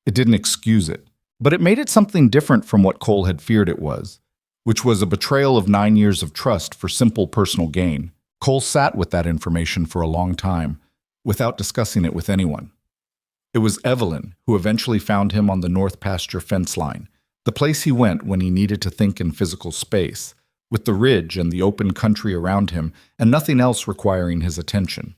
A: It didn't excuse it, but it made it something different from what Cole had feared it was, which was a betrayal of 9 years of trust for simple personal gain. Cole sat with that information for a long time, without discussing it with anyone. It was Evelyn who eventually found him on the North Pasture fence line, the place he went when he needed to think in physical space, with the ridge and the open country around him and nothing else requiring his attention.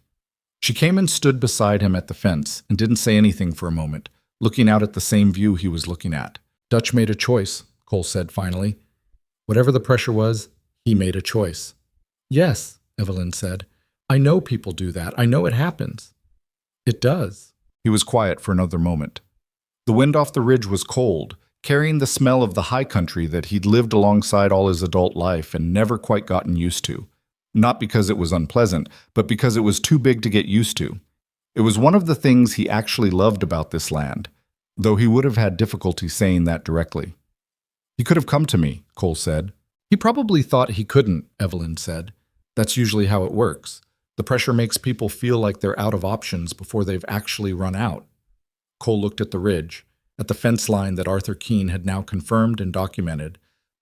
A: She came and stood beside him at the fence and didn't say anything for a moment, looking out at the same view he was looking at. Dutch made a choice, Cole said finally. Whatever the pressure was, he made a choice. Yes, Evelyn said. I know people do that. I know it happens. It does. He was quiet for another moment. The wind off the ridge was cold, carrying the smell of the high country that he'd lived alongside all his adult life and never quite gotten used to. Not because it was unpleasant, but because it was too big to get used to. It was one of the things he actually loved about this land, though he would have had difficulty saying that directly. He could have come to me, Cole said. He probably thought he couldn't, Evelyn said. That's usually how it works. The pressure makes people feel like they're out of options before they've actually run out. Cole looked at the ridge, at the fence line that Arthur Keene had now confirmed and documented,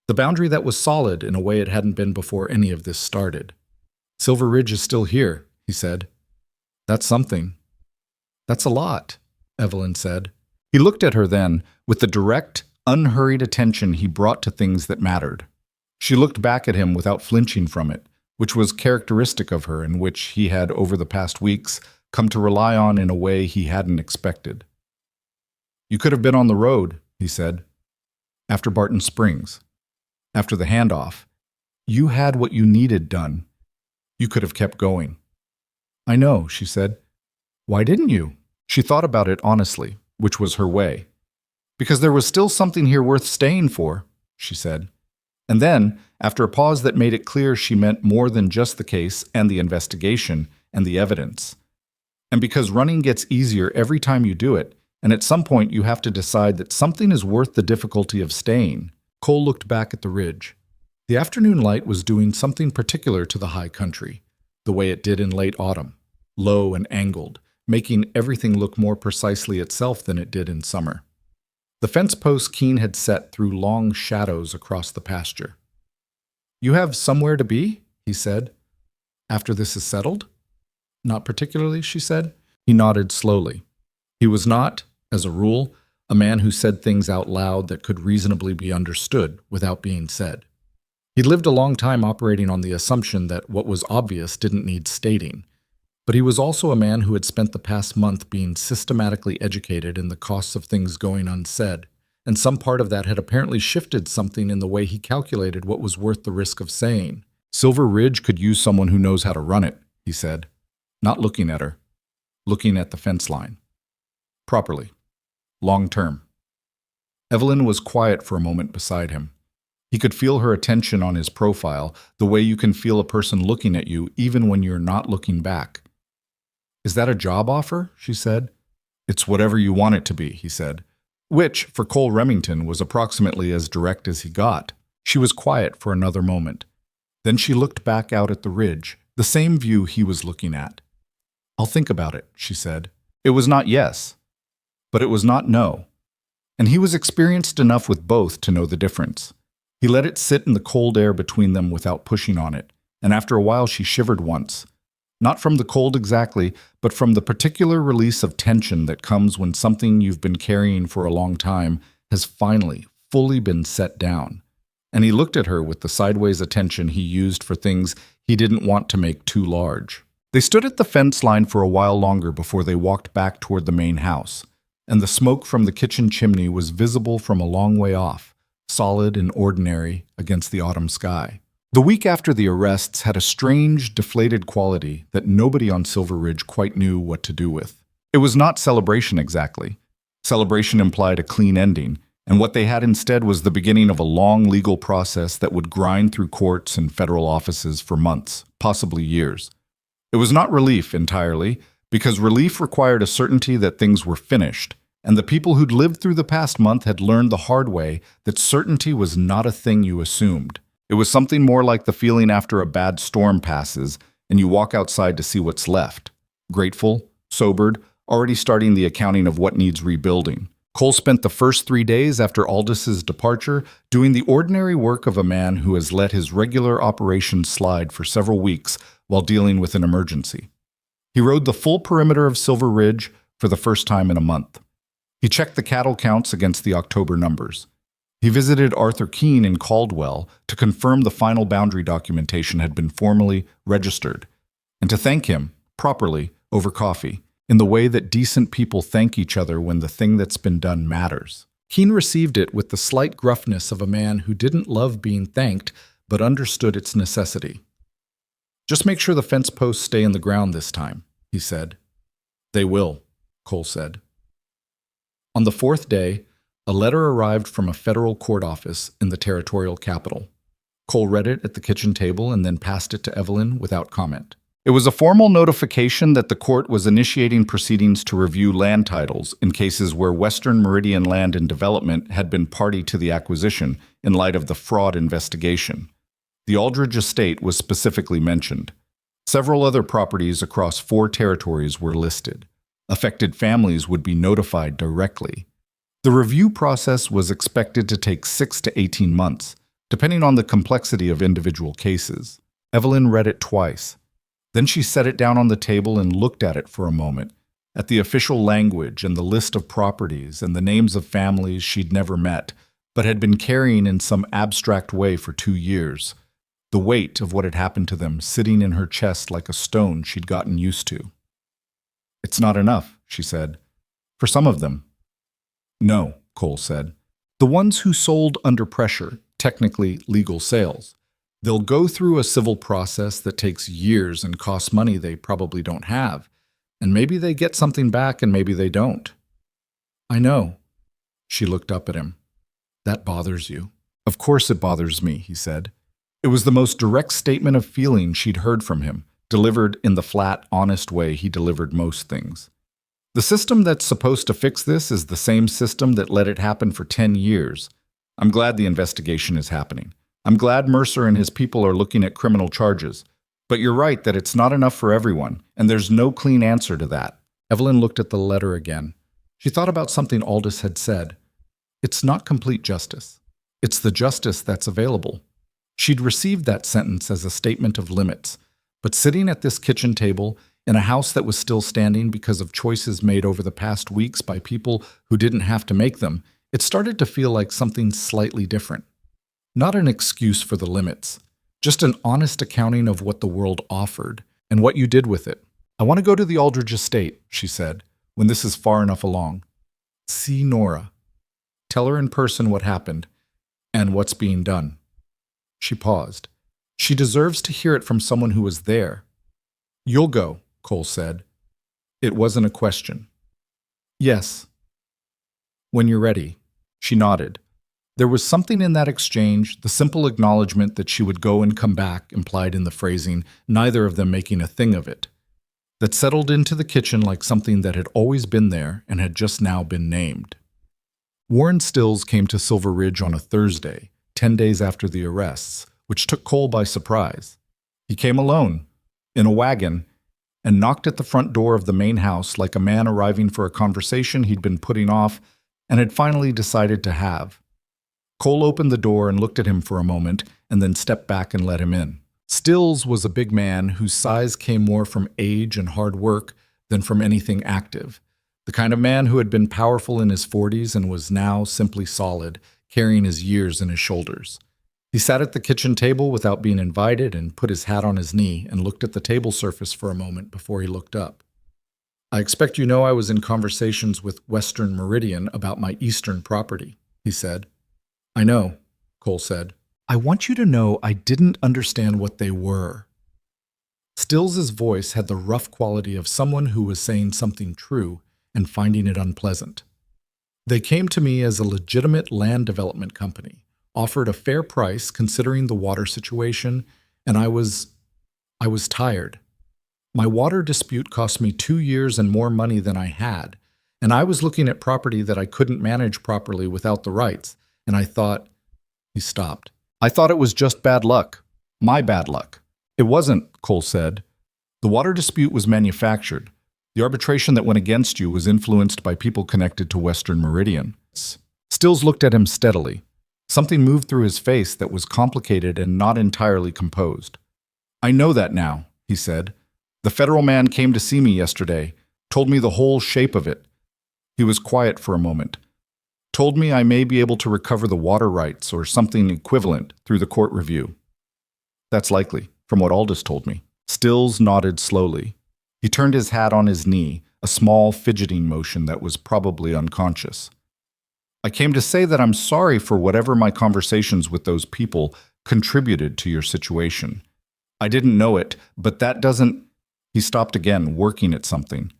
A: the boundary that was solid in a way it hadn't been before any of this started. Silver Ridge is still here, he said. That's something. That's a lot, Evelyn said. He looked at her then, with the direct, unhurried attention he brought to things that mattered. She looked back at him without flinching from it, which was characteristic of her and which he had, over the past weeks, come to rely on in a way he hadn't expected. You could have been on the road, he said. After Barton Springs. After the handoff. You had what you needed done. You could have kept going. I know, she said. Why didn't you? She thought about it honestly, which was her way. Because there was still something here worth staying for, she said. And then, after a pause that made it clear she meant more than just the case and the investigation and the evidence. And because running gets easier every time you do it, and at some point you have to decide that something is worth the difficulty of staying. Cole looked back at the ridge. The afternoon light was doing something particular to the high country, the way it did in late autumn, low and angled, making everything look more precisely itself than it did in summer. The fence posts Keene had set threw long shadows across the pasture. You have somewhere to be? He said. After this is settled? Not particularly, she said. He nodded slowly. He was not, as a rule, a man who said things out loud that could reasonably be understood without being said. He'd lived a long time operating on the assumption that what was obvious didn't need stating, but he was also a man who had spent the past month being systematically educated in the costs of things going unsaid, and some part of that had apparently shifted something in the way he calculated what was worth the risk of saying. Silver Ridge could use someone who knows how to run it, he said, not looking at her, looking at the fence line. Properly. Long term. Evelyn was quiet for a moment beside him. He could feel her attention on his profile, the way you can feel a person looking at you even when you're not looking back. Is that a job offer? She said. It's whatever you want it to be, he said, which, for Cole Remington, was approximately as direct as he got. She was quiet for another moment. Then she looked back out at the ridge, the same view he was looking at. I'll think about it, she said. It was not yes, but it was not no. And he was experienced enough with both to know the difference. He let it sit in the cold air between them without pushing on it, and after a while she shivered once. Not from the cold exactly, but from the particular release of tension that comes when something you've been carrying for a long time has finally, fully been set down. And he looked at her with the sideways attention he used for things he didn't want to make too large. They stood at the fence line for a while longer before they walked back toward the main house, and the smoke from the kitchen chimney was visible from a long way off, solid and ordinary against the autumn sky. The week after the arrests had a strange, deflated quality that nobody on Silver Ridge quite knew what to do with. It was not celebration exactly. Celebration implied a clean ending, and what they had instead was the beginning of a long legal process that would grind through courts and federal offices for months, possibly years. It was not relief entirely, because relief required a certainty that things were finished, and the people who'd lived through the past month had learned the hard way that certainty was not a thing you assumed. It was something more like the feeling after a bad storm passes and you walk outside to see what's left. Grateful, sobered, already starting the accounting of what needs rebuilding. Cole spent the first 3 days after Aldis's departure doing the ordinary work of a man who has let his regular operations slide for several weeks while dealing with an emergency. He rode the full perimeter of Silver Ridge for the first time in a month. He checked the cattle counts against the October numbers. He visited Arthur Keene in Caldwell to confirm the final boundary documentation had been formally registered, and to thank him, properly, over coffee, in the way that decent people thank each other when the thing that's been done matters. Keene received it with the slight gruffness of a man who didn't love being thanked, but understood its necessity. Just make sure the fence posts stay in the ground this time, he said. They will, Cole said. On the fourth day, a letter arrived from a federal court office in the territorial capital. Cole read it at the kitchen table and then passed it to Evelyn without comment. It was a formal notification that the court was initiating proceedings to review land titles in cases where Western Meridian Land and Development had been party to the acquisition in light of the fraud investigation. The Aldridge estate was specifically mentioned. Several other properties across 4 territories were listed. Affected families would be notified directly. The review process was expected to take 6 to 18 months, depending on the complexity of individual cases. Evelyn read it twice, Then she set it down on the table and looked at it for a moment, at the official language and the list of properties and the names of families she'd never met, but had been carrying in some abstract way for 2 years, the weight of what had happened to them sitting in her chest like a stone she'd gotten used to. "It's not enough," she said. "For some of them." "No," Cole said. "The ones who sold under pressure, technically legal sales. They'll go through a civil process that takes years and costs money they probably don't have, and maybe they get something back and maybe they don't." "I know." She looked up at him. "That bothers you." "Of course it bothers me," he said. It was the most direct statement of feeling she'd heard from him, delivered in the flat, honest way he delivered most things. The system that's supposed to fix this is the same system that let it happen for 10 years. I'm glad the investigation is happening. I'm glad Mercer and his people are looking at criminal charges. But you're right that it's not enough for everyone, and there's no clean answer to that. Evelyn looked at the letter again. She thought about something Aldous had said. It's not complete justice. It's the justice that's available. She'd received that sentence as a statement of limits, but sitting at this kitchen table in a house that was still standing because of choices made over the past weeks by people who didn't have to make them, it started to feel like something slightly different. Not an excuse for the limits, just an honest accounting of what the world offered and what you did with it. "I want to go to the Aldridge estate," she said, "when this is far enough along. See Nora. Tell her in person what happened and what's being done." She paused. She deserves to hear it from someone who was there. "You'll go," Cole said. It wasn't a question. "Yes." "When you're ready." She nodded. There was something in that exchange, the simple acknowledgement that she would go and come back implied in the phrasing, neither of them making a thing of it, that settled into the kitchen like something that had always been there and had just now been named. Warren Stills came to Silver Ridge on a Thursday, 10 days after the arrests, which took Cole by surprise. He came alone, in a wagon, and knocked at the front door of the main house like a man arriving for a conversation he'd been putting off and had finally decided to have. Cole opened the door and looked at him for a moment and then stepped back and let him in. Stills was a big man whose size came more from age and hard work than from anything active. The kind of man who had been powerful in his 40s and was now simply solid, carrying his years in his shoulders. He sat at the kitchen table without being invited and put his hat on his knee and looked at the table surface for a moment before he looked up. "I expect you know I was in conversations with Western Meridian about my eastern property," he said. "I know," Cole said. "I want you to know I didn't understand what they were." Stills's voice had the rough quality of someone who was saying something true and finding it unpleasant. "They came to me as a legitimate land development company, offered a fair price considering the water situation, and I was tired. My water dispute cost me 2 years and more money than I had, and I was looking at property that I couldn't manage properly without the rights, and I thought—" He stopped. "I thought it was just bad luck. My bad luck." "It wasn't," Cole said. "The water dispute was manufactured. The arbitration that went against you was influenced by people connected to Western Meridian." Stills looked at him steadily. Something moved through his face that was complicated and not entirely composed. "I know that now," he said. "The federal man came to see me yesterday, told me the whole shape of it." He was quiet for a moment. "Told me I may be able to recover the water rights or something equivalent through the court review." "That's likely, from what Aldous told me." Stills nodded slowly. He turned his hat on his knee, a small fidgeting motion that was probably unconscious. "I came to say that I'm sorry for whatever my conversations with those people contributed to your situation. I didn't know it, but that doesn't—" He stopped again, working at something.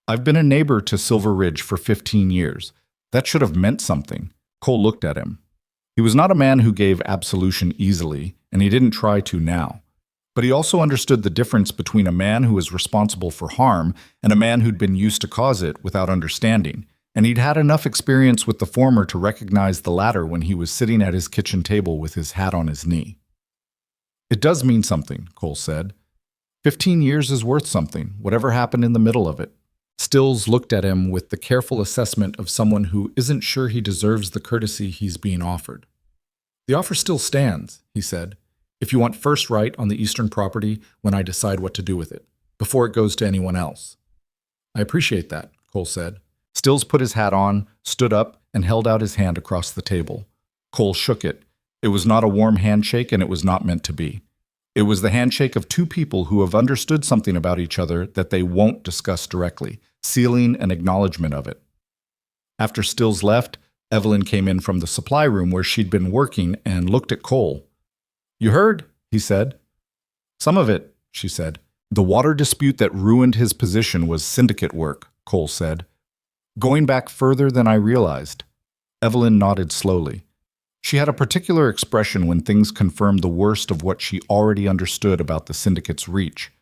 A: "I've been a neighbor to Silver Ridge for 15 years. That should have meant something." Cole looked at him. He was not a man who gave absolution easily, and he didn't try to now. But he also understood the difference between a man who was responsible for harm and a man who'd been used to cause it without understanding, and he'd had enough experience with the former to recognize the latter when he was sitting at his kitchen table with his hat on his knee. "It does mean something," Cole said. 15 years is worth something, whatever happened in the middle of it. Stills looked at him with the careful assessment of someone who isn't sure he deserves the courtesy he's being offered. "The offer still stands," he said. If you want first right on the eastern property when I decide what to do with it, before it goes to anyone else. I appreciate that, Cole said. Stills put his hat on, stood up, and held out his hand across the table. Cole shook it. It was not a warm handshake, and it was not meant to be. It was the handshake of two people who have understood something about each other that they won't discuss directly, sealing an acknowledgement of it. After Stills left, Evelyn came in from the supply room where she'd been working and looked at Cole. "You heard," he said. "Some of it," she said. "The water dispute that ruined his position was syndicate work," Cole said. "Going back further than I realized." Evelyn nodded slowly. She had a particular expression when things confirmed the worst of what she already understood about the syndicate's reach.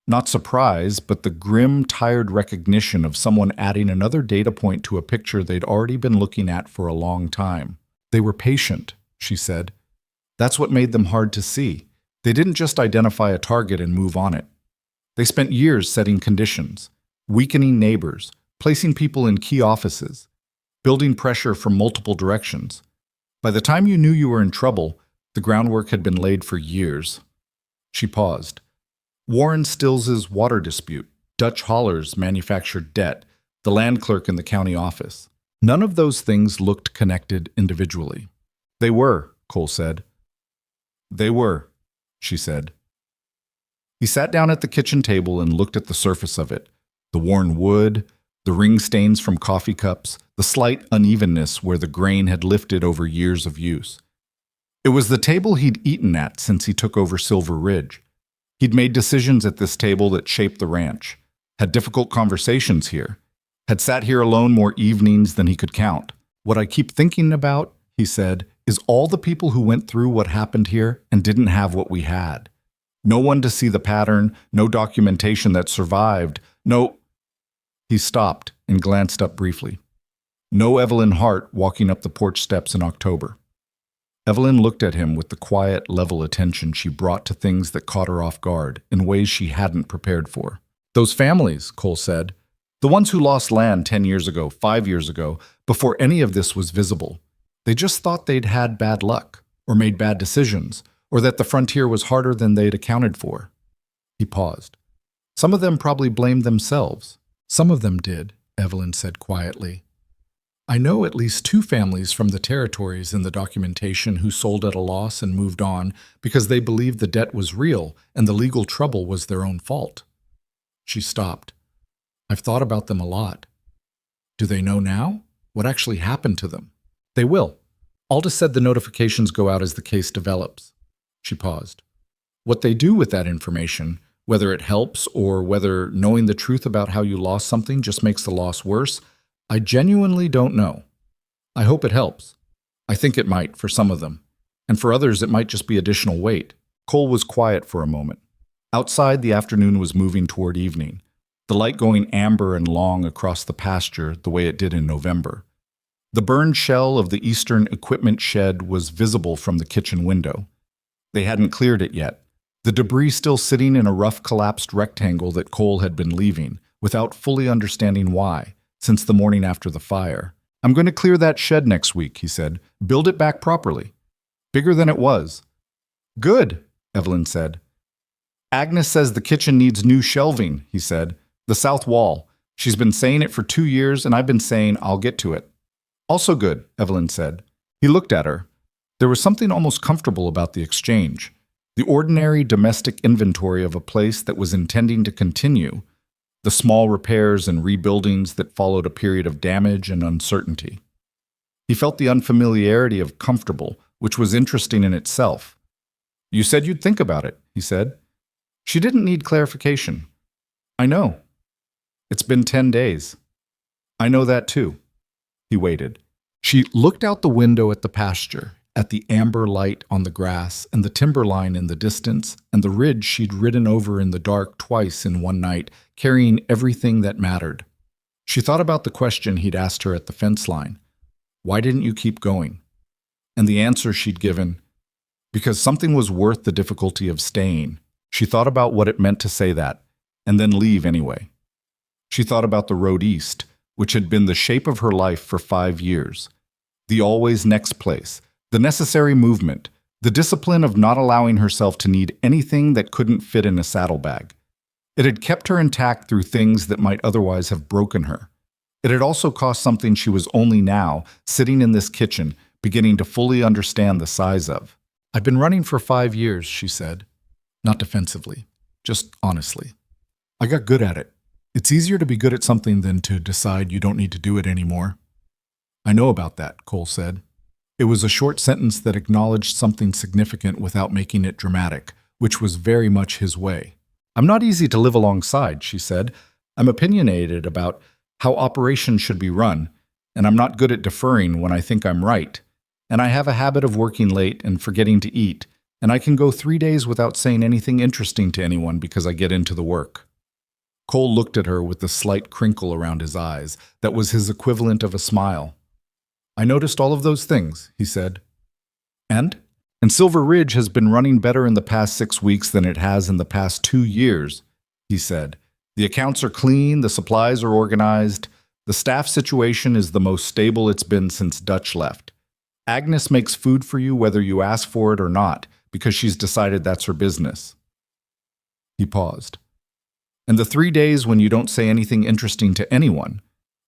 A: Not surprise, but the grim, tired recognition of someone adding another data point to a picture they'd already been looking at for a long time. "They were patient," she said. "That's what made them hard to see. They didn't just identify a target and move on it. They spent years setting conditions, weakening neighbors, placing people in key offices, building pressure from multiple directions. By the time you knew you were in trouble, the groundwork had been laid for years." She paused. Warren Stills's water dispute, Dutch Haller's manufactured debt, the land clerk in the county office. None of those things looked connected individually. "They were," Cole said. "They were," she said. He sat down at the kitchen table and looked at the surface of it, the worn wood, the ring stains from coffee cups, the slight unevenness where the grain had lifted over years of use. It was the table he'd eaten at since he took over Silver Ridge. He'd made decisions at this table that shaped the ranch, had difficult conversations here, had sat here alone more evenings than he could count. "What I keep thinking about," he said, "is all the people who went through what happened here and didn't have what we had. No one to see the pattern, no documentation that survived, no—" He stopped and glanced up briefly. No Evelyn Hart walking up the porch steps in October. Evelyn looked at him with the quiet, level attention she brought to things that caught her off guard in ways she hadn't prepared for. "Those families," Cole said, "the ones who lost land 10 years ago, 5 years ago, before any of this was visible. They just thought they'd had bad luck, or made bad decisions, or that the frontier was harder than they'd accounted for." He paused. "Some of them probably blamed themselves." "Some of them did," Evelyn said quietly. "I know at least 2 families from the territories in the documentation who sold at a loss and moved on because they believed the debt was real and the legal trouble was their own fault." She stopped. "I've thought about them a lot. Do they know now? What actually happened to them?" "They will. Aldous said the notifications go out as the case develops." She paused. "What they do with that information, whether it helps or whether knowing the truth about how you lost something just makes the loss worse, I genuinely don't know. I hope it helps. I think it might for some of them, and for others it might just be additional weight." Cole was quiet for a moment. Outside, the afternoon was moving toward evening, the light going amber and long across the pasture the way it did in November. The burned shell of the eastern equipment shed was visible from the kitchen window. They hadn't cleared it yet, the debris still sitting in a rough collapsed rectangle that Cole had been leaving, without fully understanding why, since the morning after the fire. "I'm going to clear that shed next week," he said. "Build it back properly. Bigger than it was." "Good," Evelyn said. "Agnes says the kitchen needs new shelving," he said. "The south wall. She's been saying it for 2 years, and I've been saying I'll get to it." "Also good," Evelyn said. He looked at her. There was something almost comfortable about the exchange. The ordinary domestic inventory of a place that was intending to continue, the small repairs and rebuildings that followed a period of damage and uncertainty. He felt the unfamiliarity of comfortable, which was interesting in itself. "You said you'd think about it," he said. She didn't need clarification. "I know. It's been 10 days. I know that too." He waited. She looked out the window at the pasture, at the amber light on the grass and the timberline in the distance and the ridge she'd ridden over in the dark twice in one night, carrying everything that mattered. She thought about the question he'd asked her at the fence line. Why didn't you keep going? And the answer she'd given, because something was worth the difficulty of staying. She thought about what it meant to say that, and then leave anyway. She thought about the road east, which had been the shape of her life for 5 years. The always next place, the necessary movement, The discipline of not allowing herself to need anything that couldn't fit in a saddlebag. It had kept her intact through things that might otherwise have broken her. It had also cost something she was only now, sitting in this kitchen, beginning to fully understand the size of. "I've been running for 5 years," she said. Not defensively, just honestly. "I got good at it. It's easier to be good at something than to decide you don't need to do it anymore." "I know about that," Cole said. It was a short sentence that acknowledged something significant without making it dramatic, which was very much his way. "I'm not easy to live alongside," she said. "I'm opinionated about how operations should be run, and I'm not good at deferring when I think I'm right. And I have a habit of working late and forgetting to eat, and I can go 3 days without saying anything interesting to anyone because I get into the work." Cole looked at her with the slight crinkle around his eyes that was his equivalent of a smile. "I noticed all of those things," he said. And Silver Ridge has been running better in the past 6 weeks than it has in the past 2 years, he said. "The accounts are clean, the supplies are organized, the staff situation is the most stable it's been since Dutch left. Agnes makes food for you whether you ask for it or not, because she's decided that's her business." He paused. "And the 3 days when you don't say anything interesting to anyone,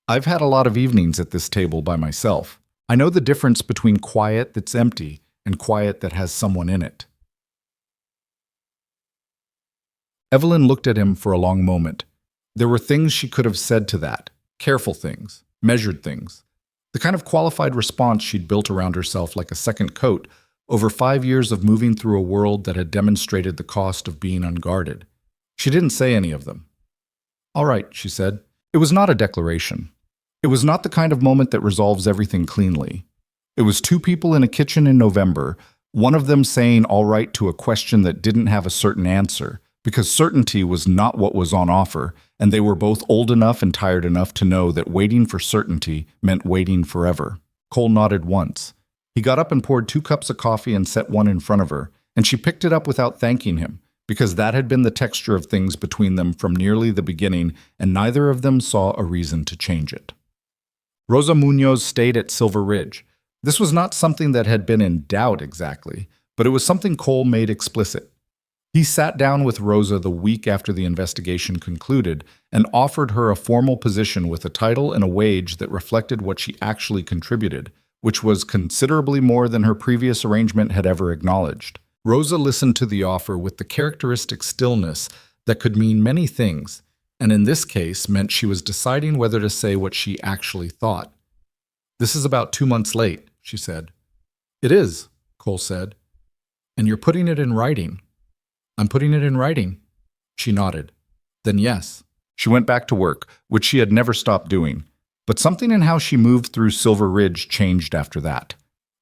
A: I've had a lot of evenings at this table by myself. I know the difference between quiet that's empty and quiet that has someone in it." Evelyn looked at him for a long moment. There were things she could have said to that, careful things, measured things. The kind of qualified response she'd built around herself like a second coat over 5 years of moving through a world that had demonstrated the cost of being unguarded. She didn't say any of them. "All right," she said. It was not a declaration. It was not the kind of moment that resolves everything cleanly. It was 2 people in a kitchen in November, one of them saying all right to a question that didn't have a certain answer, because certainty was not what was on offer, and they were both old enough and tired enough to know that waiting for certainty meant waiting forever. Cole nodded once. He got up and poured 2 cups of coffee and set one in front of her, and she picked it up without thanking him, because that had been the texture of things between them from nearly the beginning, and neither of them saw a reason to change it. Rosa Munoz stayed at Silver Ridge. This was not something that had been in doubt exactly, but it was something Cole made explicit. He sat down with Rosa the week after the investigation concluded and offered her a formal position with a title and a wage that reflected what she actually contributed, which was considerably more than her previous arrangement had ever acknowledged. Rosa listened to the offer with the characteristic stillness that could mean many things, and in this case meant she was deciding whether to say what she actually thought. "This is about 2 months late," she said. "It is," Cole said. "And you're putting it in writing." "I'm putting it in writing." She nodded. "Then yes." She went back to work, which she had never stopped doing. But something in how she moved through Silver Ridge changed after that.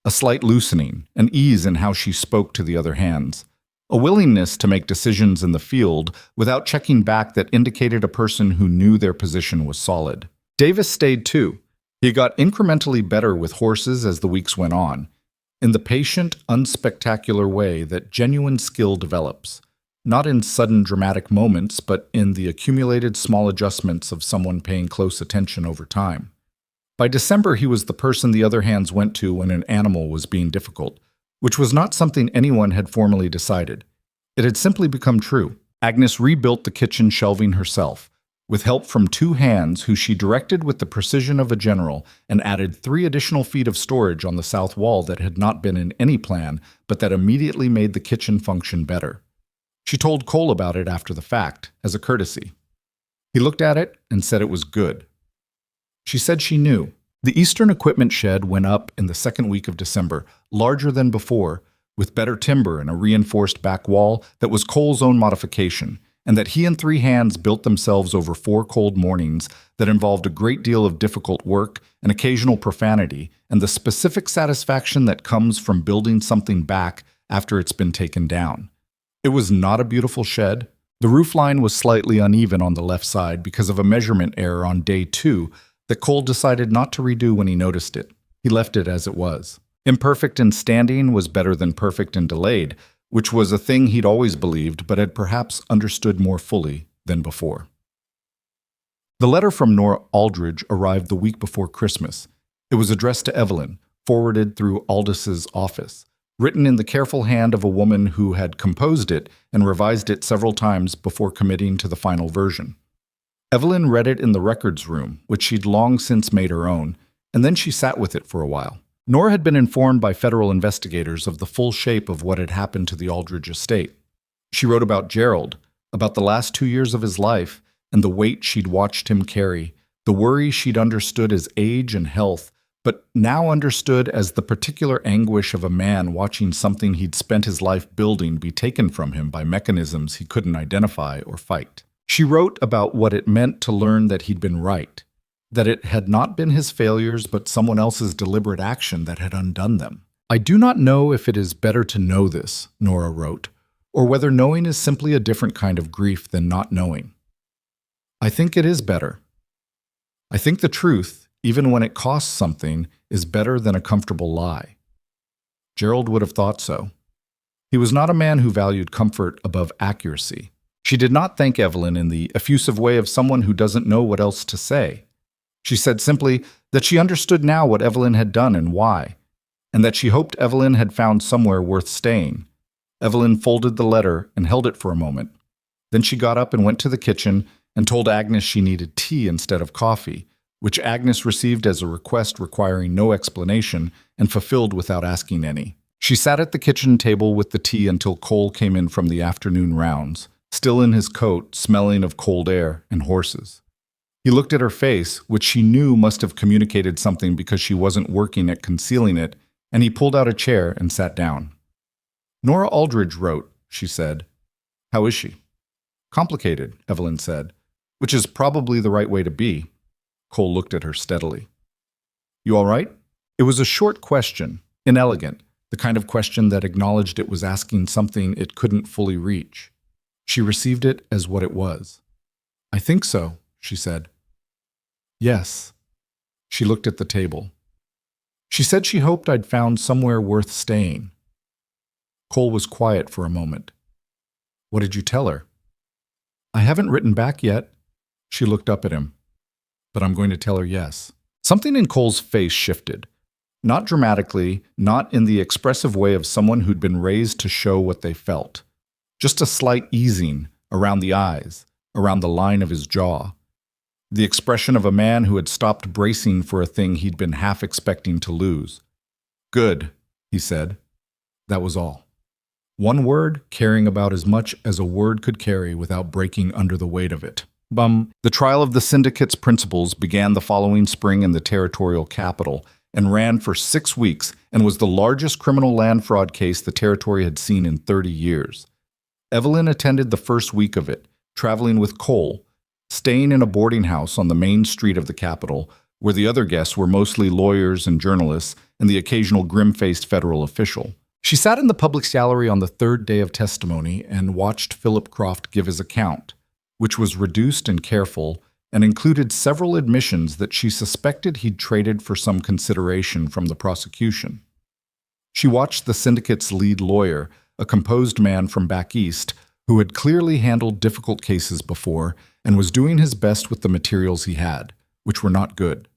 A: A slight loosening, an ease in how she spoke to the other hands. A willingness to make decisions in the field without checking back that indicated a person who knew their position was solid. Davis stayed too. He got incrementally better with horses as the weeks went on, in the patient, unspectacular way that genuine skill develops. Not in sudden dramatic moments, but in the accumulated small adjustments of someone paying close attention over time. By December, he was the person the other hands went to when an animal was being difficult, which was not something anyone had formally decided. It had simply become true. Agnes rebuilt the kitchen shelving herself, with help from 2 hands who she directed with the precision of a general, and added 3 additional feet of storage on the south wall that had not been in any plan, but that immediately made the kitchen function better. She told Cole about it after the fact, as a courtesy. He looked at it and said it was good. She said she knew. The Eastern equipment shed went up in the second week of December, larger than before, with better timber and a reinforced back wall that was Cole's own modification, and that he and 3 hands built themselves over 4 cold mornings that involved a great deal of difficult work and occasional profanity, and the specific satisfaction that comes from building something back after it's been taken down. It was not a beautiful shed. The roofline was slightly uneven on the left side because of a measurement error on day 2 that Cole decided not to redo when he noticed it. He left it as it was. Imperfect in standing was better than perfect and delayed, which was a thing he'd always believed but had perhaps understood more fully than before. The letter from Nora Aldridge arrived the week before Christmas. It was addressed to Evelyn, forwarded through Aldis's office. written in the careful hand of a woman who had composed it and revised it several times before committing to the final version. Evelyn read it in the records room, which she'd long since made her own, and then she sat with it for a while. Nora had been informed by federal investigators of the full shape of what had happened to the Aldridge estate. She wrote about Gerald, about the last 2 years of his life, and the weight she'd watched him carry, the worry she'd understood as age and health, but now understood as the particular anguish of a man watching something he'd spent his life building be taken from him by mechanisms he couldn't identify or fight. She wrote about what it meant to learn that he'd been right, that it had not been his failures but someone else's deliberate action that had undone them. "I do not know if it is better to know this," Nora wrote, "or whether knowing is simply a different kind of grief than not knowing. I think it is better. I think the truth, even when it costs something, is better than a comfortable lie." Gerald would have thought so. He was not a man who valued comfort above accuracy. She did not thank Evelyn in the effusive way of someone who doesn't know what else to say. She said simply that she understood now what Evelyn had done and why, and that she hoped Evelyn had found somewhere worth staying. Evelyn folded the letter and held it for a moment. Then she got up and went to the kitchen and told Agnes she needed tea instead of coffee, which Agnes received as a request requiring no explanation and fulfilled without asking any. She sat at the kitchen table with the tea until Cole came in from the afternoon rounds, still in his coat, smelling of cold air and horses. He looked at her face, which she knew must have communicated something because she wasn't working at concealing it, and he pulled out a chair and sat down. "Nora Aldridge wrote," she said. "How is she?" "Complicated," Evelyn said, "which is probably the right way to be." Cole looked at her steadily. "You all right?" It was a short question, inelegant, the kind of question that acknowledged it was asking something it couldn't fully reach. She received it as what it was. "I think so," she said. "Yes." She looked at the table. "She said she hoped I'd found somewhere worth staying." Cole was quiet for a moment. "What did you tell her?" "I haven't written back yet." She looked up at him. "But I'm going to tell her yes." Something in Cole's face shifted. Not dramatically, not in the expressive way of someone who'd been raised to show what they felt. Just a slight easing around the eyes, around the line of his jaw. The expression of a man who had stopped bracing for a thing he'd been half expecting to lose. "Good," he said. That was all. One word carrying about as much as a word could carry without breaking under the weight of it. The trial of the syndicate's principals began the following spring in the territorial capital and ran for 6 weeks and was the largest criminal land fraud case the territory had seen in 30 years. Evelyn attended the first week of it, traveling with Cole, staying in a boarding house on the main street of the capital, where the other guests were mostly lawyers and journalists and the occasional grim-faced federal official. She sat in the public gallery on the third day of testimony and watched Philip Croft give his account, which was reduced and careful and included several admissions that she suspected he'd traded for some consideration from the prosecution. She watched the syndicate's lead lawyer, a composed man from back east, who had clearly handled difficult cases before and was doing his best with the materials he had, which were not good.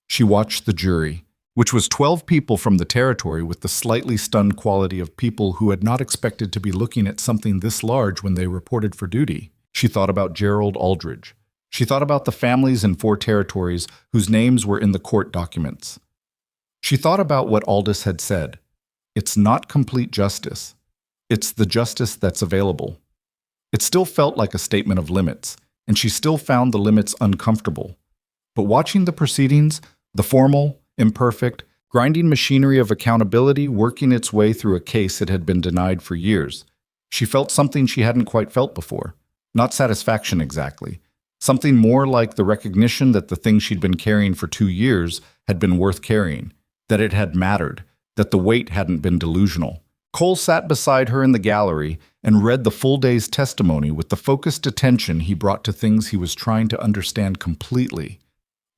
A: She watched the jury, which was 12 people from the territory with the slightly stunned quality of people who had not expected to be looking at something this large when they reported for duty. She thought about Gerald Aldridge. She thought about the families in 4 territories whose names were in the court documents. She thought about what Aldous had said. It's not complete justice. It's the justice that's available. It still felt like a statement of limits, and she still found the limits uncomfortable. But watching the proceedings, the formal, imperfect, grinding machinery of accountability working its way through a case that had been denied for years, she felt something she hadn't quite felt before. Not satisfaction exactly. Something more like the recognition that the thing she'd been carrying for 2 years had been worth carrying, that it had mattered, that the weight hadn't been delusional. Cole sat beside her in the gallery and read the full day's testimony with the focused attention he brought to things he was trying to understand completely.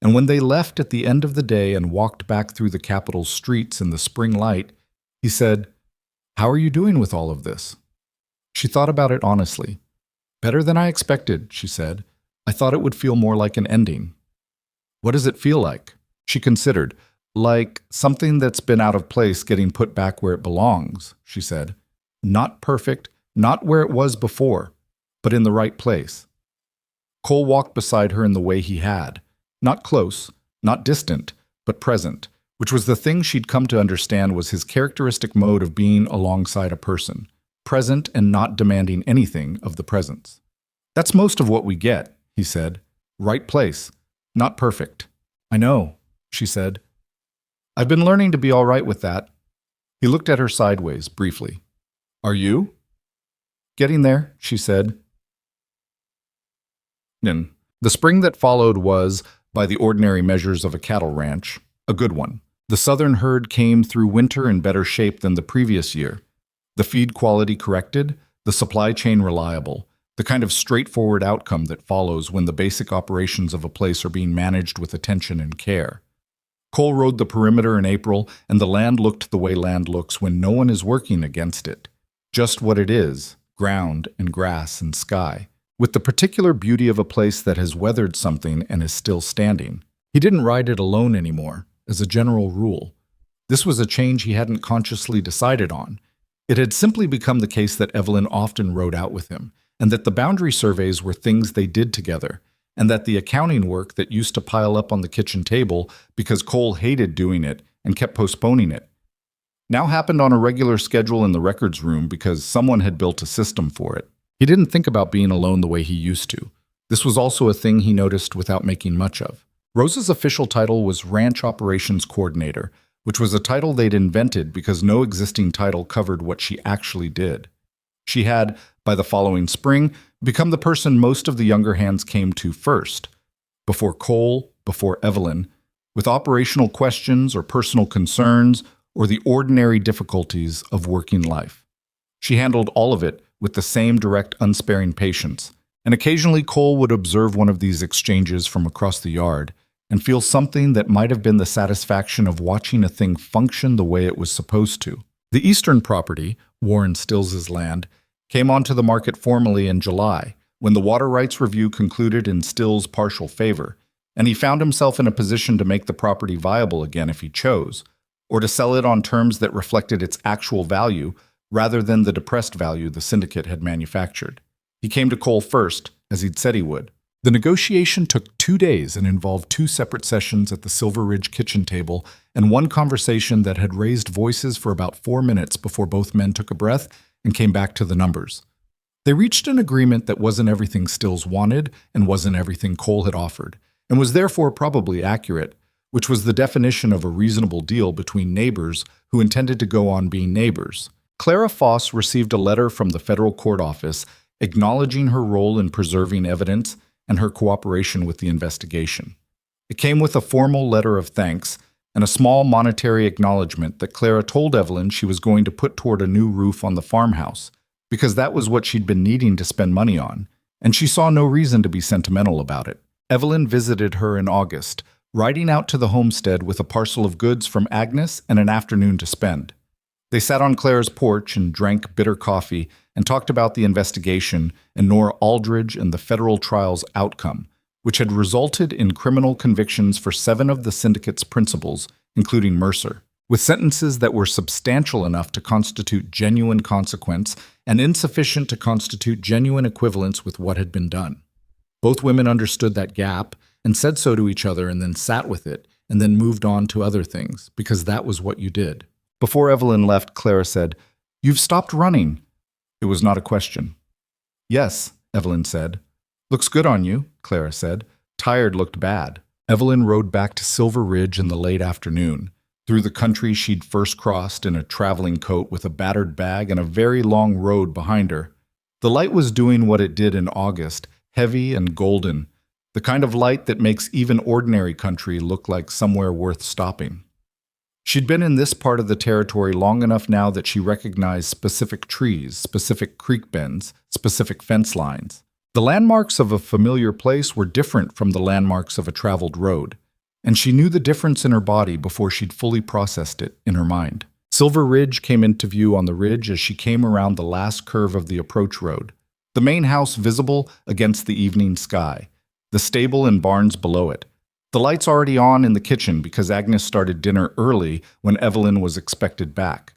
A: And when they left at the end of the day and walked back through the capital's streets in the spring light, he said, "How are you doing with all of this?" She thought about it honestly. "Better than I expected," she said. "I thought it would feel more like an ending." "What does it feel like?" She considered. Like something that's been out of place getting put back where it belongs, she said. Not perfect, not where it was before, but in the right place. Cole walked beside her in the way he had. Not close, not distant, but present, which was the thing she'd come to understand was his characteristic mode of being alongside a person, present and not demanding anything of the presence. That's most of what we get, he said. Right place, not perfect. I know, she said. I've been learning to be all right with that. He looked at her sideways, briefly. Are you? Getting there, she said. The spring that followed was, by the ordinary measures of a cattle ranch, a good one. The southern herd came through winter in better shape than the previous year. The feed quality corrected, the supply chain reliable, the kind of straightforward outcome that follows when the basic operations of a place are being managed with attention and care. Cole rode the perimeter in April, and the land looked the way land looks when no one is working against it. Just what it is, ground and grass and sky, with the particular beauty of a place that has weathered something and is still standing. He didn't ride it alone anymore, as a general rule. This was a change he hadn't consciously decided on. It had simply become the case that Evelyn often rode out with him, and that the boundary surveys were things they did together, and that the accounting work that used to pile up on the kitchen table because Cole hated doing it and kept postponing it, now happened on a regular schedule in the records room because someone had built a system for it. He didn't think about being alone the way he used to. This was also a thing he noticed without making much of. Rose's official title was Ranch Operations Coordinator, which was a title they'd invented because no existing title covered what she actually did. She had, by the following spring, become the person most of the younger hands came to first, before Cole, before Evelyn, with operational questions or personal concerns or the ordinary difficulties of working life. She handled all of it with the same direct, unsparing patience, and occasionally Cole would observe one of these exchanges from across the yard and feel something that might have been the satisfaction of watching a thing function the way it was supposed to. The eastern property, Warren Stills's land, came onto the market formally in July, when the water rights review concluded in Still's partial favor, and he found himself in a position to make the property viable again if he chose, or to sell it on terms that reflected its actual value rather than the depressed value the syndicate had manufactured. He came to Cole first, as he'd said he would. The negotiation took 2 days and involved 2 separate sessions at the Silver Ridge kitchen table and one conversation that had raised voices for about 4 minutes before both men took a breath and came back to the numbers. They reached an agreement that wasn't everything Stills wanted and wasn't everything Cole had offered, and was therefore probably accurate, which was the definition of a reasonable deal between neighbors who intended to go on being neighbors. Clara Foss received a letter from the federal court office acknowledging her role in preserving evidence and her cooperation with the investigation. It came with a formal letter of thanks and a small monetary acknowledgement that Clara told Evelyn she was going to put toward a new roof on the farmhouse, because that was what she'd been needing to spend money on, and she saw no reason to be sentimental about it. Evelyn visited her in August, riding out to the homestead with a parcel of goods from Agnes and an afternoon to spend. They sat on Clara's porch and drank bitter coffee and talked about the investigation and Nora Aldridge and the federal trial's outcome, which had resulted in criminal convictions for 7 of the syndicate's principals, including Mercer, with sentences that were substantial enough to constitute genuine consequence and insufficient to constitute genuine equivalence with what had been done. Both women understood that gap and said so to each other and then sat with it and then moved on to other things, because that was what you did. Before Evelyn left, Clara said, "You've stopped running." It was not a question. "Yes," Evelyn said. "Looks good on you," Clara said. Tired looked bad. Evelyn rode back to Silver Ridge in the late afternoon, through the country she'd first crossed in a traveling coat with a battered bag and a very long road behind her. The light was doing what it did in August, heavy and golden, the kind of light that makes even ordinary country look like somewhere worth stopping. She'd been in this part of the territory long enough now that she recognized specific trees, specific creek bends, specific fence lines. The landmarks of a familiar place were different from the landmarks of a traveled road, and she knew the difference in her body before she'd fully processed it in her mind. Silver Ridge came into view on the ridge as she came around the last curve of the approach road, the main house visible against the evening sky, the stable and barns below it, The light's already on in the kitchen because Agnes started dinner early when Evelyn was expected back.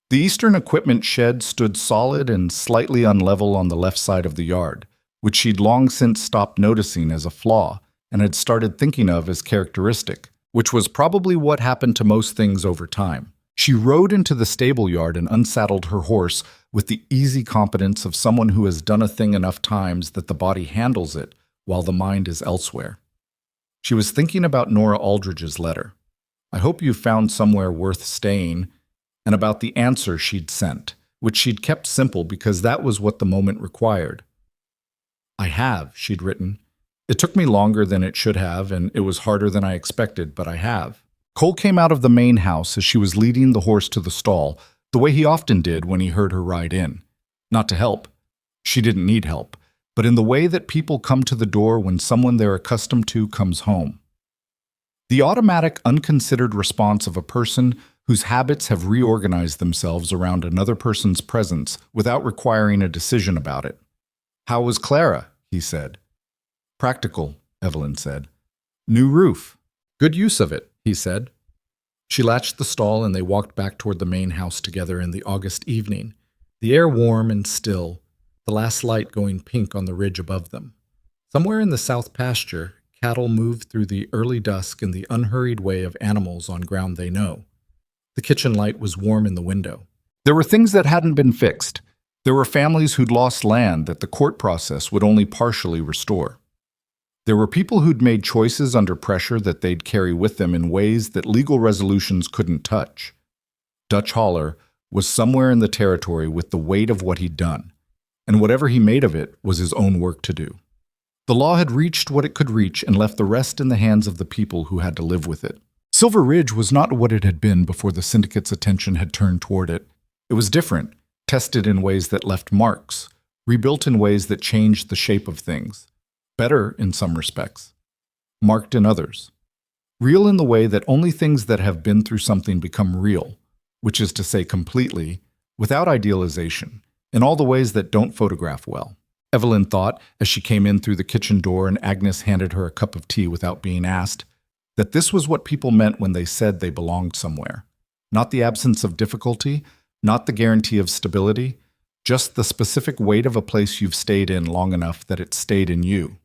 A: The Eastern equipment shed stood solid and slightly unlevel on the left side of the yard, which she'd long since stopped noticing as a flaw and had started thinking of as characteristic, which was probably what happened to most things over time. She rode into the stable yard and unsaddled her horse with the easy competence of someone who has done a thing enough times that the body handles it while the mind is elsewhere. She was thinking about Nora Aldridge's letter. I hope you found somewhere worth staying, and about the answer she'd sent, which she'd kept simple because that was what the moment required. I have, she'd written. It took me longer than it should have, and it was harder than I expected, but I have. Cole came out of the main house as she was leading the horse to the stall, the way he often did when he heard her ride in. Not to help. She didn't need help, but in the way that people come to the door when someone they're accustomed to comes home. The automatic, unconsidered response of a person whose habits have reorganized themselves around another person's presence without requiring a decision about it. How was Clara? He said. Practical, Evelyn said. New roof. Good use of it, he said. She latched the stall and they walked back toward the main house together in the August evening, the air warm and still, the last light going pink on the ridge above them. Somewhere in the south pasture, cattle moved through the early dusk in the unhurried way of animals on ground they know. The kitchen light was warm in the window. There were things that hadn't been fixed. There were families who'd lost land that the court process would only partially restore. There were people who'd made choices under pressure that they'd carry with them in ways that legal resolutions couldn't touch. Dutch Holler was somewhere in the territory with the weight of what he'd done, and whatever he made of it was his own work to do. The law had reached what it could reach and left the rest in the hands of the people who had to live with it. Silver Ridge was not what it had been before the syndicate's attention had turned toward it. It was different, tested in ways that left marks, rebuilt in ways that changed the shape of things. Better in some respects, marked in others. Real in the way that only things that have been through something become real, which is to say completely, without idealization, in all the ways that don't photograph well. Evelyn thought, as she came in through the kitchen door and Agnes handed her a cup of tea without being asked, that this was what people meant when they said they belonged somewhere. Not the absence of difficulty, not the guarantee of stability, just the specific weight of a place you've stayed in long enough that it stayed in you.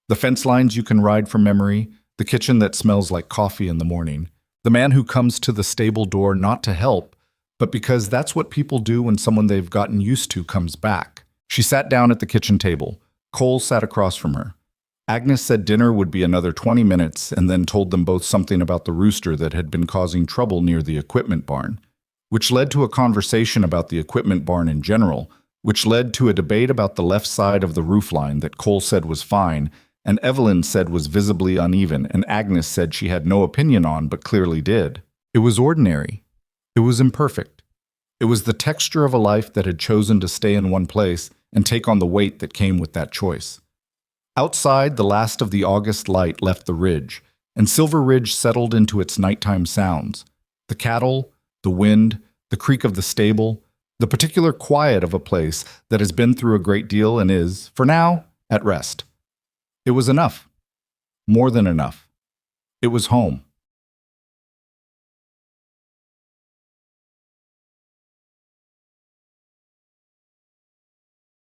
A: The fence lines you can ride from memory, the kitchen that smells like coffee in the morning, the man who comes to the stable door not to help, but because that's what people do when someone they've gotten used to comes back. She sat down at the kitchen table. Cole sat across from her. Agnes said dinner would be another 20 minutes and then told them both something about the rooster that had been causing trouble near the equipment barn, which led to a conversation about the equipment barn in general, which led to a debate about the left side of the roofline that Cole said was fine, and Evelyn said was visibly uneven, and Agnes said she had no opinion on but clearly did. It was ordinary. It was imperfect. It was the texture of a life that had chosen to stay in one place and take on the weight that came with that choice. Outside, the last of the August light left the ridge, and Silver Ridge settled into its nighttime sounds. The cattle, the wind, the creak of the stable, the particular quiet of a place that has been through a great deal and is, for now, at rest. It was enough. More than enough. It was home.